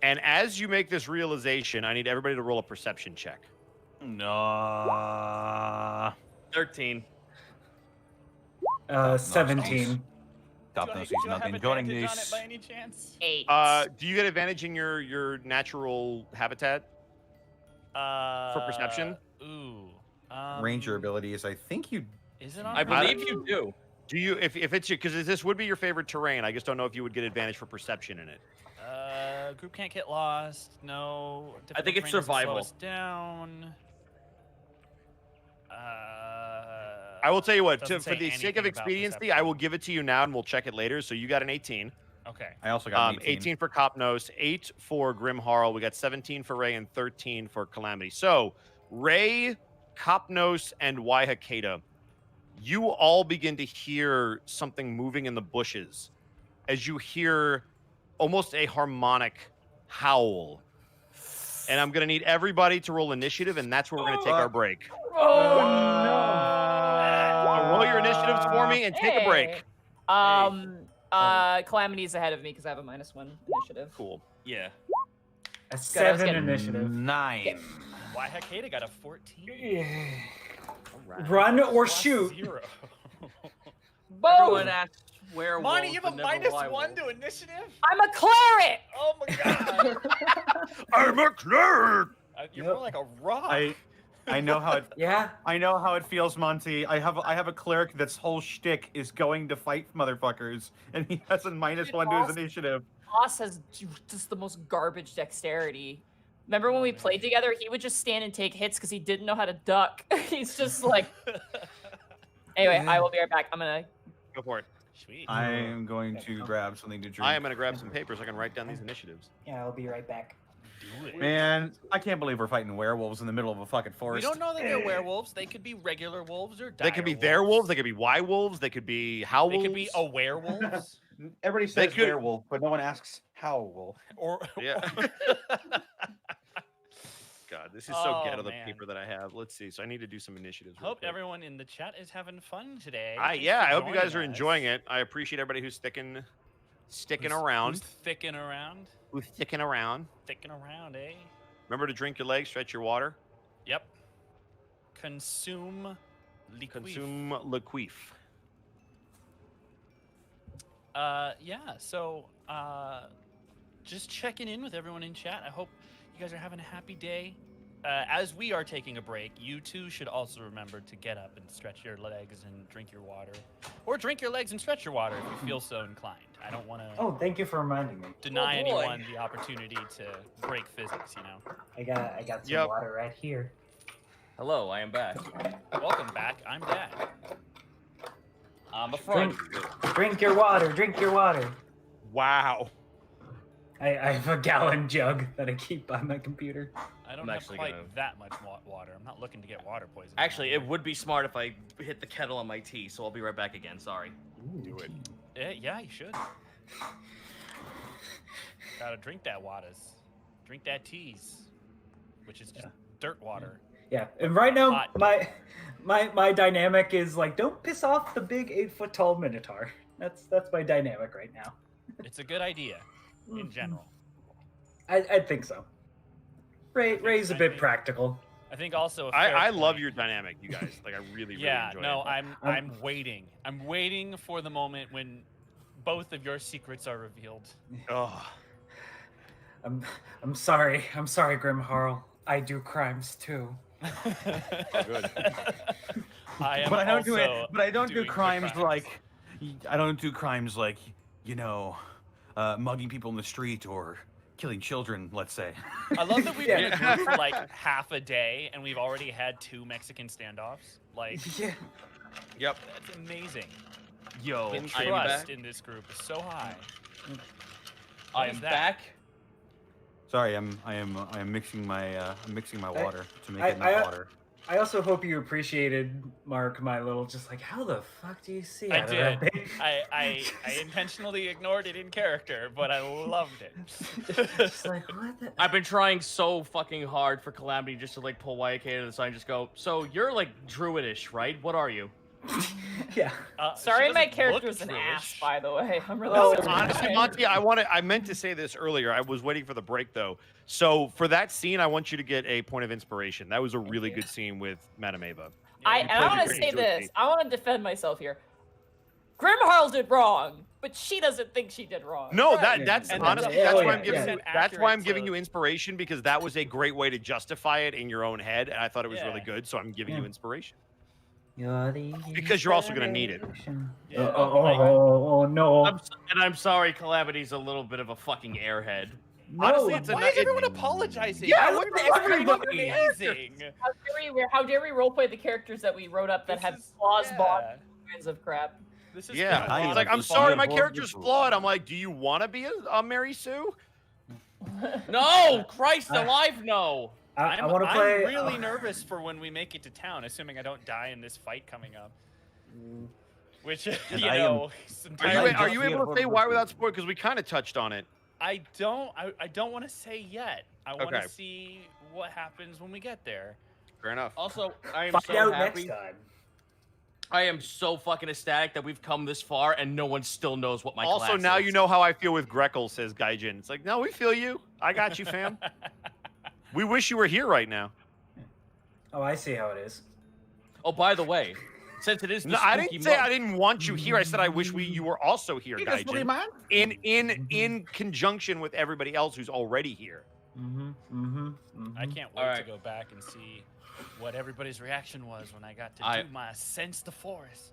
And as you make this realization, I need everybody to roll a perception check. No. 13. 17. Top Do notes, I he's not have enjoying advantage on this. it by any chance? 8. Do you get advantage in your natural habitat for perception? Ooh. Ranger abilities, I think you. Is it on? I purpose? believe you do. Do you, if it's you, because this would be your favorite terrain. I just don't know if you would get advantage for perception in it. Group can't get lost. No. I think it's difficult terrain doesn't slow survival. us down. I will tell you what, doesn't for say the sake anything of about expediency, perception. I will give it to you now and we'll check it later. So you got an 18. Okay. I also got an 18 for Copnos, 8 for Grim Harl. We got 17 for Ray and 13 for Calamity. So Ray, Copnos, and Waihakeda, you all begin to hear something moving in the bushes as you hear almost a harmonic howl. And I'm going to need everybody to roll initiative, and that's where we're going to take our break. Oh no! So roll your initiatives for me and take a break. Calamity's ahead of me because I have a -1 initiative. Cool. Yeah. A Good, I was 7 getting- initiative. 9. Why Hakeda got a 14? Run or Plus shoot. 0. Everyone Boom! asks werewolf. Monty, you have a but never -1 werewolf. to initiative? I'm a cleric! Oh my god. I'm a cleric! You're more like a rock. I know how it. Yeah. I know how it feels, Monty. I have a cleric that's whole shtick is going to fight motherfuckers, and he has a -1 to his initiative. Boss has just the most garbage dexterity. Remember when we played together? He would just stand and take hits because he didn't know how to duck. He's just like. Anyway, I will be right back. I'm gonna. Go for it. Sweet. I am going to grab something to drink. I am going to grab some paper so I can write down these initiatives. Yeah, I'll be right back. Do it. Man, I can't believe we're fighting werewolves in the middle of a fucking We forest. don't know that they're werewolves. They could be regular wolves or They could be their wolves, they could be Y wolves, they could be how They wolves. could be a werewolves. Everybody They says could- werewolf, but no one asks how wolf. or Yeah. God, this is so Oh, ghetto, the man. paper that I have. Let's see. So I need to do some initiatives. real Hope quick. everyone in the chat is having fun today. Yeah, I hope you guys are enjoying it. I appreciate everybody who's sticking around. Who's thicking around? Who's sticking around. Thicking around, eh? Remember to drink your legs, stretch your water. Yep. Consume liquid. Consume liquef. Yeah, so just checking in with everyone in chat. I hope you guys are having a happy day. As we are taking a break, you too should also remember to get up and stretch your legs and drink your water. Or drink your legs and stretch your water if you feel so inclined. I don't want to Oh, thank you for reminding me. deny Oh, boy. anyone the opportunity to break physics, you know. I got some Yep. water right here. Hello, I am back. Welcome back. I'm back. I'm a front. Drink your water. Drink your water. Wow. I have a gallon jug that I keep by my computer. I don't I'm have actually quite gonna- that much water. I'm not looking to get water poisoning. Actually, it would be smart if I hit the kettle on my tea, so I'll be right back again. Sorry. Do it. Yeah, you should. Gotta drink that waters. Drink that teas, which is just dirt water. Yeah, and right now Hot. my dynamic is like, don't piss off the big 8-foot tall minotaur. That's my dynamic right now. It's a good idea in general. I think so. Ray's a bit practical. I think also I love your dynamic, you guys. Like I really Yeah, enjoy no, it. I'm waiting. I'm waiting for the moment when both of your secrets are revealed. Oh. I'm sorry. I'm sorry, Grimharl. I do crimes too. Good. I But I don't do it. also But I don't do doing the crimes like. I don't do crimes like, mugging people in the street or killing children. Let's say. I love that we've been a group for like half a day and we've already had 2 Mexican standoffs. Like, Yeah. Yep. that's amazing. Yo, The I am trust back. in this group is so high. I What am is that? back. Sorry, I am mixing my water to make I- it enough I- water. I also hope you apprecited, Mark, my little just like, how the fuck do you see I out of that did. thing? I intentionally ignored it in character, but I loved it. Just like, what the? I've been trying so fucking hard for Calamity just to like pull YK to the side and just go, so you're like druidish, right? What are you? Yeah. She Sorry, my doesn't character look was an Druish. ass, by the way. I'm really Oh, sorry. Honestly, Monty, I meant to say this earlier. I was waiting for the break though. So for that scene, I want you to get a point of inspiration. That was a really good scene with Madame Eva. I you and I played want it to great. say Enjoyed this. it. I want to defend myself here. Grimharl did wrong, but she doesn't think she did wrong. No, Right. that's And honestly that's that's a why I'm giving 100% you that's why I'm accurate giving to- you inspiration because that was a great way to justify it in your own head, and I thought it was really Yeah. good. So I'm giving you inspiration. You're the Because you're also gonna need it. inspiration. Yeah. Oh, no. I'm sorry, Calamity's a little bit of a fucking airhead. Honestly, it's a Why ni- is everyone apologizing? Yeah, That what was the fuck are you fucking doing? amazing. How dare we roleplay the characters that we wrote up that This had is- flaws, yeah. bonds, kinds of crap. This is Yeah, good. I it's like I'm was sorry, my fine. character's flawed. I'm like, do you want to be a Mary Sue? No, Christ alive, no. I want to play. I'm really nervous for when we make it to town, assuming I don't die in this fight coming up. Which, I am- know, is Are entirely you, are you just able to say here why for- without spoil? Because we kind of touched on it. I don't want to say yet. I want Okay. to see what happens when we get there. Fair enough. Also, I am Find so out happy. next time. I am so fucking ecstatic that we've come this far and no one still knows what my Also, class now is. you know how I feel with Grekel, says Gaijin. It's like, no, we feel you. I got you, fam. We wish you were here right now. Oh, I see how it is. Oh, by the way, since it is the No, I spooky didn't say I month- didn't want you here. I said I wish you were also here, Gaijin. In conjunction with everybody else who's already here. I can't wait Alright. to go back and see what everybody's reaction was when I got to do my sense the forest.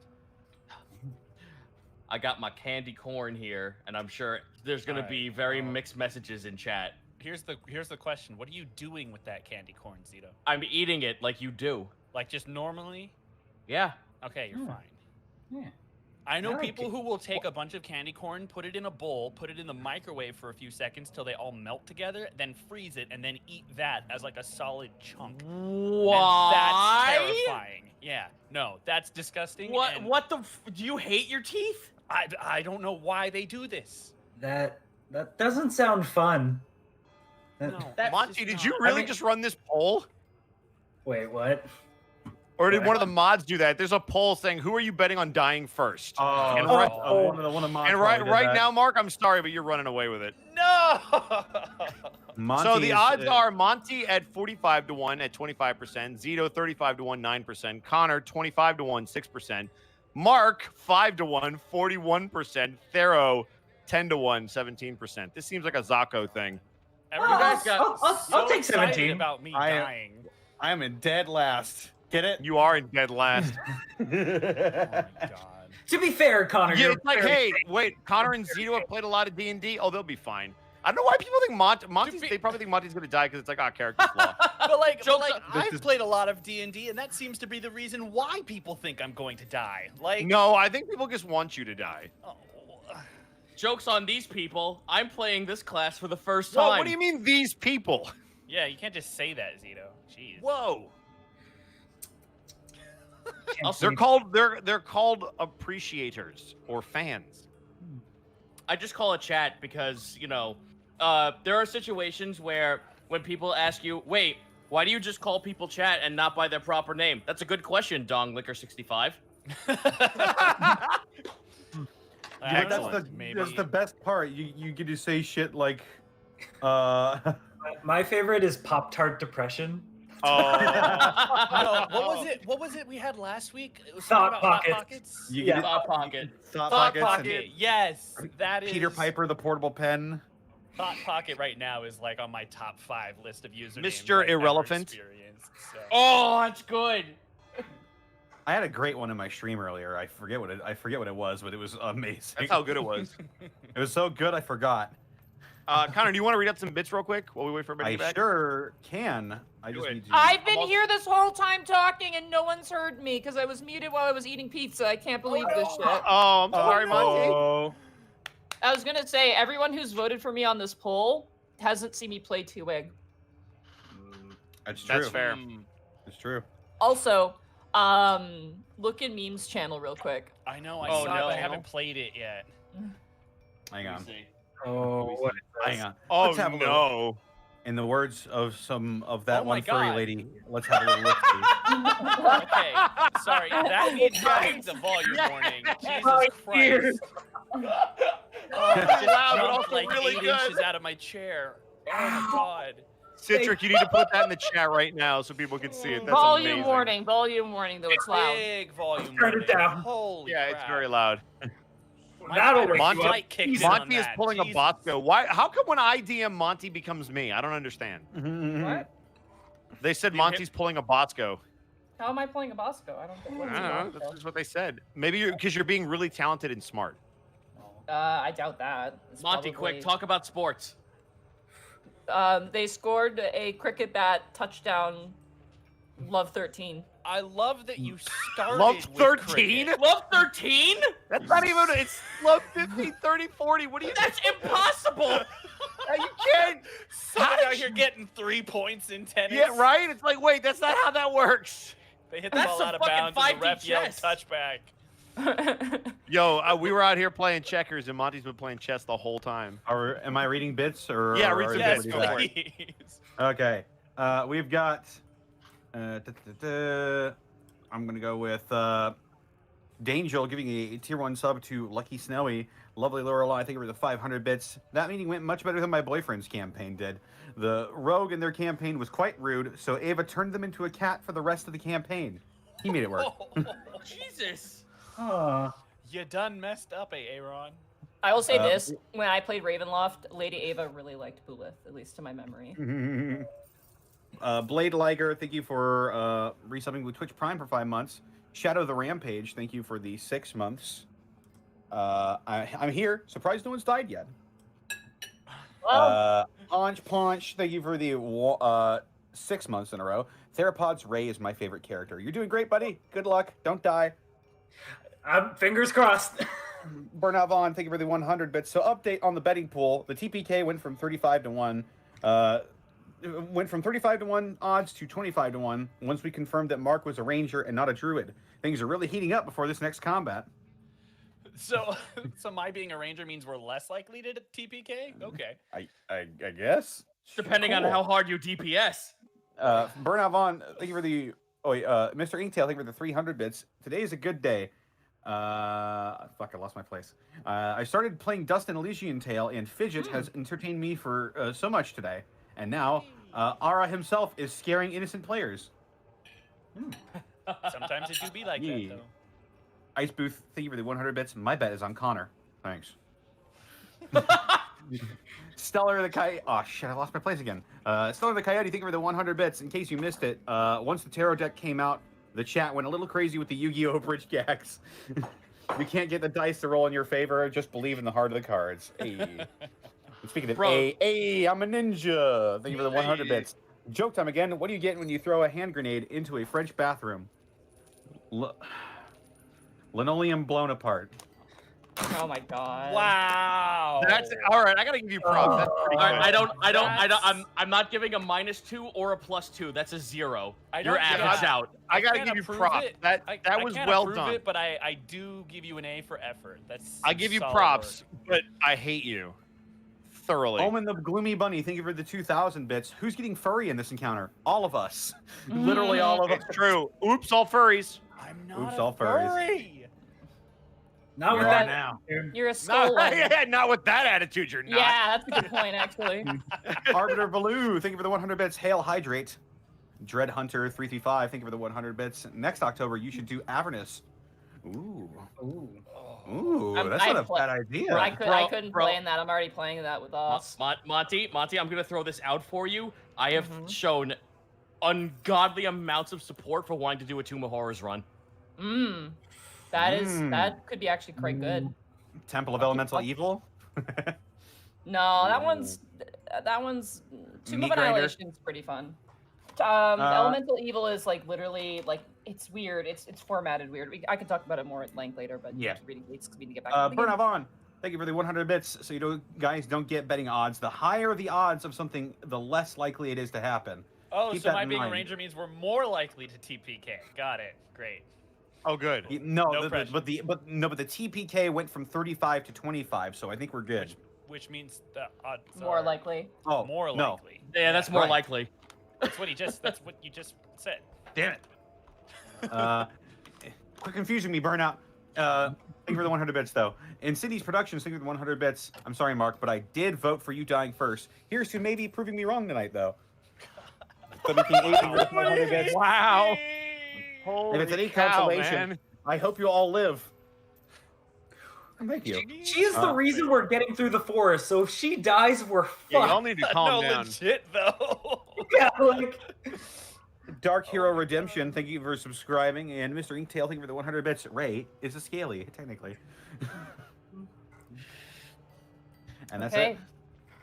I got my candy corn here, and I'm sure there's gonna Alright, be very well- mixed messages in chat. Here's the question: what are you doing with that candy corn, Zito? I'm eating it like you do. Like just normally? Yeah. Okay, you're fine. Yeah. I know I like people it. who will take a bunch of candy corn, put it in a bowl, put it in the microwave for a few seconds till they all melt together, then freeze it, and then eat that as like a solid chunk. And Why? that's terrifying. Yeah, no, that's disgusting. What? and What the? Do you hate your teeth? I don't know why they do this. That doesn't sound fun. No, Monty, did you really just run this poll? Wait, what? Or did one of the mods do that? There's a poll saying, who are you betting on dying first? Oh, and oh, right, oh. one of the mods and probably did right that. now, Mark, I'm sorry, but you're running away with it. No. Monty So the is, odds are Monty at 45 to 1 at 25%, Zito 35 to 1, 9%, Connor 25 to 1, 6%, Mark 5 to 1, 41%, Thero 10 to 1, 17%. This seems like a Zocco thing. Everyone guys got I'll take excited 17. about me I am- dying. I am in dead last. Get it? You are in dead last. Oh my god. To be fair, Connor, Yeah, you're it's like, very hey, safe. wait, Connor and Zito have played a lot of D&D. Oh, they'll be fine. I don't know why people think Monty's. They probably think Monty's gonna die because it's like, character flaw. But like, Jokes I've played a lot of D&D, and that seems to be the reason why people think I'm going to die. Like, No, I think people just want you to die. oh, Jokes on these people. I'm playing this class for the first time. Well, what do you mean these people? yeah, you can't just say that, Zito. Jeez. Whoa. Also, They're called appreciators or fans. I just call it chat because, there are situations where when people ask you, wait, why do you just call people chat and not by their proper name? That's a good question, Dong Liquor 65. I don't know, That's maybe. the best part. You get to say shit like My favorite is Pop-Tart Depression. Oh, No, what was it we had last week? It was Thought something about Pocket. Hot Pockets. You Yeah. get Thought Pocket. Thought Thought Pockets and Pocket. Yes, that is. Peter Piper, the portable pen. Thought Pocket right now is like on my top 5 list of usernames. Mr. I've ever Irrelevant. experienced, so. Oh, that's good. I had a great one in my stream earlier. I forget what it was, but it was amazing. that's how good it was. It was so good I forgot. Connor, do you want to read up some bits real quick while we wait for everybody I to get back? sure can. I just it. need to. I've been also- here this whole time talking and no one's heard me because I was muted while I was eating pizza. I can't believe this shit. Oh, I'm sorry, Monty. Oh. I was gonna say, everyone who's voted for me on this poll hasn't seen me play Two-Egg. That's true. That's fair. It's true. Also, look in Memes channel real quick. I know. I Oh, saw no. it, but I haven't played it yet. Hang on. Oh, what is Hang this? on. Oh, Let's have a little- no. In the words of some of that Oh my one furry God. lady, let's have a little look. Okay, sorry. That needs a volume warning. Jesus Christ. Oh, it just Loud, but jumped also like really 8 good. inches out of my chair. Oh my God. Citric, you need to put that in the chat right now so people can see it. That's volume amazing. warning, though it's loud. Big volume Turn it warning. down. Holy Yeah, crap. it's very loud. My That'll spider wake Monty- you up. might kick in on Monty is that. pulling a Jesus. Bosco. Why? How come when I DM Monty becomes me? I don't understand. What? They said You Monty's pulling a Bosco. How am I playing a Bosco? I don't think. I What is a don't know. Bosco? That's what they said. Maybe because you're being really talented and smart. I doubt that. It's Monty, probably- quick, talk about sports. They scored a cricket bat touchdown. Love 13. I love that you started Love with 13? cricket. Love 13? That's not even. It's love 15, 30, 40. What do you? That's impossible. You can't. Someone How out did here you- getting 3 points in tennis. Yeah, right. It's like, wait, that's not how that works. They hit the That's ball some out of fucking bounds and the 5D ref yelled chess. touchback. Yo, we were out here playing checkers, and Monty's been playing chess the whole time. Am I reading bits or? Yeah, or read are some you Yes, bits, already go for back? it. please. Okay. We've got. I'm gonna go with Dangel giving a tier 1 sub to Lucky Snowy. Lovely Lorelai, I think it was the 500 bits. That meeting went much better than my boyfriend's campaign did. The rogue in their campaign was quite rude, so Ava turned them into a cat for the rest of the campaign. He made it work. Jesus. Aw. You done messed up, Aaron. I will say Uh, this: when I played Ravenloft, Lady Ava really liked Bulith, at least to my memory. Blade Liger, thank you for resubbing with Twitch Prime for 5 months. Shadow the Rampage, thank you for the 6 months. I'm here. Surprised no one's died yet. Punch, thank you for the 6 months in a row. Theropods Ray is my favorite character. You're doing great, buddy. Good luck. Don't die. Fingers crossed. Burnout Vaughn, thank you for the 100 bits. So update on the betting pool. The TPK went from 35 to 1. Went from 35 to 1 odds to 25 to 1 once we confirmed that Mark was a ranger and not a druid. Things are really heating up before this next combat. So my being a ranger means we're less likely to TPK? Okay. I guess. Depending on Cool. how hard you DPS. Burnout Vaughn, thank you for the Mr. Inktail, thank you for the 300 bits. Today is a good day. Fuck, I lost my place. I started playing Dust and Elysian Tale, and Fidget has entertained me for so much today. And now, Ara himself is scaring innocent players. Sometimes it do be like Yeah. that, though. Ice Booth, thank you for the 100 bits. My bet is on Connor. Thanks. Stellar the Coyote. Oh, shit, I lost my place again. Stellar the Coyote, thank you for the 100 bits. In case you missed it, once the tarot deck came out, the chat went a little crazy with the Yu-Gi-Oh! Bridge gags. You can't get the dice to roll in your favor. Just believe in the heart of the cards. Hey. And speaking of, Bro. hey, I'm a ninja. Thank you for the 100 bits. Joke time again. What do you get when you throw a hand grenade into a French bathroom? Linoleum blown apart. Oh my god. Wow. That's all right. I gotta give you props. That's pretty All good. right, I'm not giving a -2 or a +2. That's a 0. You're don't- averaged out. I gotta can't give you approve props. it. That I was can't well approve done. It, but I do give you an A for effort. That's I give you solid props, work. but I hate you thoroughly. Omen the Gloomy Bunny, thank you for the 2,000 bits. Who's getting furry in this encounter? All of us. Literally all of us. It's true. Oops, all furries. I'm not Oops, a all furries. furry. Not with You are that now. You're a skull. Not with that attitude, you're not. Yeah, that's a good point, actually. Arbiter Baloo, thank you for the 100 bits. Hail Hydrate. Dread Hunter 335, thank you for the 100 bits. Next October, you should do Avernus. Ooh. Ooh, that's not a bad idea. I couldn't Bro. play in that. I'm already playing that with us. Monty, I'm gonna throw this out for you. I have shown ungodly amounts of support for wanting to do a Tomb of Horrors run. That could be actually quite good. Temple of Elemental Evil. No, that one's Tomb Meat of Grinder. Annihilation's pretty fun. Elemental Evil is like literally like it's weird. It's formatted weird. I can talk about it more at length later, but Yeah. reading dates because we need to get back. to the game. Burnout Vaughn, thank you for the 100 bits. So guys don't get betting odds. The higher the odds of something, the less likely it is to happen. Oh, Keep so that my in being a mind. ranger means we're more likely to TPK. Got it. Great. Oh, good. No No, pressure. but the TPK went from 35 to 25, so I think we're good. Which means the odds More are likely. Oh, more no. likely. Yeah, that's more Right. likely. That's what you just said. Damn it. Quit confusing me, Burnout. Thank you for the 100 bits, though. Insidious Productions, thank you for the 100 bits. I'm sorry, Mark, but I did vote for you dying first. Here's to maybe proving me wrong tonight, though. 1780 for the 100 bits. Wow. If it's any cow, consolation, man. I hope you all live. Thank you. She is the reason we're getting through the forest. So if she dies, we're Yeah, y'all fucked. need to calm no, down. legit though. Yeah, like Dark Hero Redemption, thank you for subscribing. And Mr. Inktail, thank you for the 100 bits. Ray is a scaly, technically. And that's Okay. it.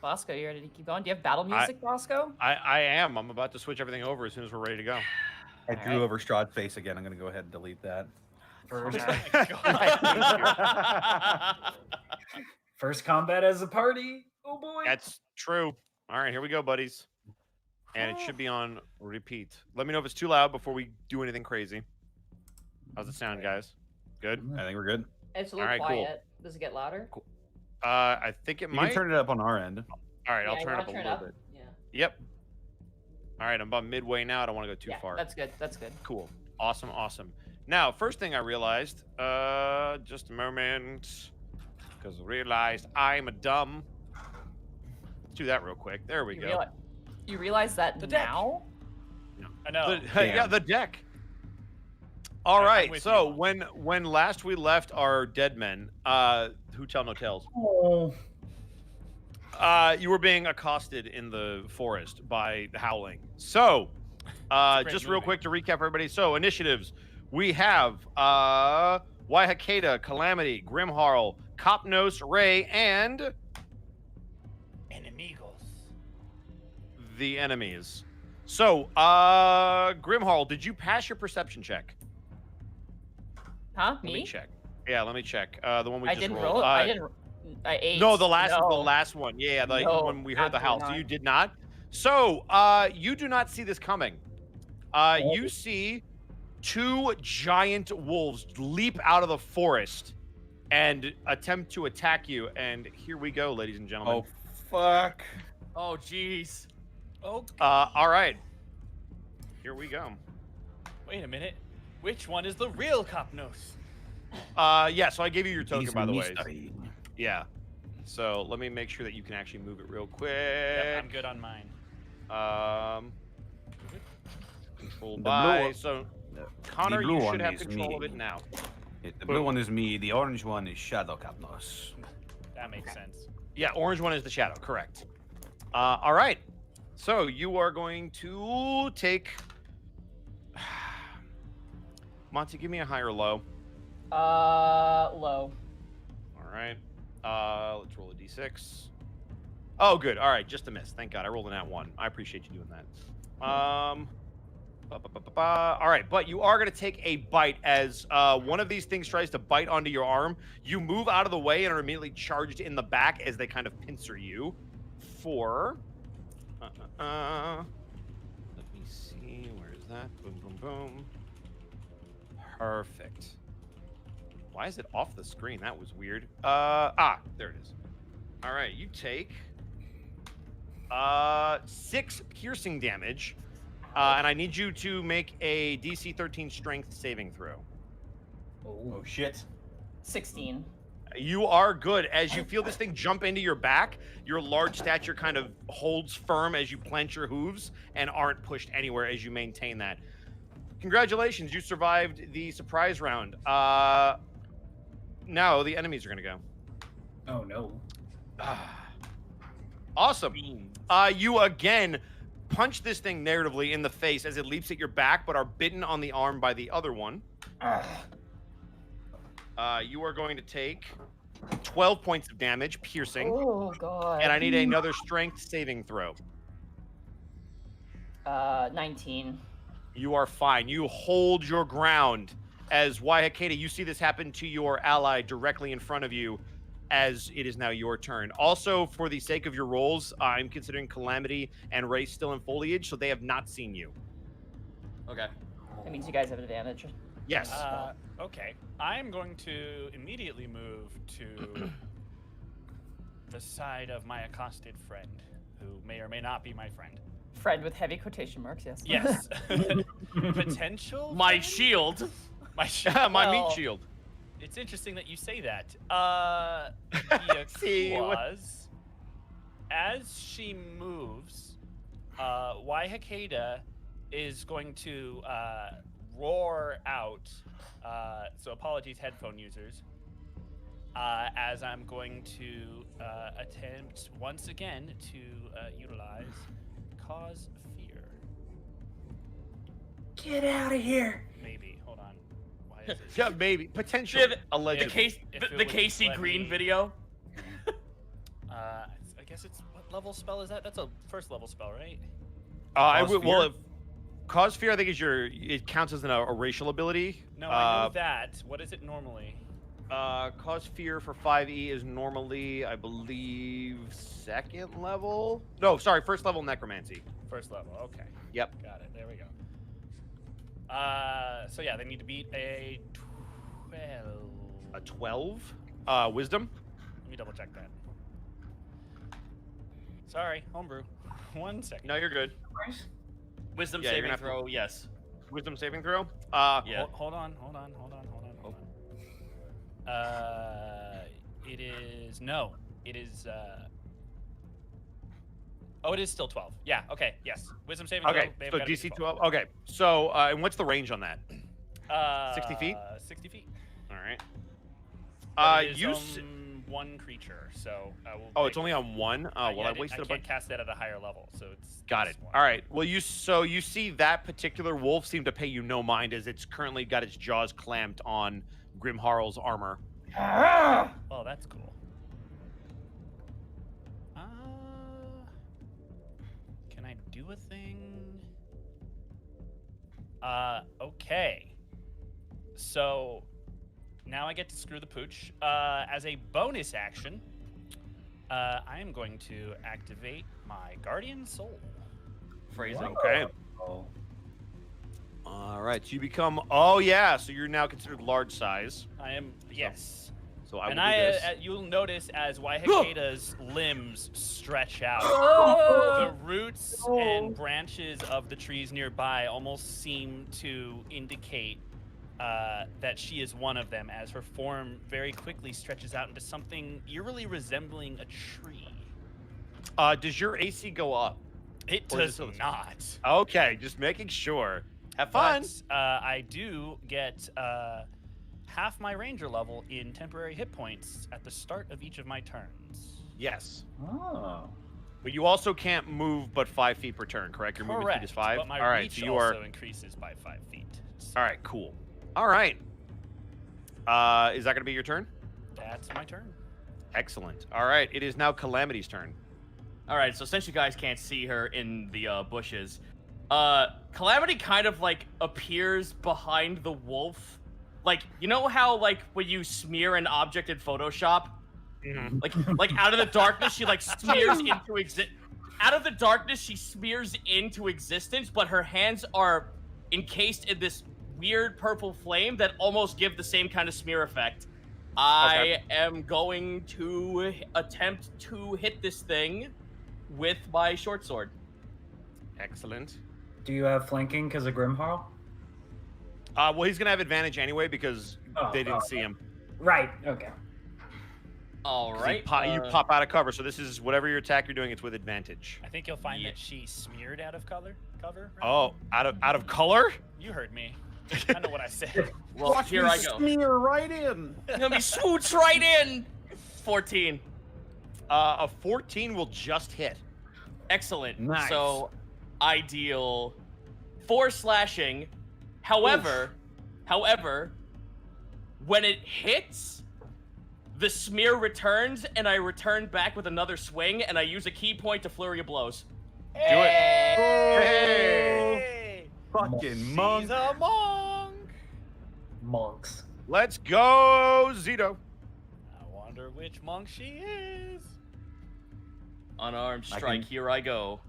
Bosco, you ready to keep going? Do you have battle music, Bosco? I am. I'm about to switch everything over as soon as we're ready to go. I drew over Strahd's face again. I'm going to go ahead and delete that. first combat as a party. Oh boy. That's true. All right, here we go, buddies. And it should be on repeat. Let me know if it's too loud before we do anything crazy. How's it sound, guys? Good? I think we're good. It's a little Alright, cool. quiet. Does it get louder? I think it You might. can turn it up on our end. All right, I'll Yeah, you turn it wanna up a turn little bit. Yeah. Yep. All right, I'm about midway now. I don't want to go too Yeah, far. that's good. That's good. Cool. Awesome, awesome. Now, first thing I realized, just a moment, because I realized I'm a dumb. Let's do that real quick. There we go. You realize that The deck. now? I know. Yeah, the deck. All I'm right. with So you. when last we left our dead men, who tell no tales, Oh. you were being accosted in the forest by the howling. So, great just real movie. quick to recap everybody. So initiatives, we have Waihakeda, Calamity, Grimharl, Copnos, Ray, and Enemigos. the enemies. So, Grimharl, did you pass your perception check? Huh? Let me Me? check. Yeah, let me check. The one we I just didn't rolled. roll. I didn't. I ate. No, the last No. one. Yeah, like No, when we heard the house. So absolutely you not. did not. So, you do not see this coming. You see two giant wolves leap out of the forest and attempt to attack you. And here we go, ladies and gentlemen. Oh, fuck. Oh, jeez. Oh, All right. Here we go. wait a minute. Which one is the real Copnos? Yeah, so I gave you your token, He's by the way. mystery. Yeah. So let me make sure that you can actually move it real quick. Yep, I'm good on mine. Control The by. blue- So, The Connor, blue you one should have is control of me. it now. The blue one is me. The orange one is Shadow Capnos. That makes sense. Yeah, orange one is the shadow. Correct. All right. So you are going to take. Monty, give me a high or low. Low. All right. Let's roll a d6. Oh, good. All right, just a miss. Thank God. I rolled an at one. I appreciate you doing that. All right, but you are going to take a bite as one of these things tries to bite onto your arm. You move out of the way and are immediately charged in the back as they kind of pincer you. For. Let me see. Where is that? Boom, boom, boom. Perfect. Why is it off the screen? That was weird. There it is. All right, you take 6 piercing damage, and I need you to make a DC 13 strength saving throw. Oh, shit. 16. You are good. As you feel this thing jump into your back, your large stature kind of holds firm as you clench your hooves and aren't pushed anywhere as you maintain that. Congratulations, you survived the surprise round. Now the enemies are going to go. Oh no. Awesome. You again punch this thing narratively in the face as it leaps at your back, but are bitten on the arm by the other one. You are going to take 12 points of damage, piercing. Oh god. And I need another strength saving throw. 19. You are fine. You hold your ground. As Waihakeda, you see this happen to your ally directly in front of you, as it is now your turn. Also, for the sake of your rolls, I'm considering Calamity and Ray still in foliage, so they have not seen you. Okay. That means you guys have advantage. Yes. Okay. I'm going to immediately move to the side of my accosted friend, who may or may not be my friend. Friend with heavy quotation marks, yes. Yes. Potential? My friend? shield. My shield. My Well, meat shield. It's interesting that you say that. See, Yakuaz, as she moves, Waihakeda is going to roar out. So apologies, headphone users. As I'm going to attempt once again to utilize cause fear. Get out of here. Maybe. Hold on. Why is this? Yeah, maybe. Potentially. Yeah, the Allegedly. If it the would KC let Green me- video. I guess it's what level spell is that? That's a first level spell, right? I Cause would. Well, fear? if cause fear, I think is it counts as a racial ability. No, I know that. What is it normally? Cause fear for 5e is normally, I believe, second level. No, sorry, first level necromancy. First level. Okay. Yep. Got it. There we go. So yeah, they need to beat a 12. A 12. Wisdom. Let me double check that. Sorry, homebrew. 1 second. No, you're good. Wisdom Yeah, you're saving gonna have to- throw, yes. Wisdom saving throw. Yeah. Hold on. It is no. It is. Oh, it is still 12. Yeah. Okay. Yes. Wisdom saving throw. Okay, they've so got to be DC 12. Okay, so and what's the range on that? 60 feet? 60 feet. All right. But it is You. one creature, so I will. Oh, it's make- only on one. Oh, well, yeah, I wasted I a can't bunch. cast that at a higher level, so it's. Got it. just one. All right. Well, you see that particular wolf seem to pay you no mind as it's currently got its jaws clamped on Grimharl's armor. Oh, that's cool. Can I do a thing? Okay. So now I get to screw the pooch. As a bonus action, I am going to activate my Guardian Soul. Phrasing. Okay. Oh. All right. So you become. Oh yeah. So you're now considered large size. I am, yes. So I will And do I, this. you'll notice as Waihakeda's limbs stretch out, the roots and branches of the trees nearby almost seem to indicate that she is one of them, as her form very quickly stretches out into something eerily resembling a tree. Does your AC go up? It Or is does it still- not. Okay, just making sure. Have fun. But I do get half my ranger level in temporary hit points at the start of each of my turns. Yes. Oh. But you also can't move but 5 feet per turn, correct? Your movement speed is 5. But my All right, reach so you also are. increases by 5 feet. All right, cool. All right. Is that going to be your turn? That's my turn. Excellent. All right, it is now Calamity's turn. All right, so since you guys can't see her in the bushes, Calamity kind of like appears behind the wolf. Like, you know how like when you smear an object in Photoshop, like out of the darkness she like smears into out of the darkness she smears into existence, but her hands are encased in this weird purple flame that almost give the same kind of smear effect. I am going to attempt to hit this thing with my short sword. Excellent. Do you have flanking because of Grimharl? Well, he's going to have advantage anyway because Oh, they didn't oh, see him. Right. Okay. All 'Cause right. You pop out of cover. So this is whatever your attack you're doing, it's with advantage. I think you'll find Yeah. that she smeared out of cover. Right? Oh, out of color? You heard me. I know what I said. Well, here I go. Smear right in. Let me swoosh right in. 14. A 14 will just hit. Excellent. Nice. So I deal 4 slashing. However, when it hits, the smear returns, and I return back with another swing, and I use a key point to flurry of blows. Do it. Hey! Fucking monk. She's a monk. Monks. Let's go, Zito. I wonder which monk she is. Unarmed I strike. can- Here I go.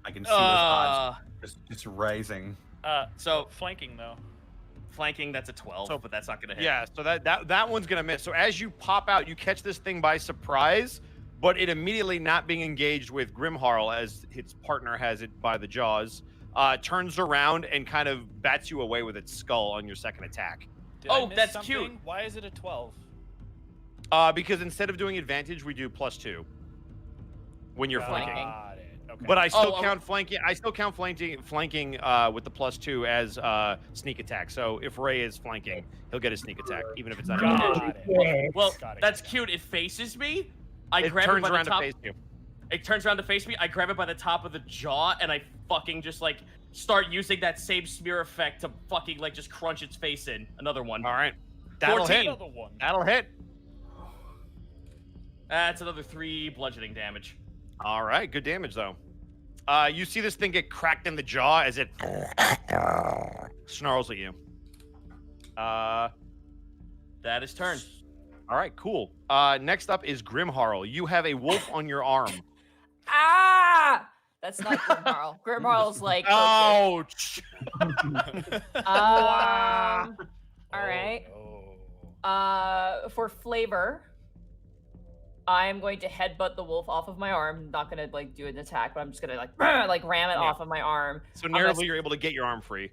I can see those odds just rising. So Flanking though. flanking, that's a 12, So- but that's not gonna hit. Yeah, so that one's gonna miss. So as you pop out, you catch this thing by surprise, but it immediately not being engaged with Grimharl as its partner has it by the jaws, turns around and kind of bats you away with its skull on your second attack. Did I Oh, miss that's something? cute. Why is it a 12? Because instead of doing advantage, we do +2 when you're flanking. Got it. Okay. But I still Oh, count flanking. I still count flanking with the +2 as sneak attack. So if Ray is flanking, he'll get his sneak attack, even if it's not advantage. Got it. Well, Got it. that's cute. It faces me. I It grab it turns by around the top. to face you. It turns around to face me. I grab it by the top of the jaw, and I fucking just like start using that same smear effect to fucking like just crunch its face in. Another one. All right, that'll 14. hit. Another one. That'll hit. That's another 3 bludgeoning damage. All right, good damage though. You see this thing get cracked in the jaw as it snarls at you. That is turn. All right, cool. Next up is Grimharl. You have a wolf on your arm. Ah! That's not Grimharl. Grimharl's like, okay. Ouch! All right. Oh. For flavor, I am going to headbutt the wolf off of my arm. Not gonna like do an attack, but I'm just gonna like ram it Yeah. off of my arm. So gonna narratively, you're able to get your arm free.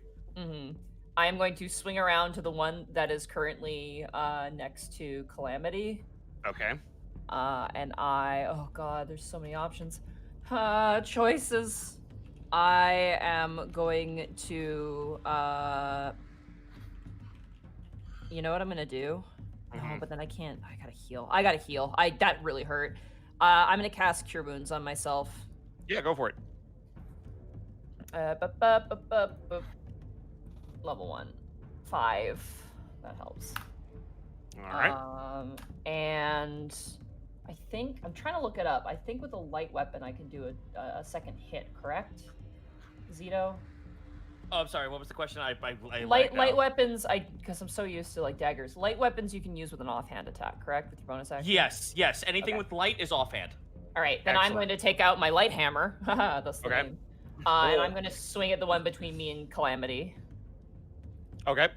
I am going to swing around to the one that is currently next to Calamity. Okay. And oh god, there's so many options. Choices. I am going to you know what I'm gonna do? No, but then I can't. I gotta heal. That really hurt. I'm gonna cast Cure Wounds on myself. Yeah, go for it. Level 1. 5. That helps. All right. And I think I'm trying to look it up. I think with a light weapon I can do a second hit, correct? Zito? Oh, I'm sorry. What was the question? I Light weapons, because I'm so used to like daggers. Light weapons you can use with an offhand attack, correct? With your bonus action? Yes. Anything Okay. with light is offhand. All right, then I'm Excellent. going to take out my light hammer. That's the Okay. name. And I'm going to swing at the one between me and Calamity. Okay.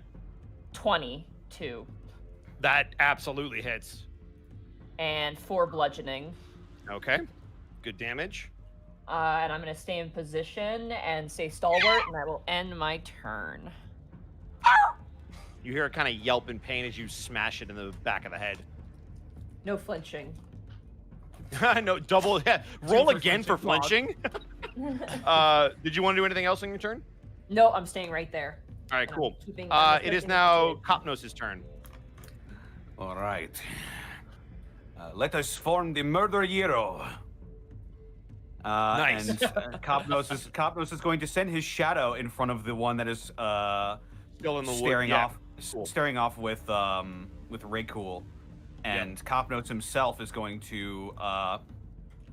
22. That absolutely hits. And 4 bludgeoning. Okay. Good damage. And I'm going to stay in position and say stalwart, and that will end my turn. You hear it kind of yelp in pain as you smash it in the back of the head. No flinching. No, double. Yeah. Roll for again for flinching, flinching. Did you want to do anything else on your turn? No, I'm staying right there. All right, And I'm cool. keeping- I'm It is afflicting now the Kopnos' turn. All right. Let us form the murder hero. Nice. And Kopnos is going to send his shadow in front of the one that is Still in the wood. staring Yeah. off, Cool. staring off with Raycool, and Kopnos himself is going to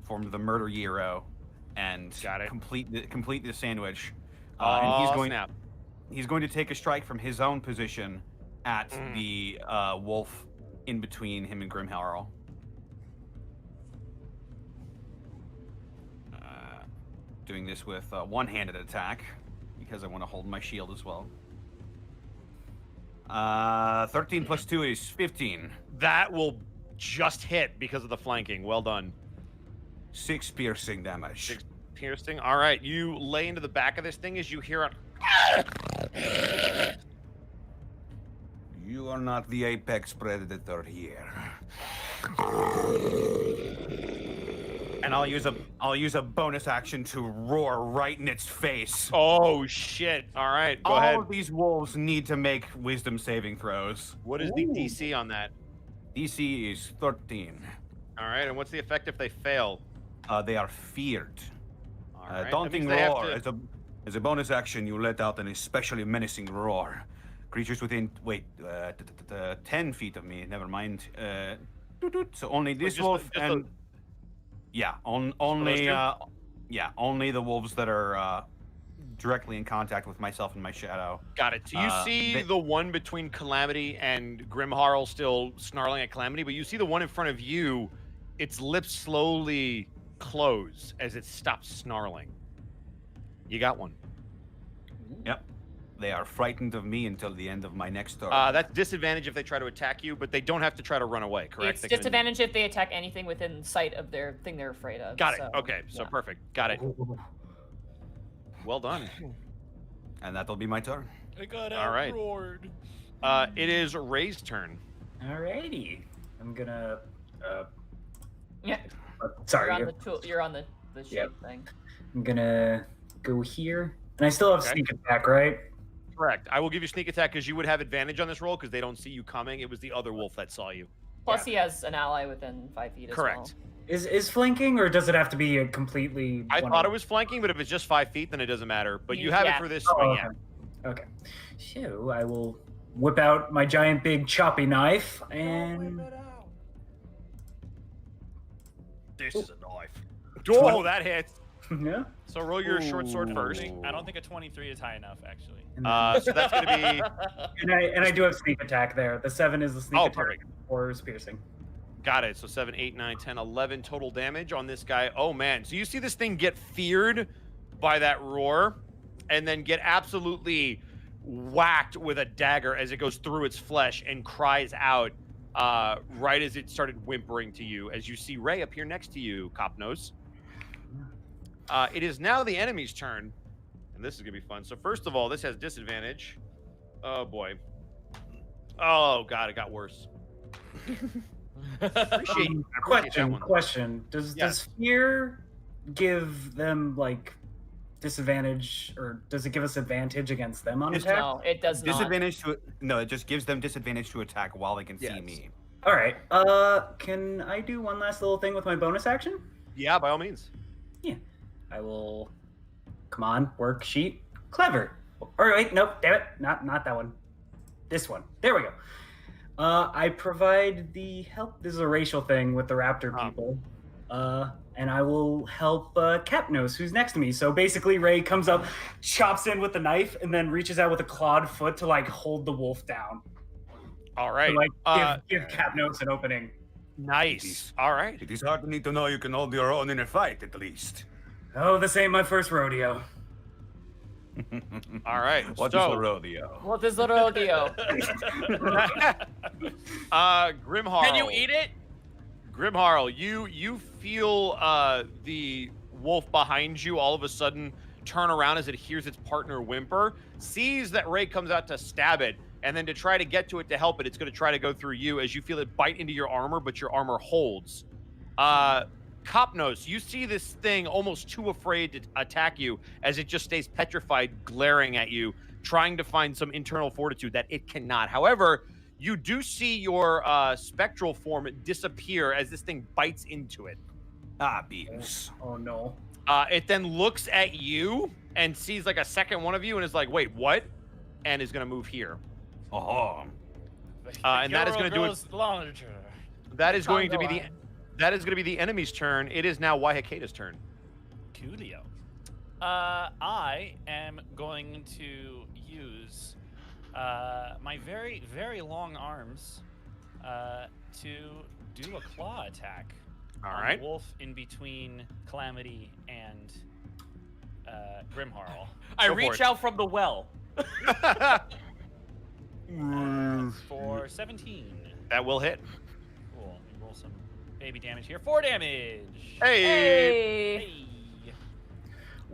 form the murder hero and Got it. complete the sandwich. Oh, And snap. he's going to take a strike from his own position at Mm. the wolf in between him and Grimharl. Doing this with one-handed attack because I want to hold my shield as well. 13 plus 2 is 15. That will just hit because of the flanking. Well done. 6 piercing damage. 6 piercing. All right, you lay into the back of this thing as you hear a You are not the apex predator here. And I'll use a bonus action to roar right in its face. Oh shit! All right, go All ahead. of these wolves need to make wisdom saving throws. What is the DC on that? DC is 13. All right, and what's the effect if they fail? They are feared. All right. that Daunting means they have roar. to- As a bonus action, you let out an especially menacing roar. Creatures within 10 feet of me. Never mind. So only this just wolf just and only those only the wolves that are directly in contact with myself and my shadow. Got it. So you see the one between Calamity and Grimharl still snarling at Calamity, but you see the one in front of you, its lips slowly close as it stops snarling. You got one. Yep. They are frightened of me until the end of my next turn. That's disadvantage if they try to attack you, but they don't have to try to run away, correct? It's They can- disadvantage if they attack anything within sight of their thing they're afraid of. Got it. so, Okay, so yeah. perfect. Got it. Well done. And that'll be my turn. I got All right. outroared. It is Ray's turn. Alrighty. I'm gonna. Yeah. Sorry. You're on the tool. You're on the shape Yep. thing. I'm gonna go here, and I still have Okay. sneak attack, right? Correct. I will give you sneak attack because you would have advantage on this roll because they don't see you coming. It was the other wolf that saw you. Plus, he has an ally within 5 feet as Correct. well. Is flanking, or does it have to be a completely? I one thought of- it was flanking, but if it's just 5 feet, then it doesn't matter. But you have Yeah. it for this Oh, swing, okay. yeah. Okay. So I will whip out my giant big choppy knife and. This is a knife. Oh, that hits. Yeah. So roll your short sword first. I don't think a 23 is high enough, actually. So that's going to be... And I do have sneak attack there. The 7 is the sneak Oh, attack. perfect. 4 is piercing. Got it. So 7, 8, 9, 10, 11 total damage on this guy. Oh, man. So you see this thing get feared by that roar and then get absolutely whacked with a dagger as it goes through its flesh and cries out right as it started whimpering to you. As you see Ray appear next to you, Copnose. It is now the enemy's turn. And this is going to be fun. So first of all, this has disadvantage. Oh, boy. Oh, God. It got worse. Appreciate that one. Question. Does fear give them like disadvantage, or does it give us advantage against them on attack? No, it does not. Disadvantage to no, it just gives them disadvantage to attack while they can see Yes. me. All right. Can I do one last little thing with my bonus action? Yeah, by all means. I will. Come on, worksheet. Clever. Or wait, nope. Damn it. Not that one. This one. There we go. I provide the help. This is a racial thing with the raptor people. And I will help Capnose, who's next to me. So basically, Ray comes up, chops in with the knife, and then reaches out with a clawed foot to like hold the wolf down. All right. To, like give Capnose an opening. Nice. All right. It is hard for me to know you can hold your own in a fight, at least. Oh, this ain't my first rodeo. All right. What is so, a rodeo? What is the rodeo? Grimharl. Can you eat it? Grimharl, you feel the wolf behind you all of a sudden turn around as it hears its partner whimper, sees that Ray comes out to stab it, and then to try to get to it to help it, it's going to try to go through you as you feel it bite into your armor, but your armor holds. Copnose, you see this thing almost too afraid to attack you as it just stays petrified, glaring at you, trying to find some internal fortitude that it cannot. However, you do see your spectral form disappear as this thing bites into it. Ah, beams. Oh no. It then looks at you and sees like a second one of you and is like, wait, what? And is going to move here. Oh, And that is going to do it. goes longer. That is going to be Go the on. that is going to be the enemy's turn. It is now Waihakate's turn. Coolio. I am going to use my very, very long arms to do a claw attack All on right. the wolf in between Calamity and Grimharl. I Go for reach it. out from the well. For 17. That will hit. Cool. Let me roll some baby damage here. 4 damage. Hey. Hey, Hey.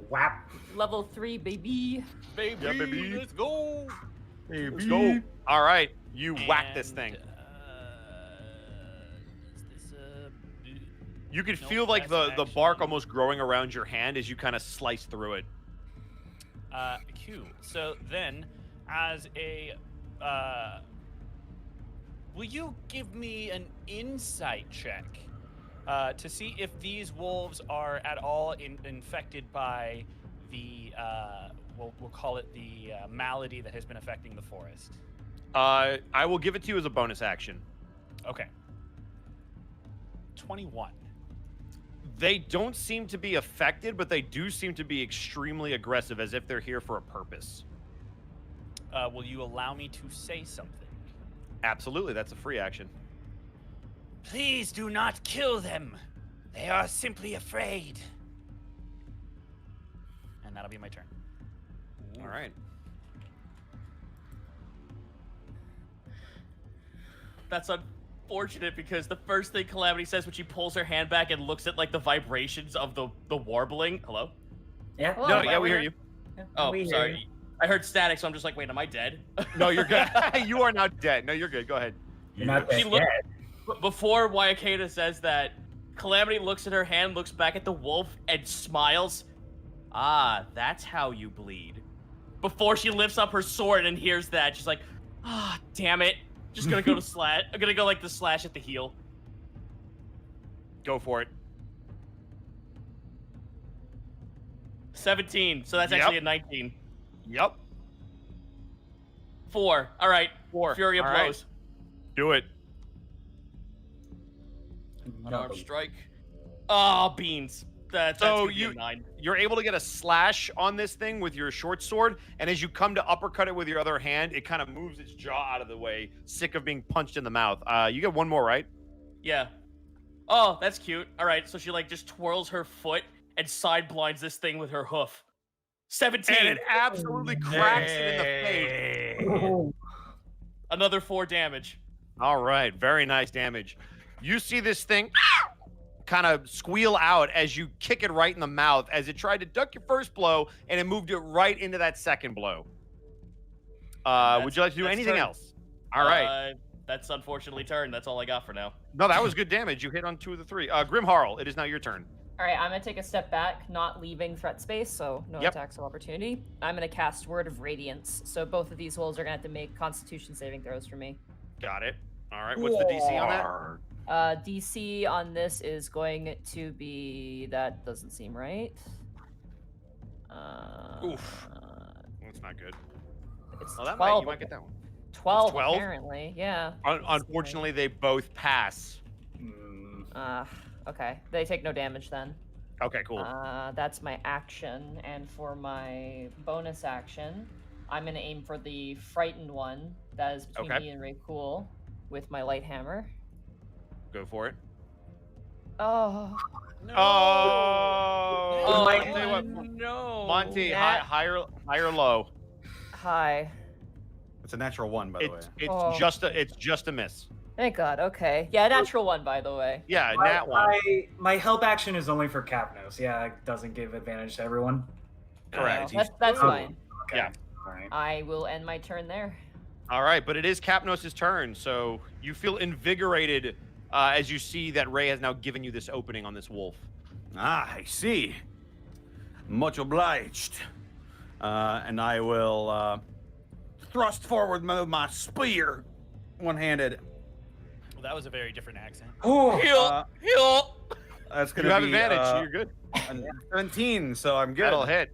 Whap. level 3, baby. Baby, Yeah, baby. let's go. Let's go. All right, you whack this And, thing. Is this You can nope, feel like that's the bark actually- almost growing around your hand as you kind of slice through it. Q. So then, as a, will you give me an insight check to see if these wolves are at all infected by the, we'll call it the malady that has been affecting the forest? I will give it to you as a bonus action. Okay. 21. They don't seem to be affected, but they do seem to be extremely aggressive, as if they're here for a purpose. Will you allow me to say something? Absolutely, that's a free action. Please do not kill them. They are simply afraid. And that'll be my turn. All right. That's unfortunate because the first thing Calamity says when she pulls her hand back and looks at like the vibrations of the warbling. Hello? Yeah. Hello, No, am I yeah, we hear weird? you. Oh, we hear sorry. you. I heard static, so I'm just like, wait, am I dead? No, you're good. You are now dead. No, you're good. Go ahead. You're not She dead looked- yet. Before Wayakeda says that, Calamity looks at her hand, looks back at the wolf, and smiles. Ah, that's how you bleed. Before she lifts up her sword and hears that, she's like, ah, damn it. Just gonna go to slash. I'm gonna go like the slash at the heel. Go for it. 17, so that's Yep. actually a 19. Yep. 4. All right. 4. Fury of All right. blows. Do it. Unarmed strike. Oh, beans. That's So gonna be a you- 9. You're able to get a slash on this thing with your short sword, and as you come to uppercut it with your other hand, it kind of moves its jaw out of the way, sick of being punched in the mouth. You get one more, right? Yeah. Oh, that's cute. All right, so she like just twirls her foot and side blinds this thing with her hoof. 17. And it absolutely cracks it in the face. Oh, Another 4 damage. All right, very nice damage. You see this thing kind of squeal out as you kick it right in the mouth as it tried to duck your first blow, and it moved it right into that second blow. Would you like to do That's anything turn. else? All right. That's unfortunately turn. That's all I got for now. No, that was good damage. You hit on 2 of the 3. Grimharl, it is now your turn. All right, I'm gonna take a step back, not leaving threat space, so no Yep. attacks of opportunity. I'm gonna cast Word of Radiance, so both of these wolves are gonna have to make Constitution saving throws for me. Got it. All right, what's the DC on that? DC on this is going to be, that doesn't seem right. Oof. That's not good. It's Oh, that 12. you might get that one. 12, 12? apparently, yeah. Unfortunately, they both pass. Okay, they take no damage then. Okay, cool. That's my action, and for my bonus action, I'm gonna aim for the frightened one that is between Okay. me and Raycool with my light hammer. Go for it. Oh, Oh, Oh, I tell you what, no. Monty, That- high or low? hi. It's a natural one, by the way. It's Oh. just a miss. Thank God. Okay. Yeah, natural one, by the way. Yeah, nat one. my help action is only for Capnos. Yeah, it doesn't give advantage to everyone. Correct. That's Oh. fine. Okay. Yeah. All right. I will end my turn there. All right, but it is Capnos' turn, so you feel invigorated as you see that Ray has now given you this opening on this wolf. Ah, I see. Much obliged. And I will thrust forward my spear, one-handed. Well, that was a very different accent. Oh, Heal. Heal. That's You gonna have be advantage. You're good. a 17, so I'm good. That'll hit.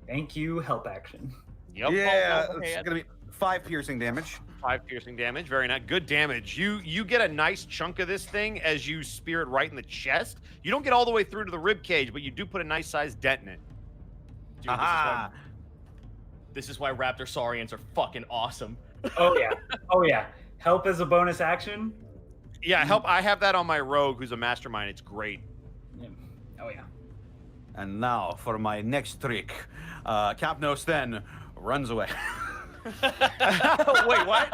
thank you, help action. Yep. Yeah, Oh, okay. it's gonna be 5 piercing damage. 5 piercing damage. Very nice. Good damage. You get a nice chunk of this thing as you spear it right in the chest. You don't get all the way through to the rib cage, but you do put a nice sized dent in it. Dude, Aha! this is why Raptor Saurians are fucking awesome. Oh yeah. Oh yeah. Help as a bonus action. Yeah, help. I have that on my rogue who's a mastermind. It's great. Yeah. Oh yeah. And now for my next trick. Capnos then runs away. Wait, what?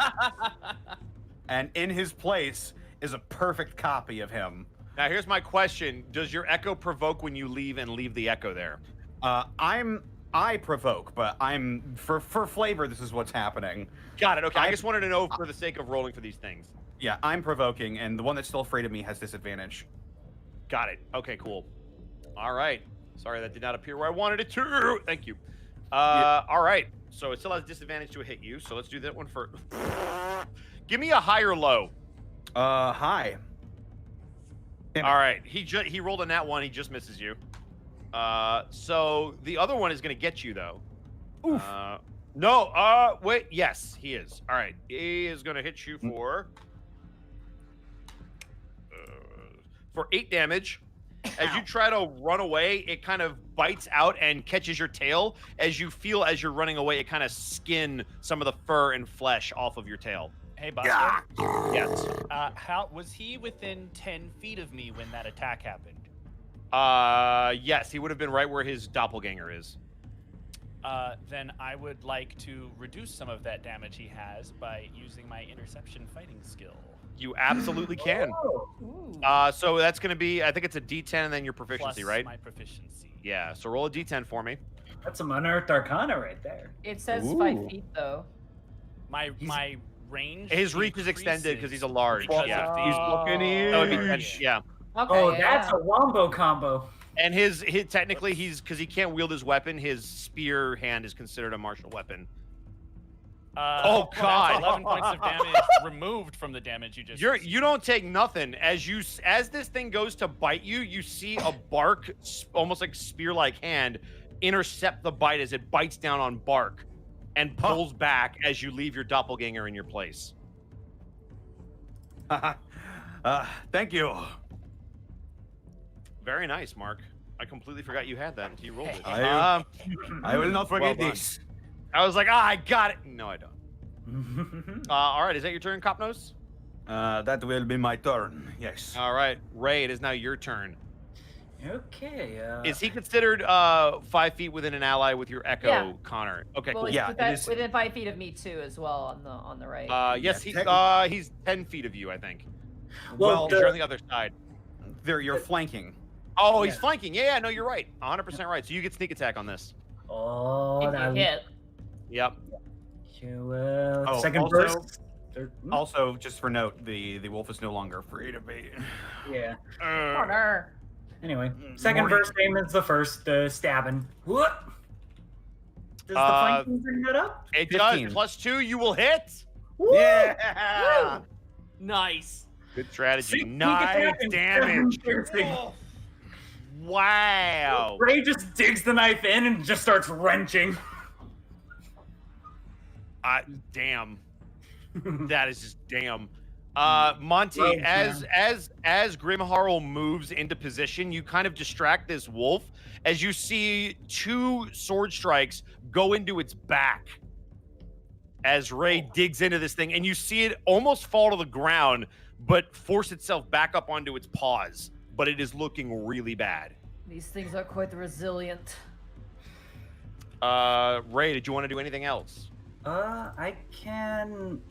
And in his place is a perfect copy of him. Now here's my question. Does your echo provoke when you leave and leave the echo there? I'm I provoke, but I'm for flavor. This is what's happening. Got it. Okay, I I- just wanted to know for the sake of rolling for these things. Yeah, I'm provoking, and the one that's still afraid of me has disadvantage. Got it. Okay, cool. All right. Sorry, that did not appear where I wanted it to. Thank you. All right. So it still has disadvantage to hit you. So let's do that one for. Give me a high or low. High. All right. He rolled a nat 1. He just misses you. So the other one is going to get you though. Oof. No. Wait. Yes, he is. All right. He is going to hit you for 8 damage. As you try to run away, it kind of bites out and catches your tail. As you feel as you're running away, it kind of skin some of the fur and flesh off of your tail. Hey, Bosco. Yes. How was he within 10 feet of me when that attack happened? Yes, he would have been right where his doppelganger is. Then I would like to reduce some of that damage he has by using my interception fighting skill. You absolutely can. Ooh. So that's going to be, I think it's a D10 and then your proficiency, Plus right? my proficiency. Yeah. So roll a D10 for me. That's some unearthed arcana right there. It says Ooh. 5 feet though. My range. His reach is extended because he's a large. because Yeah. of the- He's looking That would be huge. 10, yeah. Okay. Oh, yeah. that's a wombo combo. And his technically because he can't wield his weapon, his spear hand is considered a martial weapon. Oh, that's God. 11 points of damage removed from the damage you just. You don't take nothing as this thing goes to bite you. You see a bark, almost like spear-like hand, intercept the bite as it bites down on bark, and pulls back as you leave your doppelganger in your place. Thank you. Very nice, Mark. I completely forgot you had that until you rolled it. I will not forget well done. this. I was like, I got it. No, I don't. All right, is that your turn, Copnose? That will be my turn. Yes. All right, Ray, it is now your turn. Okay. Is he considered 5 feet within an ally with your echo, Yeah. Connor? Okay, Well, cool. he's Yeah, it is- within 5 feet of me too, as well on the right. Yes, Yeah, he's 10 feet of you, I think. Well, You're on the other side. You're flanking. Oh, he's Yeah. flanking. Yeah, no, you're right. 100% right. So you get sneak attack on this. Oh, If that you hit. Yep. Oh, second also- burst. Also, just for note, the wolf is no longer free to be. Yeah. Corner. Anyway, second Morty. verse name is the first stabbing. What? Does the Uh, flanking bring that up? It 15. does. +2, you will hit. Yeah. Nice. Good strategy. Sneak Nice attack and damage. piercing. Wow. Ray just digs the knife in and just starts wrenching. Damn. That is just damn. Monty, Rogue, as Grimharl moves into position, you kind of distract this wolf as you see 2 sword strikes go into its back. As Ray digs into this thing, and you see it almost fall to the ground, but force itself back up onto its paws. But it is looking really bad. These things are quite resilient. Ray, did you want to do anything else? I can.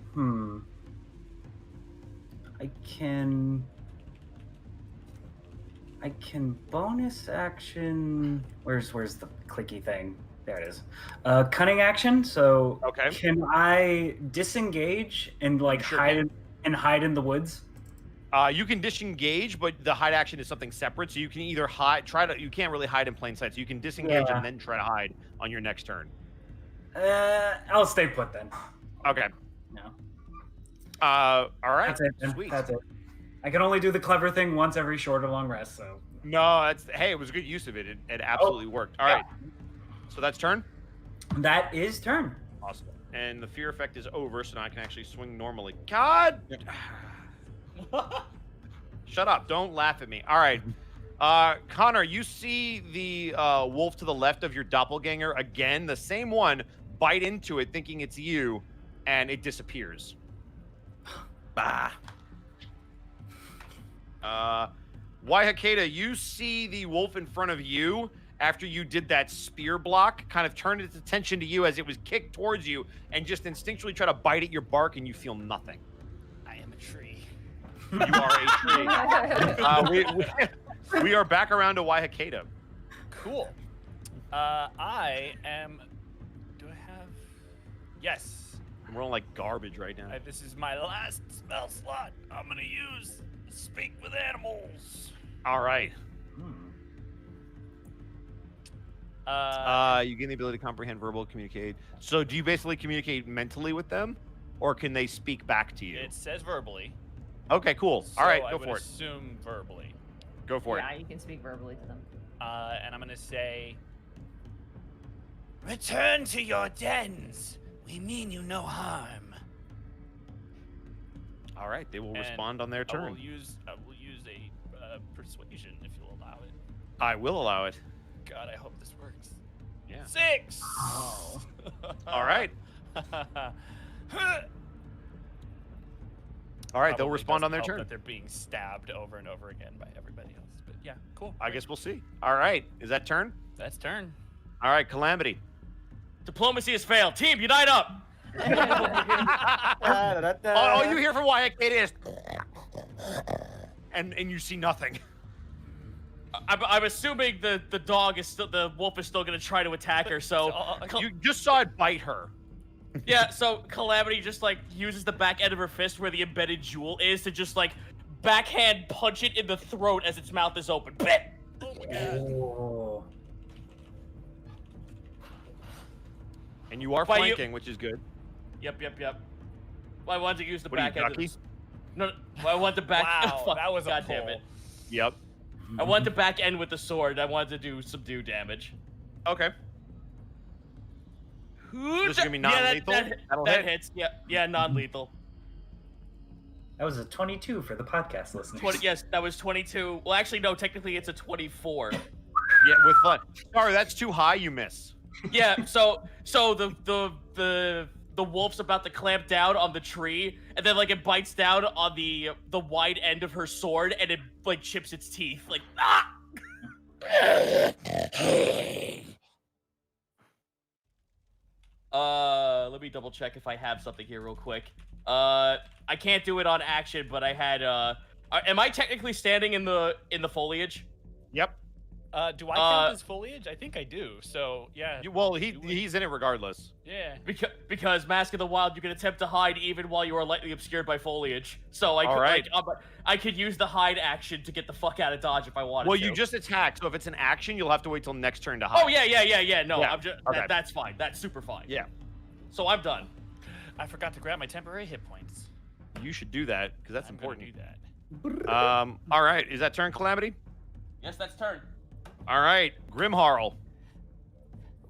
I can bonus action. Where's the clicky thing? There it is. Cunning action. So Okay. can I disengage and Sure hide in the woods? You can disengage, but the hide action is something separate. So you can either hide, you can't really hide in plain sight. So you can disengage Yeah. and then try to hide on your next turn. I'll stay put then. Okay. No. All right. That's it. Then. Sweet. That's it. I can only do the clever thing once every short or long rest. So. No, hey, it was a good use of it. It absolutely worked. All right. So that's turn. That is turn. Awesome. And the fear effect is over, so now I can actually swing normally. God. Shut up. Don't laugh at me. All right. Connor, you see the wolf to the left of your doppelganger again, the same one, bite into it thinking it's you, and it disappears. Bah. Waihakeda, you see the wolf in front of you after you did that spear block, kind of turned its attention to you as it was kicked towards you and just instinctually try to bite at your bark, and you feel nothing. I am a tree. You are a tree. We are back around to Waihakeda. Cool. I am. Do I have? Yes. I'm rolling like garbage right now. This is my last spell slot. I'm gonna use speak with animals. All right. You gain the ability to comprehend verbal, communicate. So do you basically communicate mentally with them, or can they speak back to you? It says verbally. Okay, cool. So All right, I go would for it. assume verbally. Go for Yeah, it. you can speak verbally to them. And I'm gonna say, return to your dens. We mean you no harm. All right, they will And respond on their I turn. will use a persuasion if you'll allow it. I will allow it. God, I hope this works. Yeah. 6. Oh. All right. All right, they'll Probably respond on doesn't their help turn. That they're being stabbed over and over again by everybody else. But yeah, cool. I guess we'll see. All right, is that turn? That's turn. All right, Calamity. Diplomacy has failed. Team, unite up. All you hear from Wyatt Kate is, and you see nothing. I'm assuming the dog is still, the wolf is still gonna try to attack her. So You just saw it bite her. yeah, so Calamity just like uses the back end of her fist where the embedded jewel is to just like backhand punch it in the throat as its mouth is open. Bit. Oh. And you are Why you- flanking, which is good. Yep. Well, I wanted to use the What are you, back end. ducky? No, well, I want the back. Wow, Fuck, that was a God damn pull. it. Yep. I want the back end with the sword. I wanted to do subdue damage. Okay. This is gonna be Yeah, non-lethal. That'll that hit. hits. Yeah, non-lethal. That was a 22 for the podcast listeners. 20. Yes, that was 22. Well, actually, no. Technically, it's a 24. Yeah, with fun. Sorry, that's too high. You miss. Yeah. So the wolf's about to clamp down on the tree, and then like it bites down on the wide end of her sword, and it like chips its teeth. Like ah. Let me double check if I have something here real quick. I can't do it on action, but I had am I technically standing in the foliage? Yep. Do I count as foliage? I think I do. So yeah. Well, you would- he's in it regardless. Yeah. Because Mask of the Wild, you can attempt to hide even while you are lightly obscured by foliage. So I could, Alright. I could use the hide action to get the fuck out of Dodge if I wanted Well, to. you just attacked, so if it's an action, you'll have to wait till next turn to hide. Oh yeah. No, Yeah, I'm just okay. that's fine. That's super fine. Yeah. So I'm done. I forgot to grab my temporary hit points. You should do that because that's I'm gonna important. do that. All right, is that turn, Calamity? Yes, that's turn. All right, Grimharl.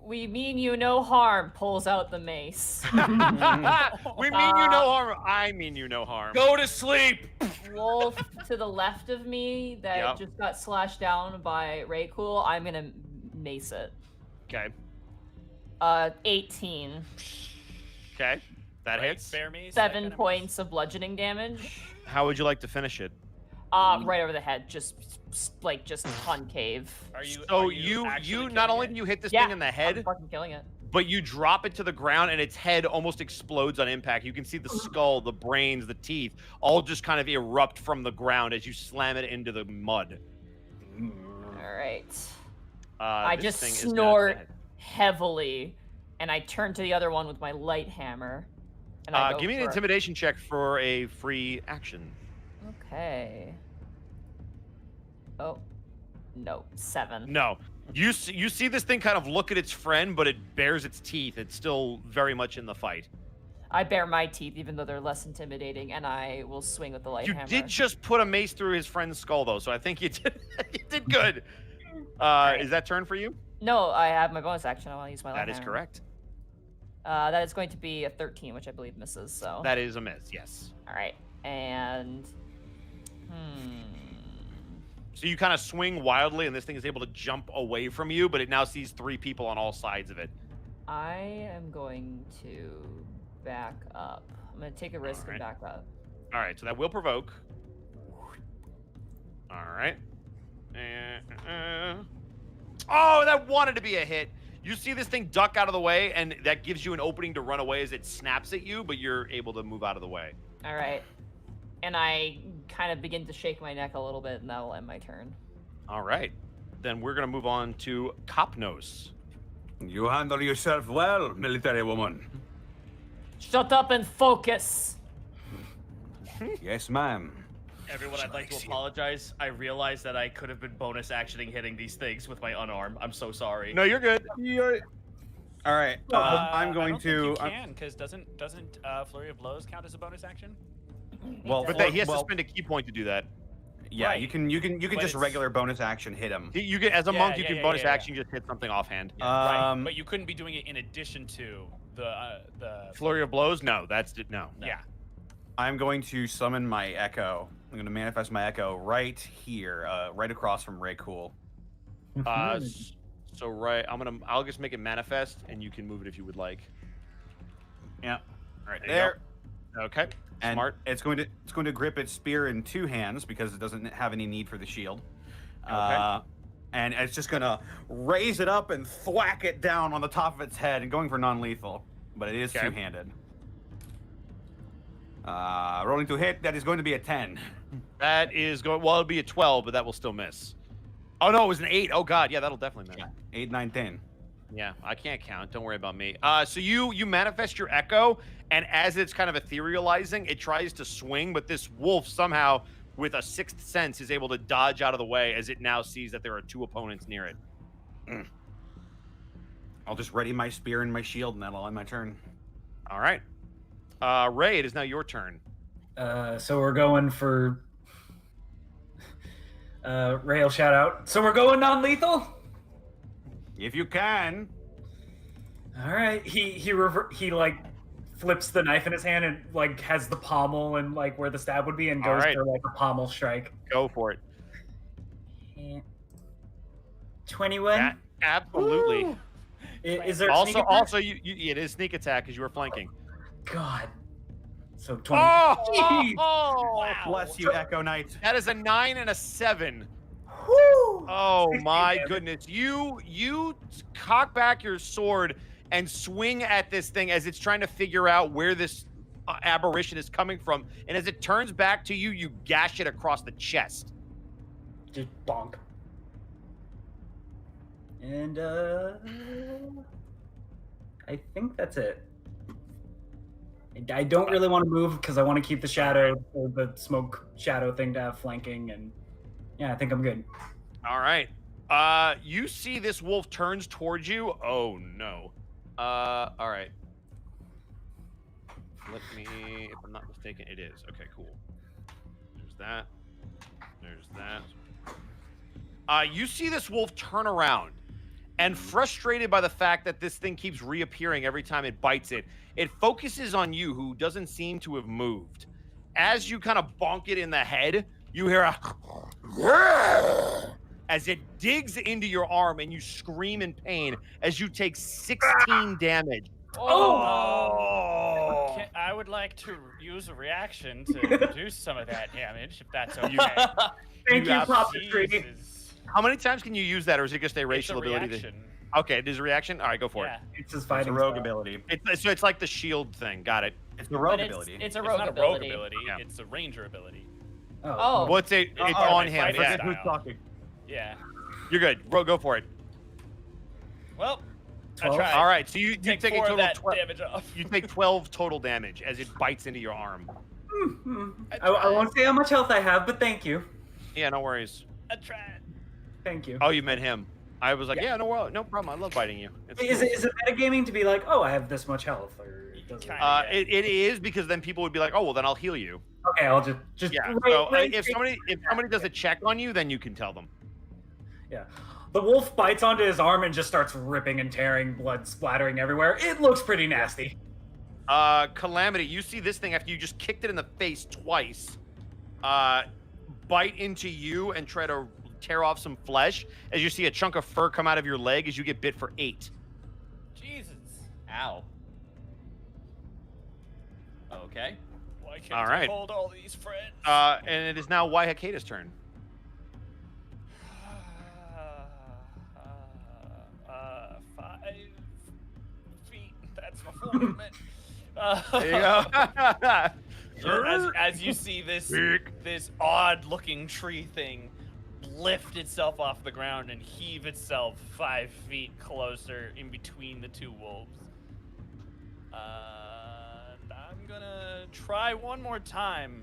We mean you no harm. Pulls out the mace. We mean you no harm. I mean you no harm. Go to sleep. Wolf to the left of me that Yep. just got slashed down by Raycool. I'm gonna mace it. Okay. 18. Okay. That Right, hits. spare me. 7 points of bludgeoning damage. How would you like to finish it? Right over the head, just concave. Are you? So are you actually not killing only it? do you hit this Yeah, thing in the I'm head, fucking killing it. but you drop it to the ground and its head almost explodes on impact. You can see the skull, the brains, the teeth, all just kind of erupt from the ground as you slam it into the mud. All right. I This just thing is now snort dead. heavily, and I turn to the other one with my light hammer. And I go Give me an for- intimidation check for a free action. Okay. Oh, no, 7. No. You see this thing kind of look at its friend, but it bares its teeth. It's still very much in the fight. I bare my teeth, even though they're less intimidating, and I will swing with the light You hammer. did just put a mace through his friend's skull, though, so I think you did, you did good. Is that turn for you? No, I have my bonus action. I want to use my light That is hammer. correct. That is going to be a 13, which I believe misses. So. That is a miss, yes. All right, and So you kind of swing wildly, and this thing is able to jump away from you, but it now sees 3 people on all sides of it. I am going to back up. I'm going to take a risk and Alright. back up. All right, so that will provoke. All right. Oh, that wanted to be a hit. You see this thing duck out of the way, and that gives you an opening to run away as it snaps at you, but you're able to move out of the way. All right, and I kind of begin to shake my neck a little bit, and that'll end my turn. All right. then we're gonna move on to Copnos. You handle yourself well, military woman. Shut up and focus. Yes, ma'am. Everyone, I'd like to apologize. I realized that I could have been bonus actioning hitting these things with my unarmed. I'm so sorry. No, you're good. All right. I'm I going don't to. think you can, because doesn't Flurry of Blows count as a bonus action? Well, But he has to well, spend a key point to do that. yeah, Right. you can But just it's- regular bonus action hit him. You get as a Yeah, monk, you yeah, can yeah, bonus yeah, yeah. action just hit something offhand. Right, but you couldn't be doing it in addition to the Flurry of blows? No, no. Yeah. I'm going to summon my echo. I'm going to manifest my echo right here, right across from Ray Cool. So right, I'll just make it manifest, and you can move it if you would like. Yeah, right There you there. Okay. And Smart. it's going to grip its spear in 2 hands because it doesn't have any need for the shield. Okay. And it's just gonna raise it up and thwack it down on the top of its head and going for non-lethal, but it is Okay. 2-handed. Rolling to hit, that is going to be a 10. That is going. Well, it'll be a 12, but that will still miss. Oh no, it was an 8. Oh god, yeah, that'll definitely miss. 8, 9, 10. Yeah, I can't count. Don't worry about me. So you manifest your echo, and as it's kind of etherealizing, it tries to swing, but this wolf somehow, with a 6th sense, is able to dodge out of the way as it now sees that there are 2 opponents near it. I'll just ready my spear and my shield, and that'll end my turn. All right. Ray, it is now your turn. So we're going for Rail shout out. So we're going non-lethal? If you can. All right. He like flips the knife in his hand and like has the pommel and like where the stab would be and All goes right. for like a pommel strike. Go for it. 21. That- absolutely. Woo! Is there Also, sneak attack? it is sneak attack because you were flanking. God. So 20. Oh, Jeez. Bless you, Echo Knight. that is a 9 and a 7. Woo! Oh 16 my damage. goodness. You cock back your sword and swing at this thing as it's trying to figure out where this aberration is coming from. And as it turns back to you, you gash it across the chest. Just bonk. And I think that's it. I don't really want to move because I want to keep the shadow or the smoke shadow thing to have flanking, and yeah, I think I'm good. All right. You see this wolf turns towards you. Oh no. All right. Let me, if I'm not mistaken, it is. Okay, cool. There's that. There's that. You see this wolf turn around, and frustrated by the fact that this thing keeps reappearing every time it bites it, it focuses on you, who doesn't seem to have moved. As you kind of bonk it in the head, you hear a as it digs into your arm, and you scream in pain as you take 16 damage. Oh! I would like to use a reaction to reduce some of that damage, if that's okay. Thank you, got Puppetry. Jesus. How many times can you use that, or is it just a It's racial a ability? reaction. Okay, it is a reaction? All right, go for Yeah. It's his It's a fighting rogue style. ability. it. So it's like the shield thing. Got it. It's a rogue But ability. it's a It's rogue not a ability. rogue ability, Yeah. it's a ranger ability. Oh. Well, it's Oh, on they him. fight it. Yeah. Forget who's talking. Yeah. You're good. Bro, go for it. Well, 12? I tried. All right, so you Take take a 4 of total that of 12. damage off. You take 12 total damage as it bites into your arm. I won't say how much health I have, but thank you. Yeah, no worries. I tried. Thank you. Oh, you meant him. I was like, yeah, no problem. I love biting you. It's Is cool. it metagaming to be like, oh, I have this much health, or does it? Kinda. It is, because then people would be like, oh, well, then I'll heal you. Okay, I'll just Yeah. right- So right- if somebody does a check on you, then you can tell them. Yeah. The wolf bites onto his arm and just starts ripping and tearing, blood splattering everywhere. It looks pretty nasty. Calamity, you see this thing after you just kicked it in the face twice. Bite into you and try to tear off some flesh as you see a chunk of fur come out of your leg as you get bit for 8. Jesus. Ow. Okay. Why can't All I right. hold all these friends? And it is now Waihakata's turn. 5 feet. That's my full movement. There you go. As you see this odd-looking tree thing lift itself off the ground and heave itself 5 feet closer in between the two wolves. I'm gonna try one more time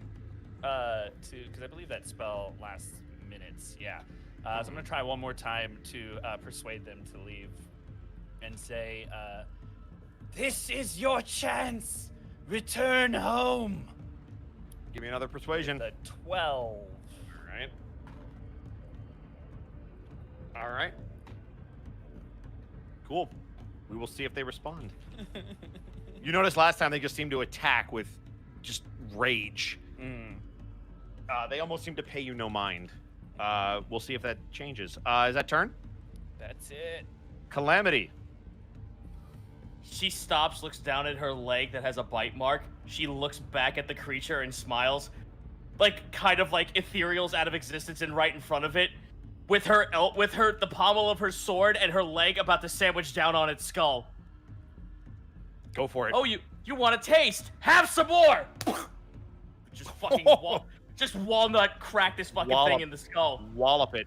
because I believe that spell lasts minutes. Yeah. So I'm gonna try one more time to persuade them to leave and say, "This is your chance. Return home." Give me another persuasion. The 12. All right. All right. Cool. We will see if they respond. You noticed last time they just seemed to attack with just rage. They almost seem to pay you no mind. We'll see if that changes. Is that turn? That's it. Calamity. She stops, looks down at her leg that has a bite mark. She looks back at the creature and smiles, like kind of like ethereals out of existence and right in front of it, with the pommel of her sword and her leg about to sandwich down on its skull. Go for it. Oh, you want a taste? Have some more. Just fucking just walnut crack this fucking Wallop. thing in the skull. Wallop it.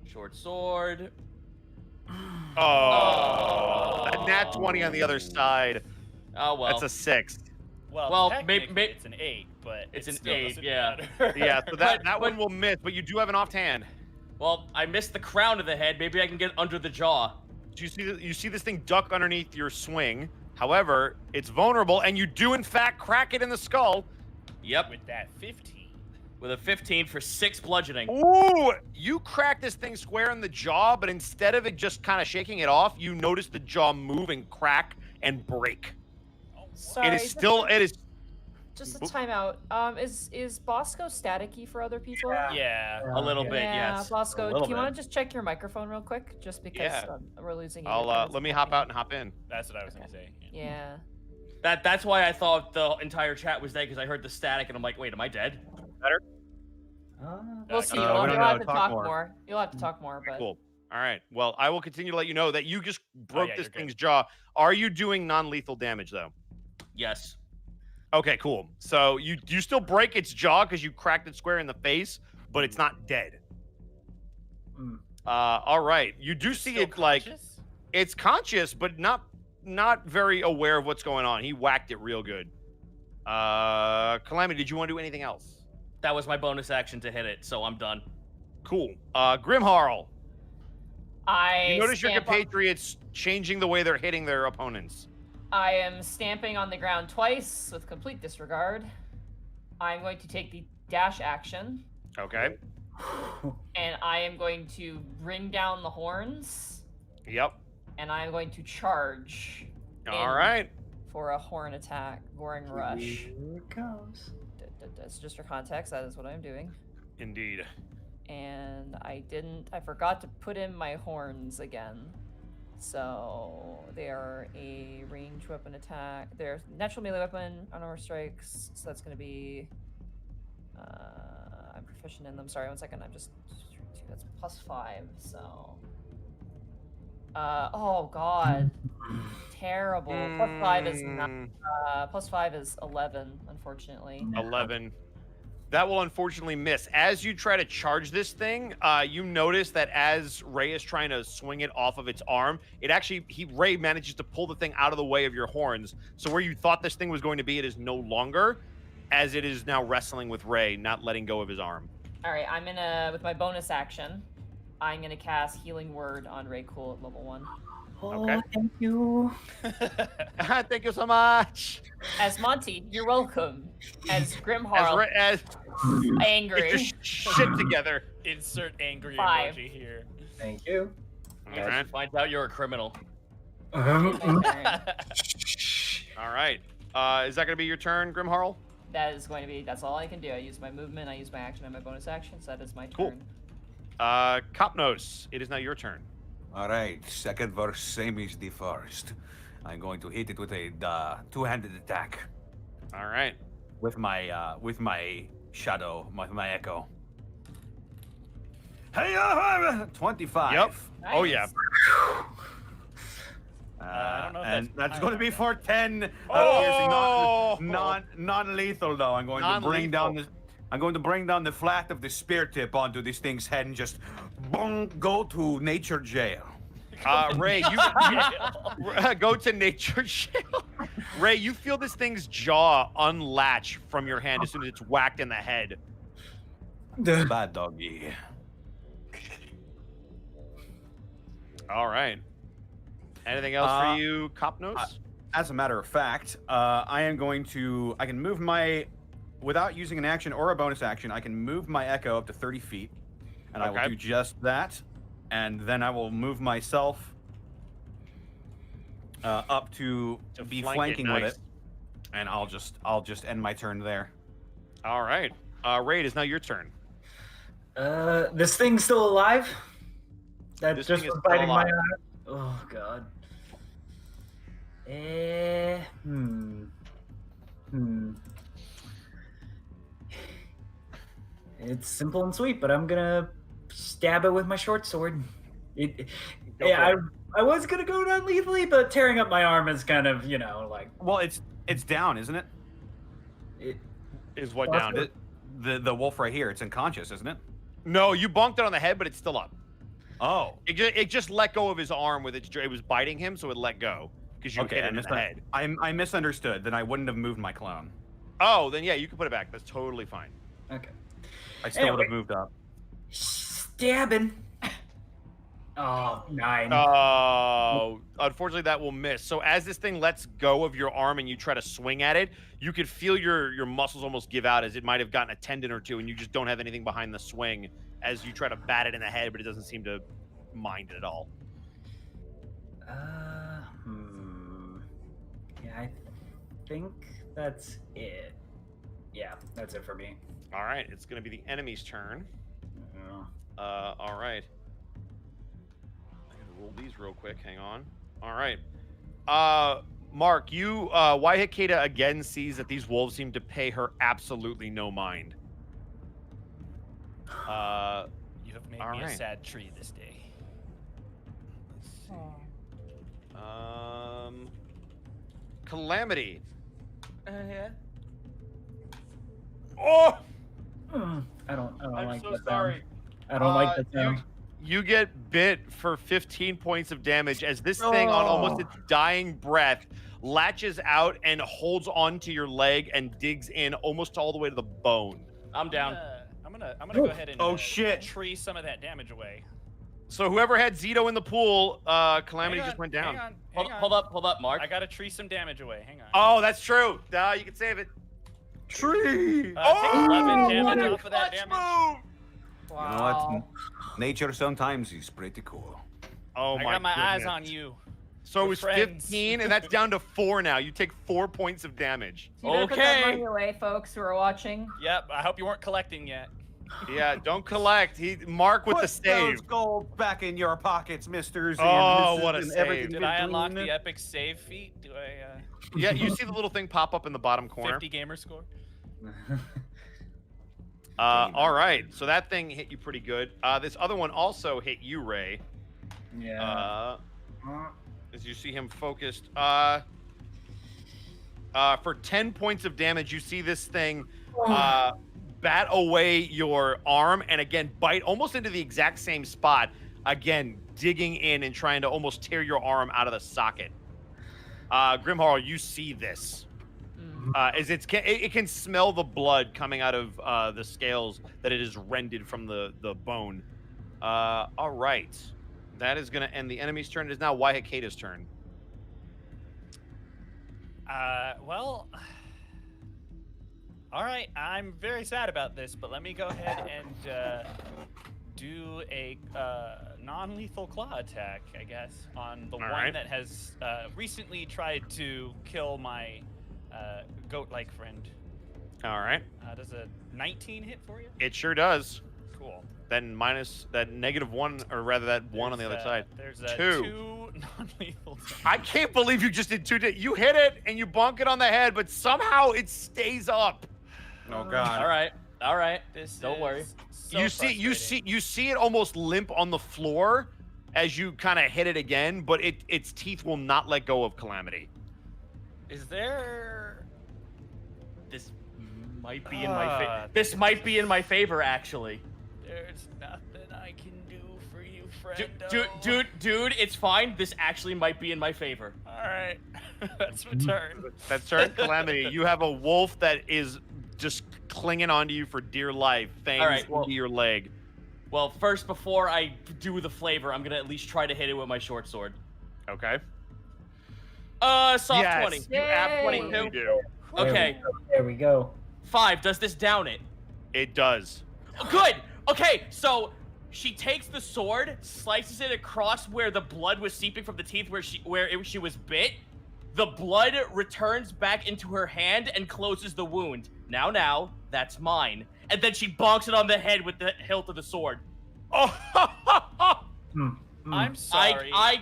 Short sword. Oh. A nat 20 on the other side. Oh well. That's a 6. Well, technically it's an 8, but It's it an still 8, doesn't yeah. matter. Yeah, so that But- one will miss, but you do have an offhand. Well, I missed the crown of the head. Maybe I can get under the jaw. You see this thing duck underneath your swing. However, it's vulnerable, and you do in fact crack it in the skull. Yep. With that 15. With a 15 for 6 bludgeoning. Ooh! You crack this thing square in the jaw, but instead of it just kind of shaking it off, you notice the jaw move and crack and break. Sorry, It is still. It is. just a timeout. Is Bosco staticky for other people? Yeah. A little bit, Yeah, yes. Bosco, A do little you want bit. to just check your microphone real quick, just because Yeah. we're losing you. I'll let me hop out and hop in. That's what I was gonna say. Yeah. That's why I thought the entire chat was dead, because I heard the static and I'm like, wait, am I dead? We'll see. no, You'll no, have to talk talk more. more. You'll have to talk more, but Cool. All right. Well, I will continue to let you know that you just broke yeah, this you're good. thing's jaw. Are you doing non-lethal damage though? Yes. Okay, cool. So you still break its jaw because you cracked it square in the face, but it's not dead. Mm. All right. You do see Still it like conscious? it's conscious, but not very aware of what's going on. He whacked it real good. Calamity, did you want to do anything else? That was my bonus action to hit it, so I'm done. Cool. Grimharl, I you notice your stamp on- compatriots changing the way they're hitting their opponents. I am stamping on the ground twice with complete disregard. I'm going to take the dash action, Okay. and I am going to bring down the horns, Yep. and I'm going to charge All right. for a horn attack, goring rush. Here it comes. That's just for context. That is what I'm doing. Indeed. And I forgot to put in my horns again. So they are a ranged weapon attack. They're natural melee weapon, unarmed strikes. So that's going to be. I'm proficient in them. Sorry, 1 second. I'm just. That's +5. So. Oh God. Terrible. +5 is not. Mm, +5 is 11, unfortunately. 11. That will unfortunately miss. As you try to charge this thing, you notice that as Ray is trying to swing it off of its arm, Ray manages to pull the thing out of the way of your horns. So where you thought this thing was going to be, it is no longer, as it is now wrestling with Ray, not letting go of his arm. All right, I'm with my bonus action, I'm gonna cast Healing Word on Ray Cool at level 1. Oh, Okay. thank you. Thank you so much. As Monty, you're welcome. As Grimharl, As angry. get your shit together. Insert angry 5. emoji here. Thank you. All right. Finds out you're a criminal. My turn. All right. Is that going to be your turn, Grimharl? That is going to be. That's all I can do. I use my movement. I use my action and my bonus action. So that is my turn. Cool. Kopnos, it is now your turn. All right, second verse, same as the first. I'm going to hit it with a two-handed attack All right. with my shadow, my echo. Hey, 25. Yep. Oh yeah. I don't know if and that's that's high going to be enough. for 10. Oh! Non-lethal though. I'm going to bring down Non-lethal. I'm going to bring down the flat of the spear tip onto this thing's head and just boom, go to nature jail. Ray, you go to nature jail. Ray, you feel this thing's jaw unlatch from your hand as soon as it's whacked in the head. Bad doggy. All right. Anything else for you, Cop Nose? As a matter of fact, I can move my, without using an action or a bonus action, I can move my echo up to 30 feet, and I will do just that, and then I will move myself up to be flanking with it, and I'll just end my turn there. All right. Ray, it is now your turn. This thing's still alive? That This just thing is was still biting my alive. eye. Oh god. It's simple and sweet, but I'm gonna stab it with my short sword. I was gonna go non-lethally, but tearing up my arm is kind of, like. Well, it's down, isn't it? It Is what down? The wolf right here, it's unconscious, isn't it? No, you bonked it on the head, but it's still up. Oh. It just let go of his arm with it was biting him, so it let go because you hit it in the head. I misunderstood. Then I wouldn't have moved my clone. Oh, then yeah, you can put it back. That's totally fine. Okay. I still would have moved up. Stabbing. Oh, 9. Oh, unfortunately, that will miss. So as this thing lets go of your arm and you try to swing at it, you could feel your muscles almost give out as it might have gotten a tendon or two, and you just don't have anything behind the swing as you try to bat it in the head, but it doesn't seem to mind it at all. Yeah, I think that's it. Yeah, that's it for me. All right, it's going to be the enemy's turn. Yeah. All right. I gotta roll these real quick. Hang on. All right. Mark, Waihikeda again sees that these wolves seem to pay her absolutely no mind. You have made all me a right. sad tree this day. Calamity. Yeah. Oh! I don't I'm like so that sorry. sound. I don't like that sound. You get bit for 15 points of damage as this thing on almost its dying breath latches out and holds onto your leg and digs in almost all the way to the bone. I'm down. I'm gonna go ahead and shit. tree some of that damage away. So whoever had Zito in the pool, Calamity Hang just on, went down. Hang on. Hold up, Mark. I gotta tree some damage away. Hang on. Oh, that's true. You can save it. Tree. Take 11 damage off of that damage. Move. You know what? Nature sometimes is pretty cool. Oh I my got my eyes goodness. on you. So it We're was friends. 15, and that's down to 4 now. You take 4 points of damage. You better put that Okay. money away, folks who are watching. Yep. I hope you weren't collecting yet. Yeah, don't collect. Mark with the Put save. those gold back in your pockets, misters. Oh, and Mrs. what a and save. everything Did I unlock between the it. epic save feat? Do I Yeah, you see the little thing pop up in the bottom corner. 50 gamer score? All right, so that thing hit you pretty good. This other one also hit you, Ray. Yeah. As you see him focused. For 10 points of damage, you see this thing bat away your arm and again bite almost into the exact same spot. Again, digging in and trying to almost tear your arm out of the socket. Grimhorror, you see this. As it can smell the blood coming out of the scales that it has rended from the bone. All right. That is going to end the enemy's turn. It is now Waihikeda's turn. Well, all right. I'm very sad about this, but let me go ahead and do a non-lethal claw attack, I guess, on the one right. that has recently tried to kill my goat-like friend. All right. Does a 19 hit for you? It sure does. Cool. Then minus that -1, or rather that 1 on the other side. There's 2 non-lethal damage. I can't believe you just did 2. You hit it and you bonk it on the head, but somehow it stays up. Oh god. All right. This Don't worry. is so you frustrating. see it almost limp on the floor as you kind of hit it again, but its teeth will not let go of Calamity. Is there this might be in my favor. This might be in my favor, actually. There's nothing I can do for you, Dude, it's fine. This actually might be in my favor. All right, that's my turn. That's turn. Calamity. You have a wolf that is just clinging onto you for dear life, fangs right, well- into your leg. Well, first, before I do the flavor, I'm gonna at least try to hit it with my short sword. Okay. Soft Yes, 20. you absolutely 22. do. Okay, There we go. 5. Does this down it? It does. Good. Okay, so she takes the sword, slices it across where the blood was seeping from the teeth where she was bit. The blood returns back into her hand and closes the wound. Now, that's mine. And then she bonks it on the head with the hilt of the sword. Oh, I'm sorry. I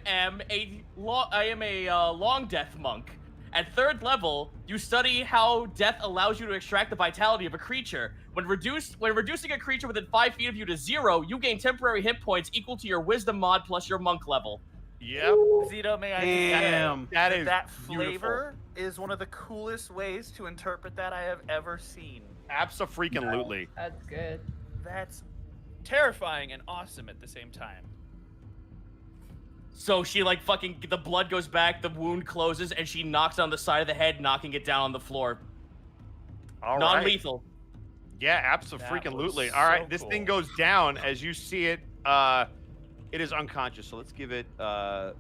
am a long death monk. At 3rd level, you study how death allows you to extract the vitality of a creature. When reducing a creature within 5 feet of you to 0, you gain temporary hit points equal to your wisdom mod plus your monk level. Yep. Zito, may I Damn. That is that beautiful. flavor is one of the coolest ways to interpret that I have ever seen. Abso-freaking-lutely. That's good. That's terrifying and awesome at the same time. So she the blood goes back, the wound closes, and she knocks on the side of the head, knocking it down on the floor. All right. Non-lethal. Yeah, abso-freaking-lutely. was All right, so this cool. thing goes down as you see it. It is unconscious, so let's give it. No,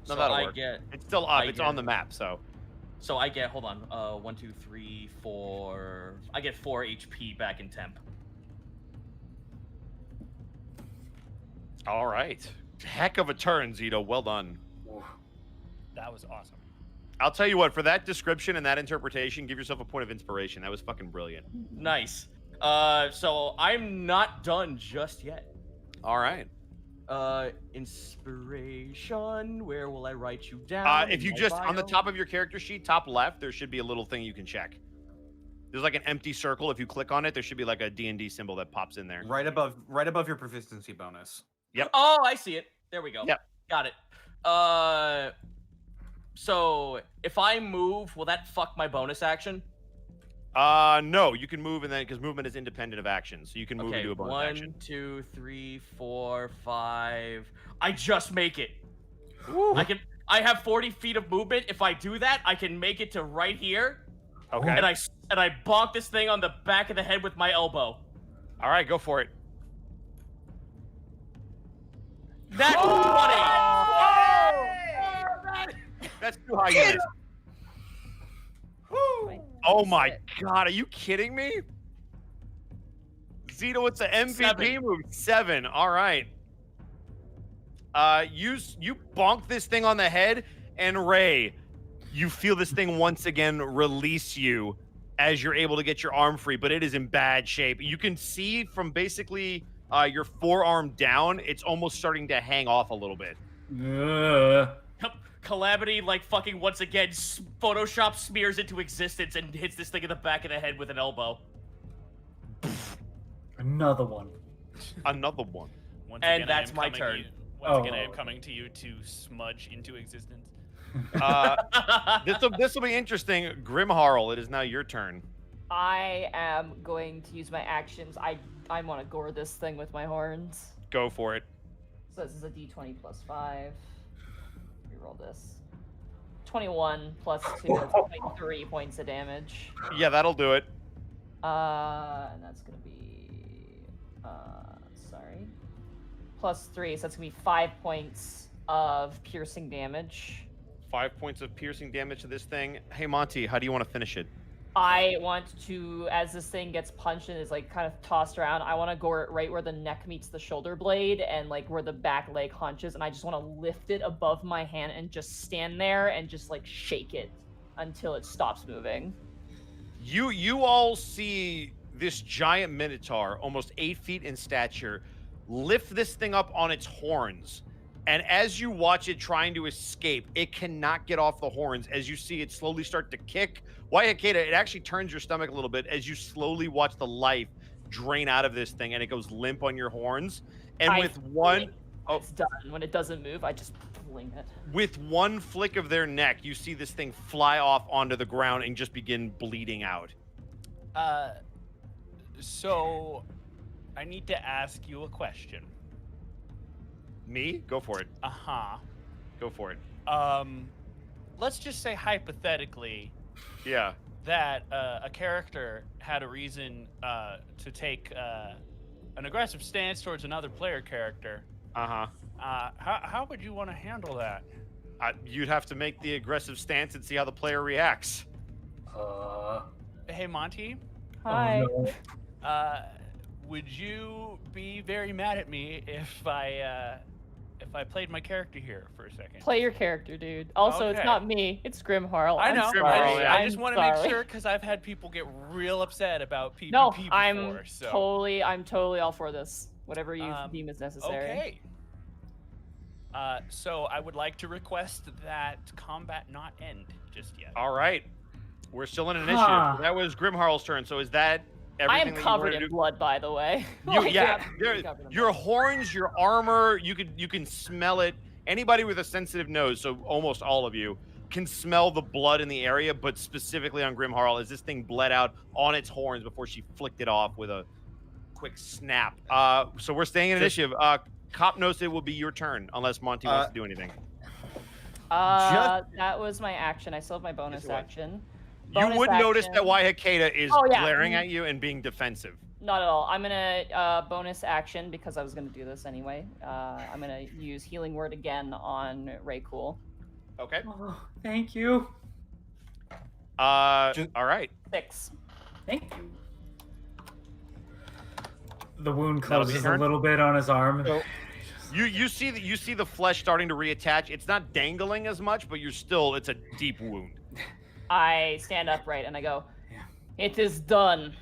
So that'll I work. get. It's still up. I It's get- on the map, so. So I get. Hold on. 1, 2, 3, 4. I get 4 HP back in temp. All right. Heck of a turn, Zito. Well done. That was awesome. I'll tell you what. For that description and that interpretation, give yourself a point of inspiration. That was fucking brilliant. Nice. So I'm not done just yet. All right. Inspiration. Where will I write you down? If you In my just on the bio? top of your character sheet, top left, there should be a little thing you can check. There's like an empty circle. If you click on it, there should be like a D&D symbol that pops in there. Right above your proficiency bonus. Oh, I see it. There we go. Yep. Got it. So if I move, will that fuck my bonus action? No, you can move and then because movement is independent of action, so you can move and Okay, do a bonus 1, action. 2, 3, 4, 5. I just make it. I have 40 feet of movement. If I do that, I can make it to right here. Okay. And I bonk this thing on the back of the head with my elbow. All right, go for it. That's 20. That's too high. Unit. Oh my god, are you kidding me? Zito, it's an MVP 7. move. 7. All right. You bonk this thing on the head, and Ray, you feel this thing once again release you as you're able to get your arm free, but it is in bad shape. You can see from basically your forearm down, it's almost starting to hang off a little bit. Calamity, fucking once again, Photoshop smears into existence and hits this thing in the back of the head with an elbow. Another one. Another one. Once And again, I that's am my coming turn. you- Once again, I Oh. am coming to you to smudge into existence. This will be interesting. Grimharl, it is now your turn. I am going to use my actions. I want to gore this thing with my horns. Go for it. So this is a d20 plus 5. Reroll this. 21 plus 2, that's 23 points of damage. Yeah, that'll do it. And that's gonna be sorry. Plus 3, so that's gonna be 5 points of piercing damage. 5 points of piercing damage to this thing. Hey, Monty, how do you want to finish it? I want to, as this thing gets punched and is kind of tossed around, I want to gore it right where the neck meets the shoulder blade and where the back leg hunches, and I just want to lift it above my hand and just stand there and just shake it until it stops moving. You all see this giant minotaur, almost 8 feet in stature, lift this thing up on its horns. And as you watch it trying to escape, it cannot get off the horns. As you see it slowly start to kick. Wayakeda, it actually turns your stomach a little bit as you slowly watch the life drain out of this thing and it goes limp on your horns. And with one... It's done. When it doesn't move, I just handling it. With one flick of their neck, you see this thing fly off onto the ground and just begin bleeding out. So I need to ask you a question. Me? Go for it. Uh-huh. Go for it. Let's just say hypothetically Yeah. that a character had a reason to take an aggressive stance towards another player character. Uh-huh. How would you want to handle that? You'd have to make the aggressive stance and see how the player reacts. Hey, Monty, Hi. Oh, no. would you be very mad at me if I played my character here for a second? Play your character, dude. Also, Okay. it's not me. It's Grimharl. I I'm know. sorry. I just I'm want to make sorry. sure because I've had people get real upset about PvP No, before. I'm So. I'm totally all for this. Whatever you deem is necessary. Okay. So I would like to request that combat not end just yet. All right. We're still in initiative. Huh. That was Grimharl's turn. So is that I everything am that you covered wanted in to do? blood, by the way. You, Like, yeah, absolutely covered in your blood. horns, your armor, you can smell it. Anybody with a sensitive nose, so almost all of you, can smell the blood in the area, but specifically on Grimharl, as this thing bled out on its horns before she flicked it off with a quick snap. So we're staying in initiative. Cop knows it will be your turn, unless Monty wants to do anything. That was my action. I still have my bonus it was. action. You Bonus would notice that action. Waihakeda is Oh, yeah. glaring at you and being defensive. Not at all. I'm gonna bonus action because I was gonna do this anyway. I'm gonna use healing word again on Raycool. Okay. Oh, thank you. All right. 6. Thank you. The wound That'll be closes a turn? little bit on his arm. You see the flesh starting to reattach. It's not dangling as much, but it's a deep wound. I stand upright and I go, Yeah. "It is done."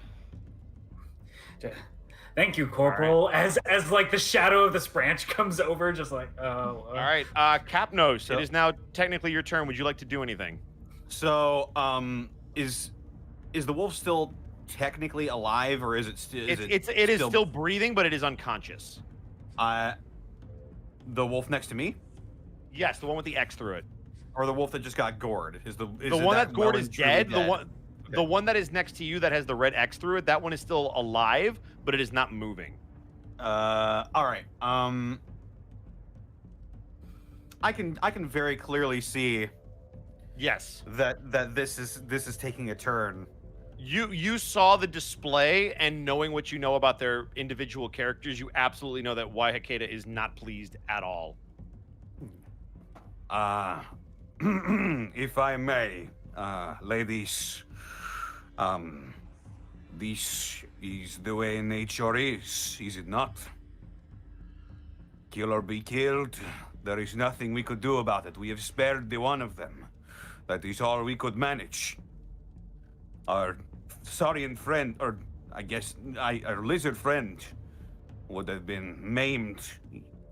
Thank you, Corporal. As like the shadow of this branch comes over, just like All right, Capnose, it is now technically your turn. Would you like to do anything? So, is the wolf still technically alive, or is it still? It is still breathing, but it is unconscious. The wolf next to me, Yes, the one with the X through it. or the wolf that just got gored? The one that gored is dead. The Okay. one that is next to you that has the red X through it. That one is still alive, but it is not moving. All right. I can very clearly see Yes. that this is taking a turn. You saw the display, and knowing what you know about their individual characters, you absolutely know that Waihakeda is not pleased at all. If I may, ladies, this is the way nature is it not? Kill or be killed, there is nothing we could do about it. We have spared the one of them. That is all we could manage. Our saurian friend, or I guess our lizard friend, would have been maimed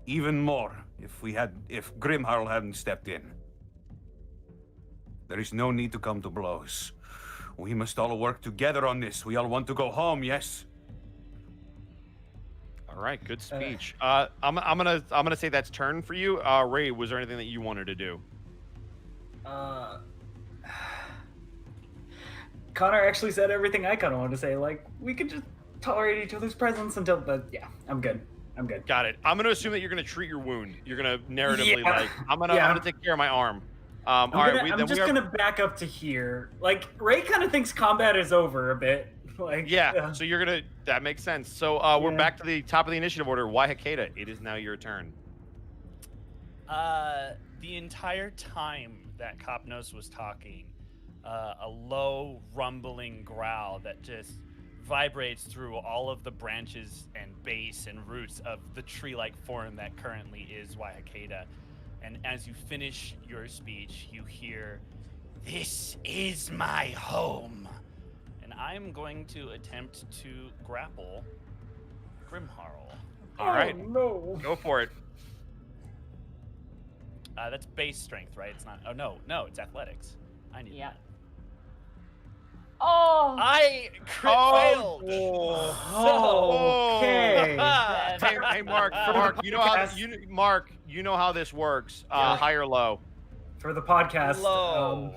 even more if Grimharl hadn't stepped in. There is no need to come to blows. We must all work together on this. We all want to go home, yes? All right, good speech. I'm gonna say that's turn for you. Ray, was there anything that you wanted to do? Connor actually said everything I kind of wanted to say. Like, we could just tolerate each other's presence until, but yeah, I'm good. Got it. I'm gonna assume that you're gonna treat your wound. You're gonna narratively Yeah. like I'm gonna take care of my arm. All right, I'm just gonna back up to here. Like, Ray kind of thinks combat is over a bit. Like, Yeah, so you're gonna. That makes sense. So we're Yeah. back to the top of the initiative order. Waihakeda, it is now your turn. The entire time that Copnos was talking, a low rumbling growl that just vibrates through all of the branches and base and roots of the tree-like form that currently is Waihakeda. And as you finish your speech, you hear, "This is my home." And I'm going to attempt to grapple Grimharl. All right, no. go for it. That's base strength, right? It's not. Oh no, it's athletics. I need Yeah. that. Oh. I crit failed. Okay. Hey, Mark, Mark, you know how this works. High or low? For the podcast, Low.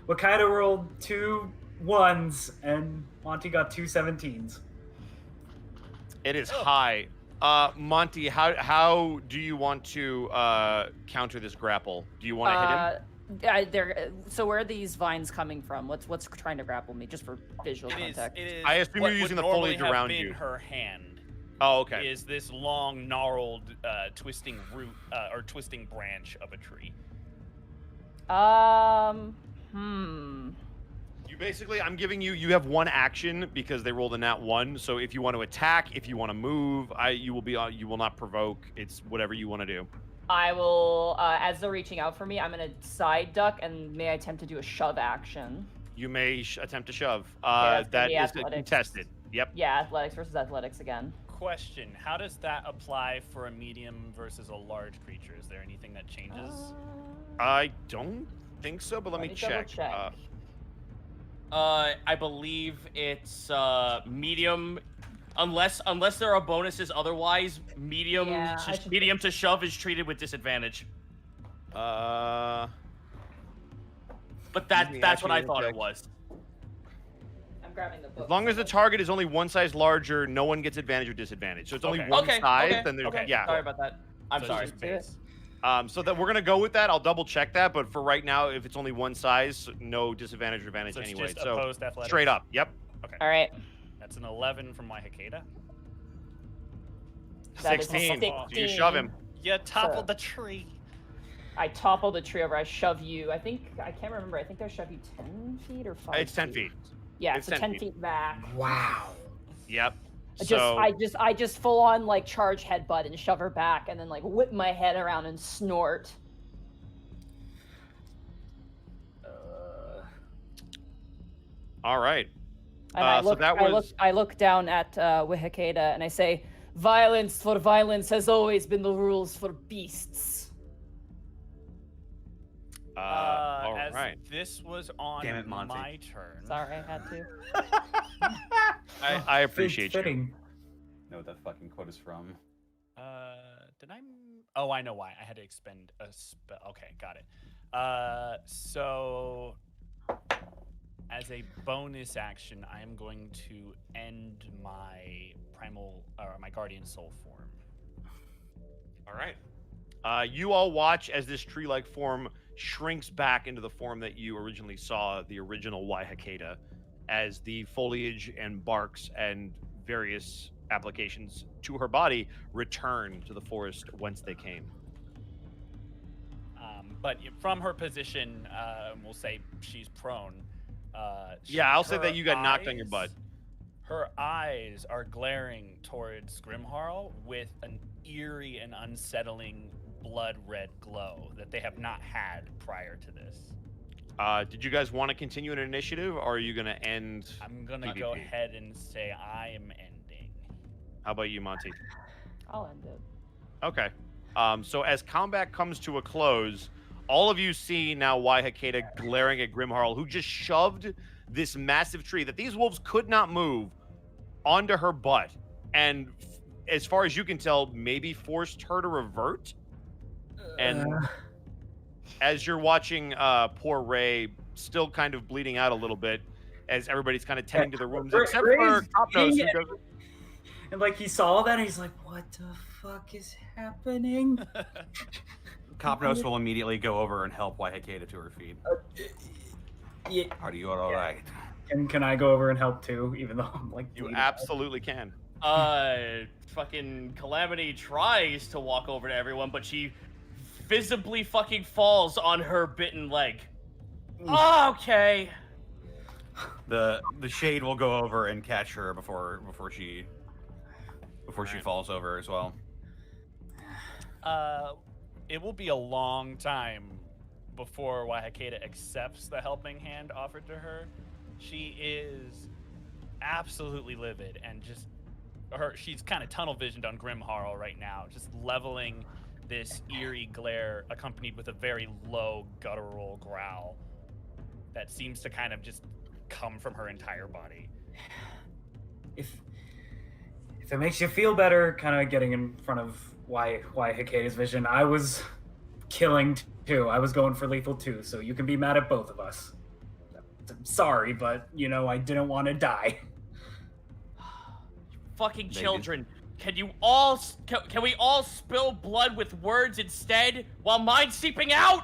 Wakaido rolled 2 1s and Monty got 2 17s. It is high. Monty, how do you want to counter this grapple? Do you want to hit him? So where are these vines coming from? What's trying to grapple me? Just for visual context. It is I assume what you're using would the foliage normally have around been you. her hand. Oh, okay. Is this long, gnarled, twisting root or twisting branch of a tree? You basically, I'm giving you have one action because they rolled a nat 1. So if you want to attack, if you want to move, you will not provoke. It's whatever you want to do. I will, as they're reaching out for me, I'm gonna side duck and may I attempt to do a shove action. You may attempt to shove. that's gonna That be is athletics. contested. Yep. Yeah, athletics versus athletics again. Question: how does that apply for a medium versus a large creature? Is there anything that changes? I don't think so, but let me check. double-check. I believe it's medium, unless there are bonuses. Otherwise, medium Yeah, I should- medium to shove is treated with disadvantage. Uh, But Excuse me, that's what I actually, thought check. it was. I'm grabbing the book. as long as the target is only one size larger, no one gets advantage or disadvantage. So it's only Okay. one Okay. size. Okay. Then there's okay. yeah. Sorry about that. I'm So sorry. it's just base. So that we're gonna go with that. I'll double check that, but for right now, if it's only one size, no disadvantage or advantage So it's anyway. just So opposed athletics. straight up. Yep. All right. That's an 11 from Waihakeda. That is 16. a Do you shove him? You toppled the tree. I topple the tree over. I shove you. I can't remember. I think I shove you 10 feet or 5. It's 10 feet. Yeah, It's so 10 10 feet. feet back. Wow. Yep. I just full on like charge headbutt and shove her back, and then like whip my head around and snort. All right. And I so look, that I was- look down at Wihakeda and I say, "Violence for violence has always been the rules for beasts." All as right. this was on Damn it, Monty. my turn. Sorry, I had to. I appreciate you. Fitting. Know what that fucking quote is from. Did I? Oh, I know why. I had to expend a spell. Okay, got it. So as a bonus action, I am going to end my primal or my guardian soul form. All right. You all watch as this tree-like form shrinks back into the form that you originally saw, the original Waihakeda, as the foliage and barks and various applications to her body return to the forest whence they came. But from her position, we'll say she's prone. Yeah, I'll say her that you got knocked on your eyes- butt. Her eyes are glaring towards Grimharl with an eerie and unsettling blood red glow that they have not had prior to this. Did you guys want to continue an initiative, or are you going to end? I'm gonna go PvP? ahead and say I am ending. How about you, Monty? I'll end it. Okay. So as combat comes to a close, all of you see now Waihakeda glaring at Grimharl, who just shoved this massive tree that these wolves could not move onto her butt, and as far as you can tell, maybe forced her to revert. And as you're watching poor Ray still kind of bleeding out a little bit, as everybody's kind of tending to their wounds, except for Ray's Topnose, who hanging. doesn't. And like he saw that and he's like, what the fuck is happening? Copnos will immediately go over and help Waihakeda to her feet. Yeah. Are you all right? And can I go over and help too, even though I'm like You bleeding out? absolutely can. Fucking Calamity tries to walk over to everyone, but she visibly fucking falls on her bitten leg. Okay. The shade will go over and catch her before she falls over as well. It will be a long time before Waihakeda accepts the helping hand offered to her. She is absolutely livid and just she's kind of tunnel visioned on Grimharl right now, just leveling this eerie glare accompanied with a very low guttural growl that seems to kind of just come from her entire body. If it makes you feel better, kind of getting in front of why Hakeda's vision, I was killing too. I was going for lethal too, so you can be mad at both of us. I'm sorry, but I didn't want to die. Fucking children. Can you all can we all spill blood with words instead while mine's seeping out?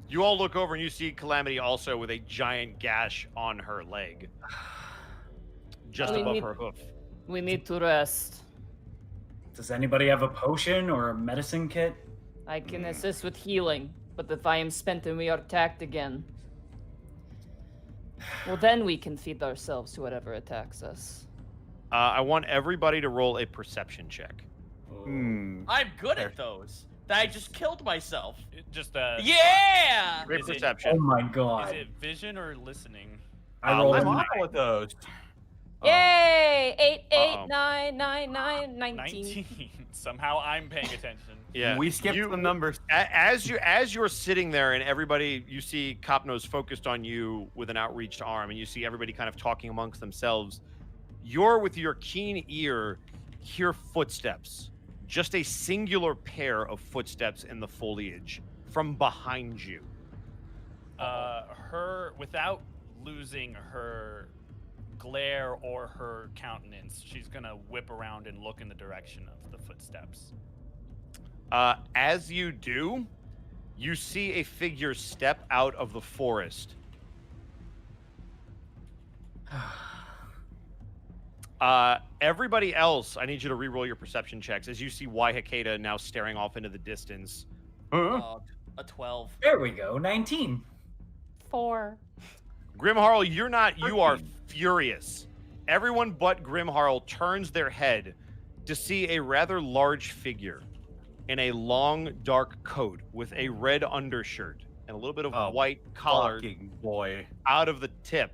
You all look over and you see Calamity also with a giant gash on her leg. Just above her hoof. We need to rest. Does anybody have a potion or a medicine kit? I can assist with healing, but if I am spent and we are attacked again, well, then we can feed ourselves to whatever attacks us. I want everybody to roll a perception check. I'm good at those. I just killed myself. Just Yeah! Great Is it- perception. Oh my Is god. it vision or listening? I rolled a I'm 9. awful at those. Yay! 8, 8, Uh-oh. 9, 9, 9, 19. 19. Somehow I'm paying attention. Yeah. We skipped the numbers. As you're sitting there and everybody, you see Copnose focused on you with an outreached arm, and you see everybody kind of talking amongst themselves. You're, with your keen ear, hear footsteps. Just a singular pair of footsteps in the foliage from behind you. Her, without losing her glare or her countenance, she's gonna whip around and look in the direction of the footsteps. As you do, you see a figure step out of the forest. Everybody else, I need you to re-roll your perception checks as you see Hakeda now staring off into the distance. A 12. There we go. 19. 4. Grimharl, you are 13. furious. Everyone but Grimharl turns their head to see a rather large figure in a long, dark coat with a red undershirt and a little bit of white collar Fucking boy. out of the tip.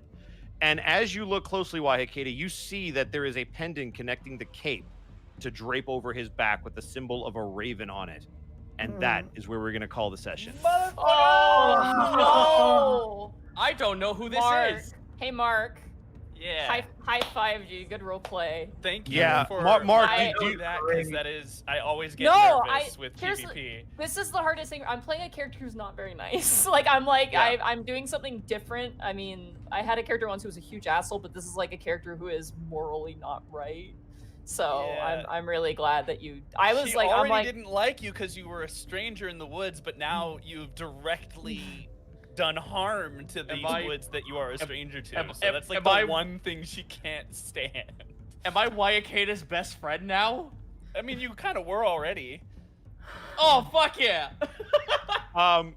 And as you look closely, Hakeda, you see that there is a pendant connecting the cape to drape over his back with the symbol of a raven on it. And that is where we're going to call the session. Oh, no! I don't know who this Mark. is. Hey, Mark. Yeah. High five you. Good role play. Thank you Yeah, for Mark, I- do that, because that is, I always get No, nervous with here's PvP. This is the hardest thing. I'm playing a character who's not very nice. I'm doing something different. I mean, I had a character once who was a huge asshole, but this is like a character who is morally not right. So Yeah. I'm really glad that you. I was She like, I'm already like, didn't like you because you were a stranger in the woods, but now you've directly done harm to these woods that you are a stranger to. So that's like the one thing she can't stand. Am I Hakeda's best friend now? I mean, you kind of were already. Oh, fuck yeah.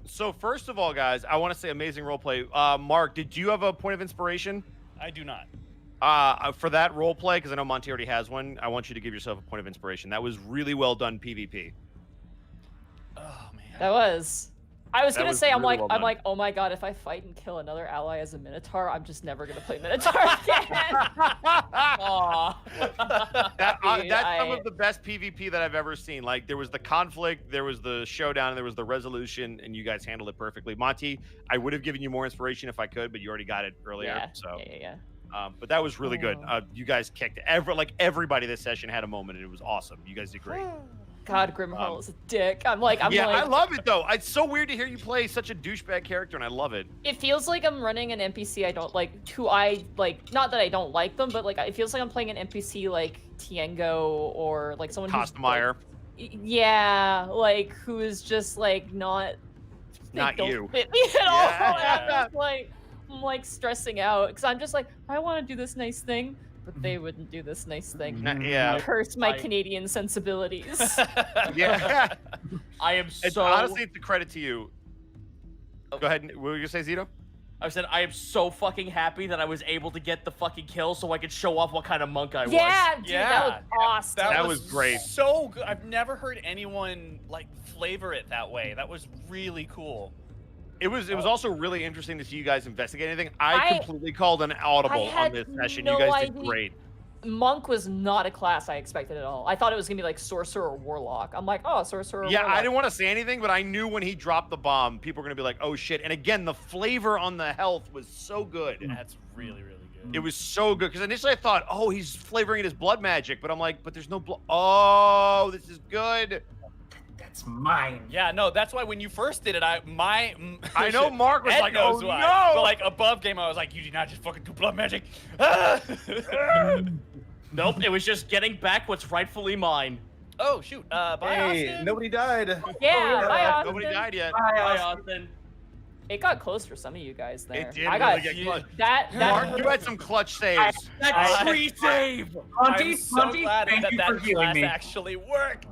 So first of all, guys, I want to say amazing roleplay. Mark, did you have a point of inspiration? I do not. For that roleplay, because I know Monty already has one, I want you to give yourself a point of inspiration. That was really well done PvP. Oh, man. that was. I was That gonna was say, I'm really like, well I'm done. like, oh my god, if I fight and kill another ally as a Minotaur, I'm just never gonna play Minotaur again. Aw. Dude, That's some of the best PvP that I've ever seen. Like, there was the conflict, there was the showdown, and there was the resolution, and you guys handled it perfectly. Monty, I would have given you more inspiration if I could, but you already got it earlier. Yeah, So, yeah. but that was really good. You guys kicked everybody this session had a moment, and it was awesome. You guys did great. God, Grimharl is a dick. I'm like, I love it though. It's so weird to hear you play such a douchebag character, and I love it. it feels like I'm running an NPC I don't like, not that I don't like them, but like it feels like I'm playing an NPC like Tiengo or like someone who's Costumeyer. yeah, like who is just like not don't you. fit me at all. Yeah. And I'm just like, I'm like stressing out because I'm just like, I want to do this nice thing, but they wouldn't do this nice thing. Yeah. Curse my I- Canadian sensibilities. Yeah. I am It's, so. honestly, it's a credit to you. Go ahead. What were you gonna say, Zito? I said I am so fucking happy that I was able to get the fucking kill so I could show off what kind of monk I was. Yeah, dude, that was Yeah. awesome. That was great. So good. I've never heard anyone like flavor it that way. That was really cool. It was also really interesting to see you guys investigate anything. I I- completely called an audible I on had this session. no You guys did idea. great. Monk was not a class I expected at all. I thought it was gonna be like sorcerer or warlock. I'm like, oh, sorcerer. Or Yeah, warlock. I didn't want to say anything, but I knew when he dropped the bomb, people were gonna be like, "Oh shit!" And again, the flavor on the health was so good. That's really, really good. It was so good because initially I thought, "Oh, he's flavoring it as blood magic," but I'm like, "But there's no blood." Oh, this is good. That's mine. Yeah, no, that's why when you first did it, I know Mark was Ed like, knows "Oh, why." no! But like above game, I was like, you did not just fucking do blood magic. Ah! Nope, it was just getting back what's rightfully mine. Oh shoot! Bye, Hey, Austin. nobody died. Yeah, bye, Austin. Nobody died yet. Bye, Austin. It got close for some of you guys there. It did I got really get close. that. Mark, you had some clutch saves. That tree save! Monty, I'm so glad thank that you that for healing class me. actually worked.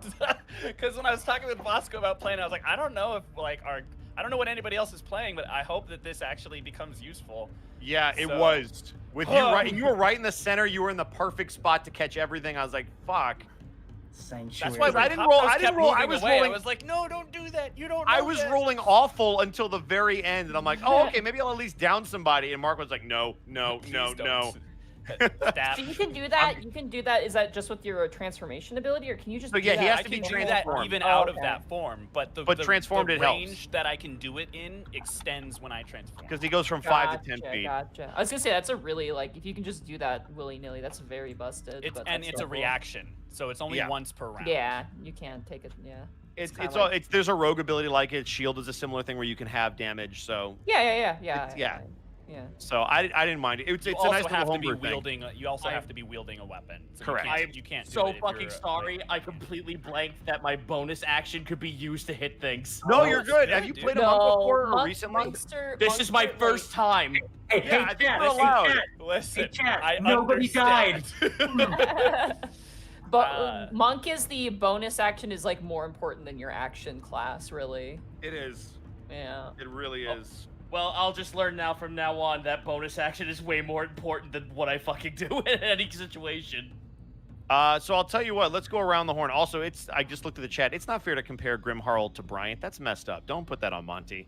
Because when I was talking with Bosco about playing, I was like, I don't know if like I don't know what anybody else is playing, but I hope that this actually becomes useful. Yeah, it So- was. With you right, you were right in the center. You were in the perfect spot to catch everything. I was like, "Fuck." Sanctuary. That's why I when didn't roll- Copos I didn't kept roll- I moving was away, rolling- I was like, no, don't do that. You don't. I know was that." rolling awful until the very end, and I'm like, "Oh, okay, maybe I'll at least down somebody." And Mark was like, "No, no, no, Please no." don't. Stab. So you can do that. You can do that. Is that just with your transformation ability, or can you just? So, do yeah, that he has I to can be do that transformed. even Oh, out of okay. that form, but the transformed the it helps. range that I can do it in extends when I transform. Because he goes from 5 to 10 Gotcha, feet. Gotcha. I was gonna say that's a really like if you can just do that willy nilly, that's very busted. It's but and that's it's so a cool. reaction, so it's only Yeah. once per round. Yeah, you can take it. Yeah. It's kinda it's like- all it's there's a rogue ability like it. Shield is a similar thing where you can have damage. So Yeah. yeah. Yeah. so I didn't mind it. It's You a also nice little have to be homebrew thing. wielding. You also I- have to be wielding a weapon. So Correct. You can't do So it if fucking you're, sorry, I completely blanked that my bonus action could be used to hit things. No, Oh, you're good. yeah, Have you dude. played a monk before or Monk- recently? This is my Monkster, first time. Hey, Yeah, I hey, think chat, we're hey, allowed. chat. Listen, Hey, chat, I nobody understand. but monk is the bonus action is like more important than your action class, really. It is. Yeah. It really Oh. is. Well, I'll just learn now from now on that bonus action is way more important than what I fucking do in any situation. So I'll tell you what. Let's go around the horn. Also, I just looked at the chat. It's not fair to compare Grim Harald to Bryant. That's messed up. Don't put that on Monty.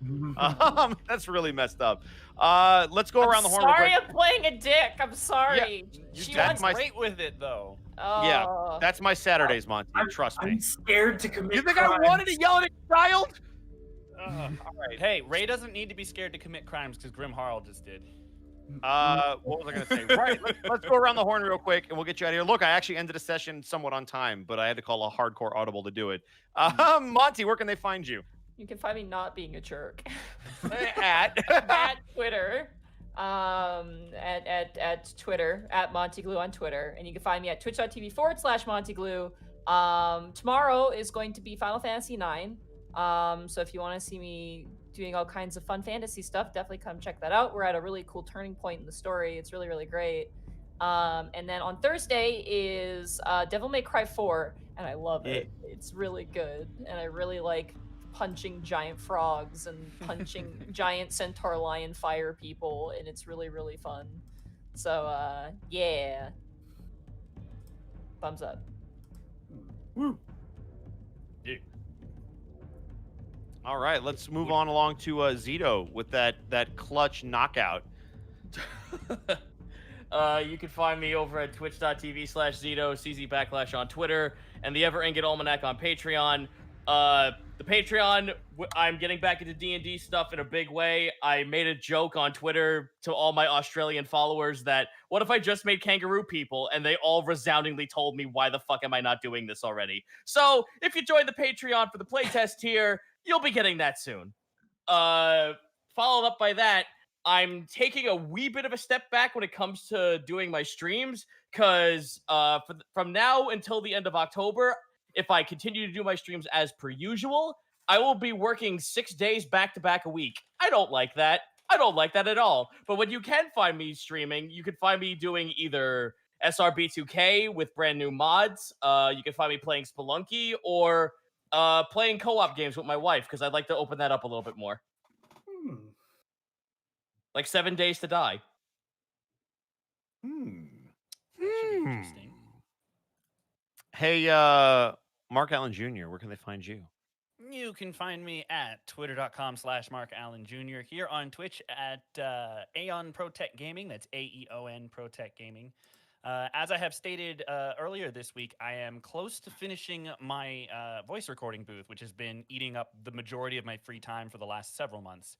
That's really messed up. Let's go around the horn. real Sorry, quick. I'm playing a dick. I'm sorry. She That's wants my- great with it though. Oh. That's my Saturdays, Monty. Trust me. I'm scared to commit You think crimes. I wanted to yell at a child? All right. Hey, Ray doesn't need to be scared to commit crimes because Grim Harald just did. What was I going to say? Right, let's go around the horn real quick, and we'll get you out of here. Look, I actually ended a session somewhat on time, but I had to call a hardcore audible to do it. Monty, where can they find you? You can find me not being a jerk. At At Twitter. At Twitter, at Montyglue on Twitter. And you can find me at twitch.tv/Montyglue. Tomorrow is going to be Final Fantasy IX. So if you want to see me doing all kinds of fun fantasy stuff, definitely come check that out. We're at a really cool turning point in the story. It's really, really great. And then on Thursday is Devil May Cry 4, and I love it. It's really good, and I really like punching giant frogs and punching giant centaur lion fire people, and it's really, really fun. So yeah, thumbs up. All right, let's move on along to Zito with that clutch knockout. You can find me over at twitch.tv/Zito, CZ / on Twitter, and the Ever Ingot Almanac on Patreon. The Patreon, I'm getting back into D&D stuff in a big way. I made a joke on Twitter to all my Australian followers that, what if I just made kangaroo people? And they all resoundingly told me, why the fuck am I not doing this already? So, if you join the Patreon for the playtest tier, you'll be getting that soon. Followed up by that, I'm taking a wee bit of a step back when it comes to doing my streams, because from now until the end of October, if I continue to do my streams as per usual, I will be working 6 days back-to-back a week. I don't like that. I don't like that at all. But when you can find me streaming, you can find me doing either SRB2K with brand new mods, you can find me playing Spelunky, or playing co-op games with my wife, because I'd like to open that up a little bit more. Like 7 Days to Die. Interesting. Hey, Mark Allen Jr., where can they find you? You can find me at twitter.com/MarkAllenJr. Here on Twitch at Aeon Pro Tech Gaming. That's AEON Pro Tech Gaming. As I have stated earlier this week, I am close to finishing my voice recording booth, which has been eating up the majority of my free time for the last several months.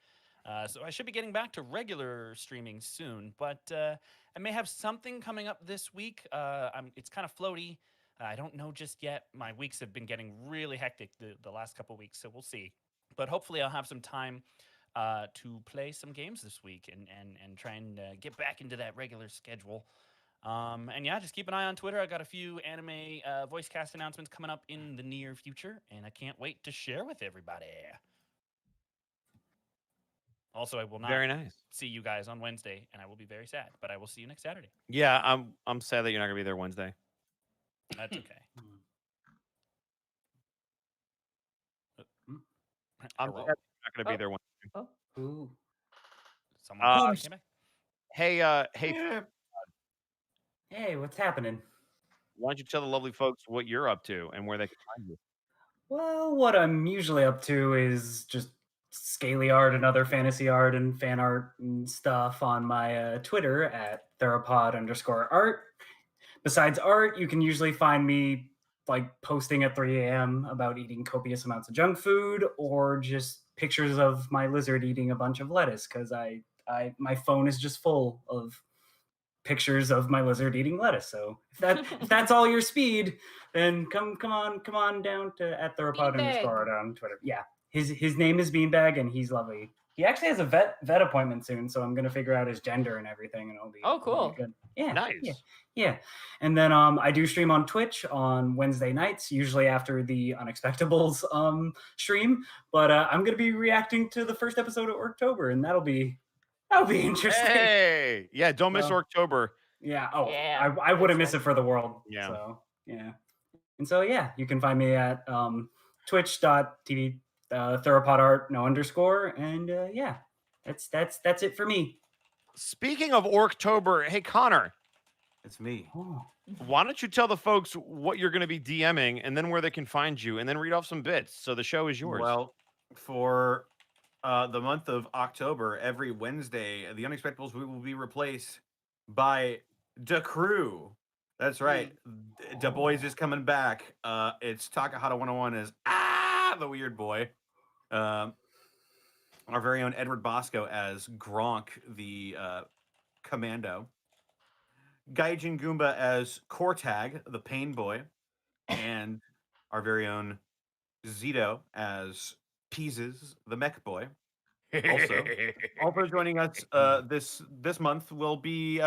So I should be getting back to regular streaming soon, but I may have something coming up this week. It's kind of floaty. I don't know just yet. My weeks have been getting really hectic the last couple weeks, so we'll see. But hopefully I'll have some time to play some games this week and try and get back into that regular schedule. And yeah, just keep an eye on Twitter. I got a few anime voice cast announcements coming up in the near future, and I can't wait to share with everybody. Also, I will not Very nice. see you guys on Wednesday, and I will be very sad, but I will see you next Saturday. Yeah, I'm sad that you're not gonna be there Wednesday. That's okay. I'm Hello? sad that you're not gonna be Oh. there Wednesday. Ooh. Someone came back. Hey, Hey, what's happening? why don't you tell the lovely folks what you're up to and where they can find you? Well, what I'm usually up to is just scaly art and other fantasy art and fan art and stuff on my Twitter at theropod_art. Besides art, you can usually find me like posting at 3 a.m. about eating copious amounts of junk food or just pictures of my lizard eating a bunch of lettuce because my phone is just full of pictures of my lizard eating lettuce. So if that's all your speed, then come on down to at theropod_art on Twitter. Yeah, his name is Beanbag and he's lovely. He actually has a vet appointment soon, so I'm gonna figure out his gender and everything, and it'll be cool. good. Yeah, Nice. yeah. And then I do stream on Twitch on Wednesday nights, usually after the Unexpectables stream. But I'm gonna be reacting to the first episode of October, and that'll be interesting. Hey, yeah, don't miss So- October. Yeah. Oh, Yeah, I wouldn't that's miss it for the world. Yeah. So yeah. And so yeah, you can find me at twitch.tv theropodart _, and yeah, that's it for me. Speaking of Orktober, hey Connor, It's me. Oh. why don't you tell the folks what you're going to be DMing and then where they can find you, and then read off some bits. So the show is yours. Well, for the month of October, every Wednesday, the Unexpectables will be replaced by the crew. That's right. The boys is coming back. It's Takahata 101 as the weird boy. Our very own Edward Bosco as Gronk, the commando. Gaijin Goomba as Kortag, the pain boy. And our very own Zito as Peases, the mech boy. Also joining us this month will be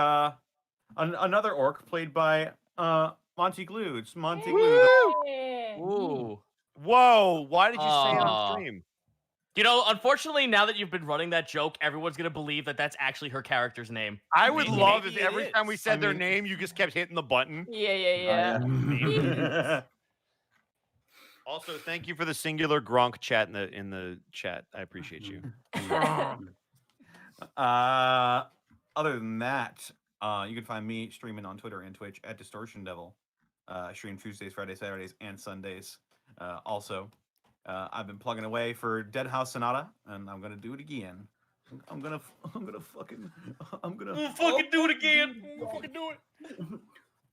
another orc played by Monty Gludes. Monty Gludes. Yeah. Ooh. Whoa, why did you say it on Aw. stream? You know, unfortunately, now that you've been running that joke, everyone's gonna believe that that's actually her character's name. I would Maybe love if it every time we is. said I their mean- name, you just kept hitting the button. Yeah. Also, thank you for the singular Gronk chat in the chat. I appreciate you. Other than that, you can find me streaming on Twitter and Twitch at Distortion Devil. I stream Tuesdays, Fridays, Saturdays, and Sundays. Also, I've been plugging away for Dead House Sonata, and I'm gonna do it again. I'm gonna fucking do it again. Fucking do it.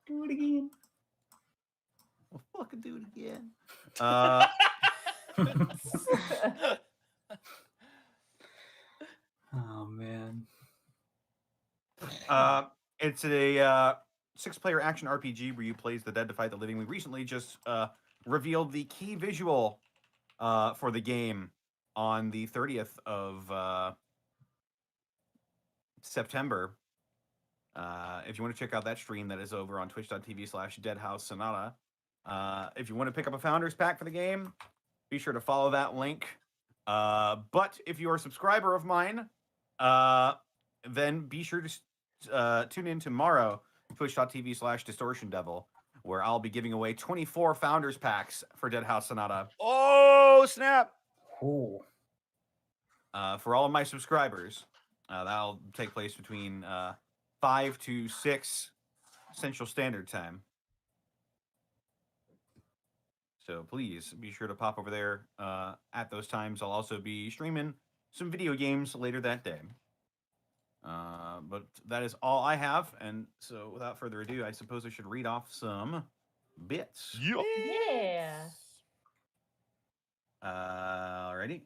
Do it again. I'll fucking do it again. Oh man. It's a 6-player action RPG where you play as the dead to fight the living. We recently just revealed the key visual for the game on the 30th of September. If you want to check out that stream, that is over on twitch.tv/deadhousesonata. If you want to pick up a founder's pack for the game, be sure to follow that link. But if you're a subscriber of mine, then be sure to tune in tomorrow, twitch.tv/distortiondevil, where I'll be giving away 24 founders packs for Dead House Sonata. Oh, snap. Cool. For all of my subscribers. That'll take place between 5 to 6 Central Standard Time. So please be sure to pop over there at those times. I'll also be streaming some video games later that day. But that is all I have. And so without further ado, I suppose I should read off some bits. Yeah. Alrighty.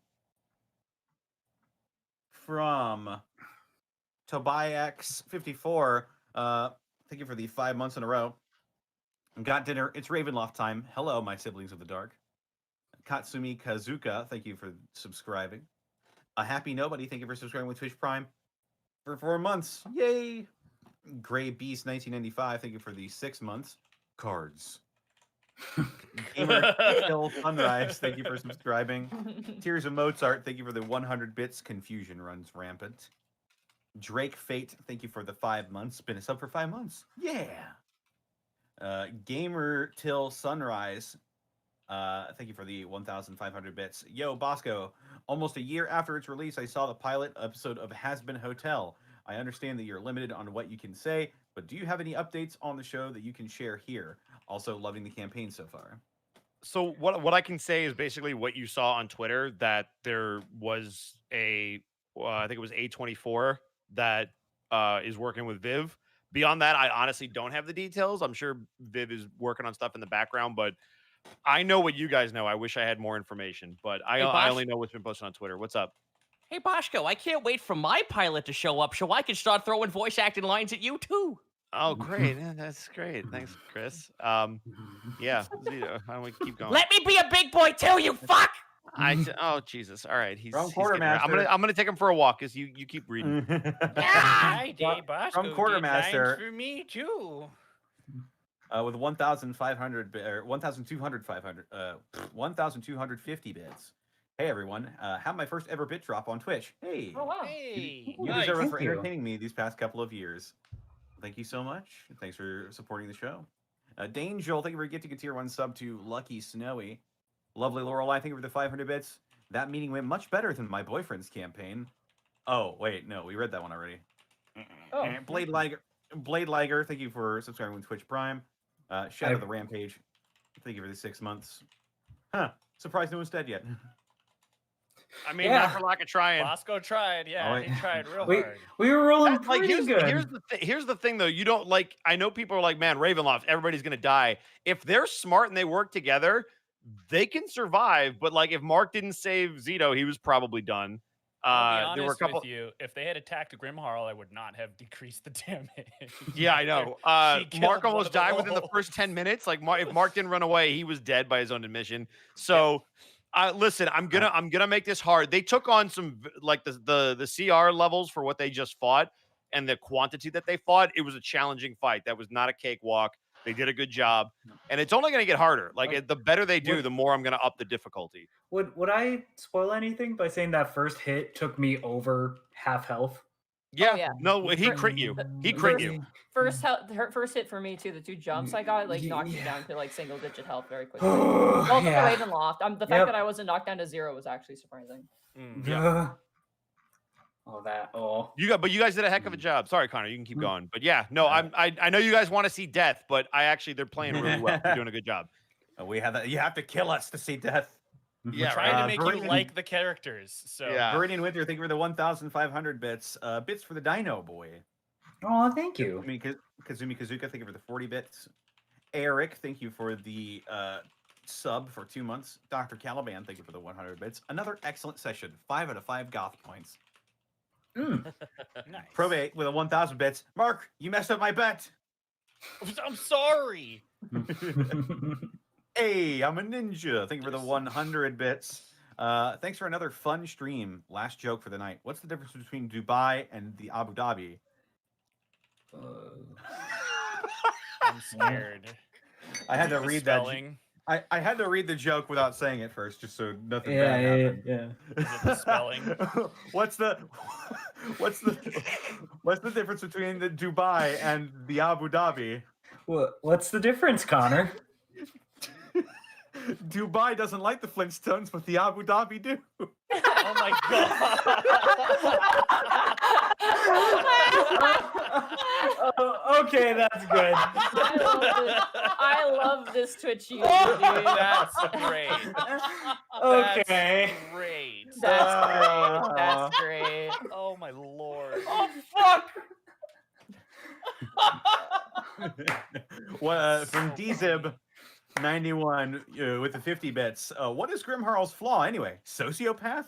From Tobiax54, thank you for the 5 months in a row. Got dinner. It's Ravenloft time. Hello, my siblings of the dark. Katsumi Kazuka, thank you for subscribing. A Happy Nobody, thank you for subscribing with Twitch Prime for 4 months. Yay! Gray Beast 1995, thank you for the 6 months. Cards. Gamer Kill Sunrise, thank you for subscribing. Tears of Mozart, thank you for the 100 bits. Confusion runs rampant. Drake Fate, thank you for the 5 months. Been a sub for 5 months. Yeah. Gamer Till Sunrise, thank you for the 1,500 bits. Yo, Bosco, almost a year after its release, I saw the pilot episode of Has Been Hotel. I understand that you're limited on what you can say, but do you have any updates on the show that you can share here? Also, loving the campaign so far. So what I can say is basically what you saw on Twitter, that there was I think it was A24 that is working with Viv. Beyond that, I honestly don't have the details. I'm sure Viv is working on stuff in the background, but I know what you guys know. I wish I had more information, but I only know what's been posted on Twitter. What's up? Hey, Bosco, I can't wait for my pilot to show up so I can start throwing voice acting lines at you, too. Oh, great. Yeah, that's great. Thanks, Chris. Yeah. How don't we keep going? Let me be a big boy, too, you fuck! Oh, Jesus. All right. He's Wrong getting quartermaster. I'm gonna take him for a walk because you keep reading. I did, Bosco. From Quartermaster. For me, too. With 1,500 or 1,250 bits. Hey everyone, have my first ever bit drop on Twitch. Hey, Oh, wow. Hey, you nice. deserve it for Thank you. entertaining me these past couple of years. Thank you so much. Thanks for supporting the show. Dane Joel, thank you for getting a tier 1 sub to Lucky Snowy. Lovely Lorelei, thank you for the 500 bits. That meeting went much better than my boyfriend's campaign. Oh wait, no, we read that one already. Oh. And Blade Liger, thank you for subscribing with Twitch Prime. Shadow the Rampage, thank you for the 6 months. Huh? Surprised no one's dead yet. I mean, Yeah. not for lack of trying. Bosco tried. Yeah, Oh, he tried real We hard. we were rolling Like, pretty good. here's the thing though. You don't like. I know people are like, man, Ravenloft, everybody's gonna die. If they're smart and they work together, they can survive. But like, if Mark didn't save Zito, he was probably done. I'll be There were a honest couple. with you. If they had attacked Grimharl, I would not have decreased the damage. Yeah, I know. She killed Mark one almost of the died within the wolves. first 10 minutes. Like, if Mark didn't run away, he was dead by his own admission. So, listen, I'm gonna make this hard. They took on some like the CR levels for what they just fought and the quantity that they fought. It was a challenging fight. That was not a cakewalk. They did a good job, and it's only gonna get harder. Like, the better they do, the more I'm gonna up the difficulty. Would I spoil anything by saying that first hit took me over half health? Yeah, yeah. no, he crit you. He crit you. First hit for me too. The 2 jumps I got like knocked me Yeah. down to like single digit health very quickly. Also Yeah. the Ravenloft. The fact Yep. that I wasn't knocked down to 0 was actually surprising. Oh. You guys did a heck of a job. Sorry, Connor, you can keep going. But yeah, no, I know you guys want to see death, but they're playing really well. They're doing a good job. We have that. You have to kill us to see death. Yeah, Trying to make you Viridian- like the characters. So Yeah. Viridian Winter, thank you for the 1,500 bits. Bits for the Dino Boy. Oh, thank you. Kazumi Kazuka, thank you for the 40 bits. Eric, thank you for the sub for 2 months. Dr. Caliban, thank you for the 100 bits. Another excellent session. 5 out of 5 goth points. nice. Probate with a 1,000 bits. Mark, you messed up my bet. I'm sorry. Hey, I'm a ninja. Thank you for the 100 bits. Thanks for another fun stream. Last joke for the night. What's the difference between Dubai and the Abu Dhabi? I'm scared. I had to The read that. spelling. I had to read the joke without saying it first, just so nothing bad happened. Yeah. Is it the spelling? what's the difference between the Dubai and the Abu Dhabi? What's the difference, Connor? Dubai doesn't like the Flintstones, but the Abu Dhabi do. Oh my Okay, that's good. I love this Twitch user, dude. That's great. Okay. That's great. That's great. That's great. Oh my lord. Oh fuck! From Dzib 91 with the 50 bits. What is Grimharl's flaw anyway? Sociopath?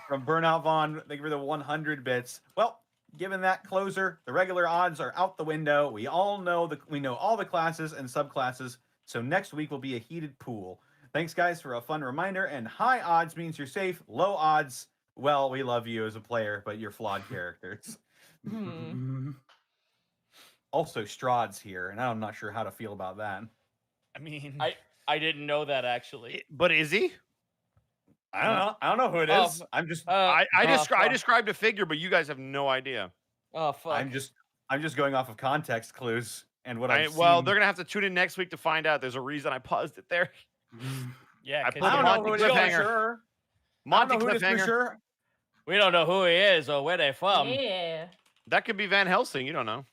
From Burnout Vaughn, thank you for the 100 bits. Well, given that closer, the regular odds are out the window. We know all the classes and subclasses, so next week will be a heated pool. Thanks, guys, for a fun reminder. And high odds means you're safe. Low odds, well, we love you as a player, but you're flawed characters. Also, Strahd's here, and I'm not sure how to feel about that. I mean, I didn't know that actually. But is he? I don't know. I don't know who it is. I'm just. I fuck. described a figure, but you guys have no idea. Oh fuck. I'm just going off of context clues and what I've Well, seen. they're gonna have to tune in next week to find out. There's a reason I paused it there. yeah, I 'cause put I the don't know who it is for cliffhanger. sure. I Monty don't know who it is for cliffhanger. sure. We don't know who he is or where they're from. Yeah. That could be Van Helsing. You don't know.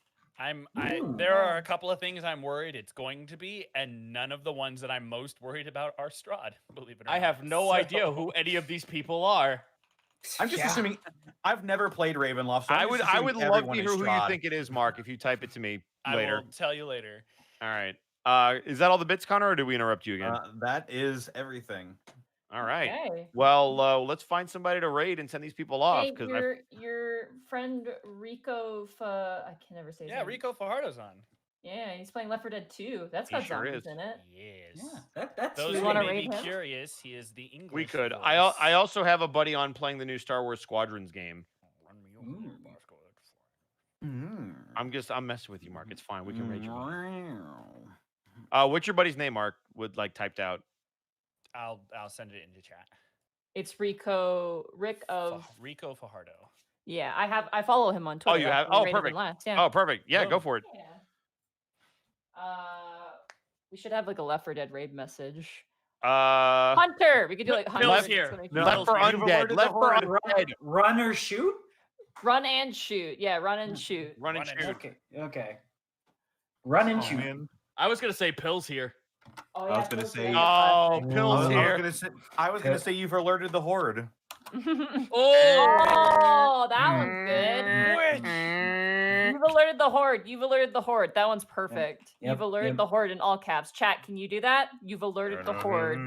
there are a couple of things I'm worried it's going to be, and none of the ones that I'm most worried about are Strahd, believe it or I not. have no idea who any of these people are. I'm just assuming. I've never played Ravenloft. So I I'm would just I assuming would love to everyone hear is who you Strahd. think it is, Mark. If you type it to me I later. will tell you later. All right. Is that all the bits, Connor, or did we interrupt you again? That is everything. All right. Okay. Well, let's find somebody to raid and send these people off. Hey, Because your friend Rico, I can never say his Yeah, name. Rico Fajardo's on. Yeah, he's playing Left 4 Dead 2. That's He got sure zombies is. in it. Yes. Yeah, that's Those You who wanna may raid be him? curious, he is the English. we could. voice. I also have a buddy on playing the new Star Wars Squadrons game. Run me over there, Bosco. I'm messing with you, Mark. It's fine. We can raid you. Mm. What's your buddy's name, Mark? Typed out. I'll send it into chat. It's Rick of Rico Fajardo. yeah. I follow him on Twitter. you That's have- when we oh, rated him perfect. Last. Yeah. Oh, perfect. Yeah, go Boom. for it. Yeah. We should have like a Left 4 Dead raid message. Hunter. We could do like Hunter. Bill's with here. exclamation No. point. Left for You've undead. alerted Left the for horde. undead. Run or shoot? Run and shoot. Yeah, run and shoot. Run and Run and shoot. Okay. Run and Oh, shoot. man. I was gonna say pills here. Oh, I was yeah, gonna Phil's say- very Oh, fun. Pill's here. I was gonna say you've alerted the horde. Oh, that one's good. You've alerted the horde. You've alerted the horde. That one's perfect. Yep, You've alerted yep. the horde in all caps. Chat, can you do that? You've alerted the horde.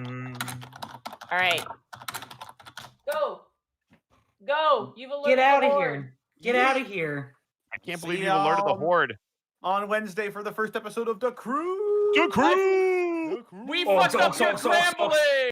All right. Go. Go. You've alerted Get out the of horde. here. Get out of here. I can't See believe you alerted the y'all. horde. On Wednesday for the first episode of The Crew. The crew. We Oh, fucked up sucks, your sucks, sucks, sucks. scrambling!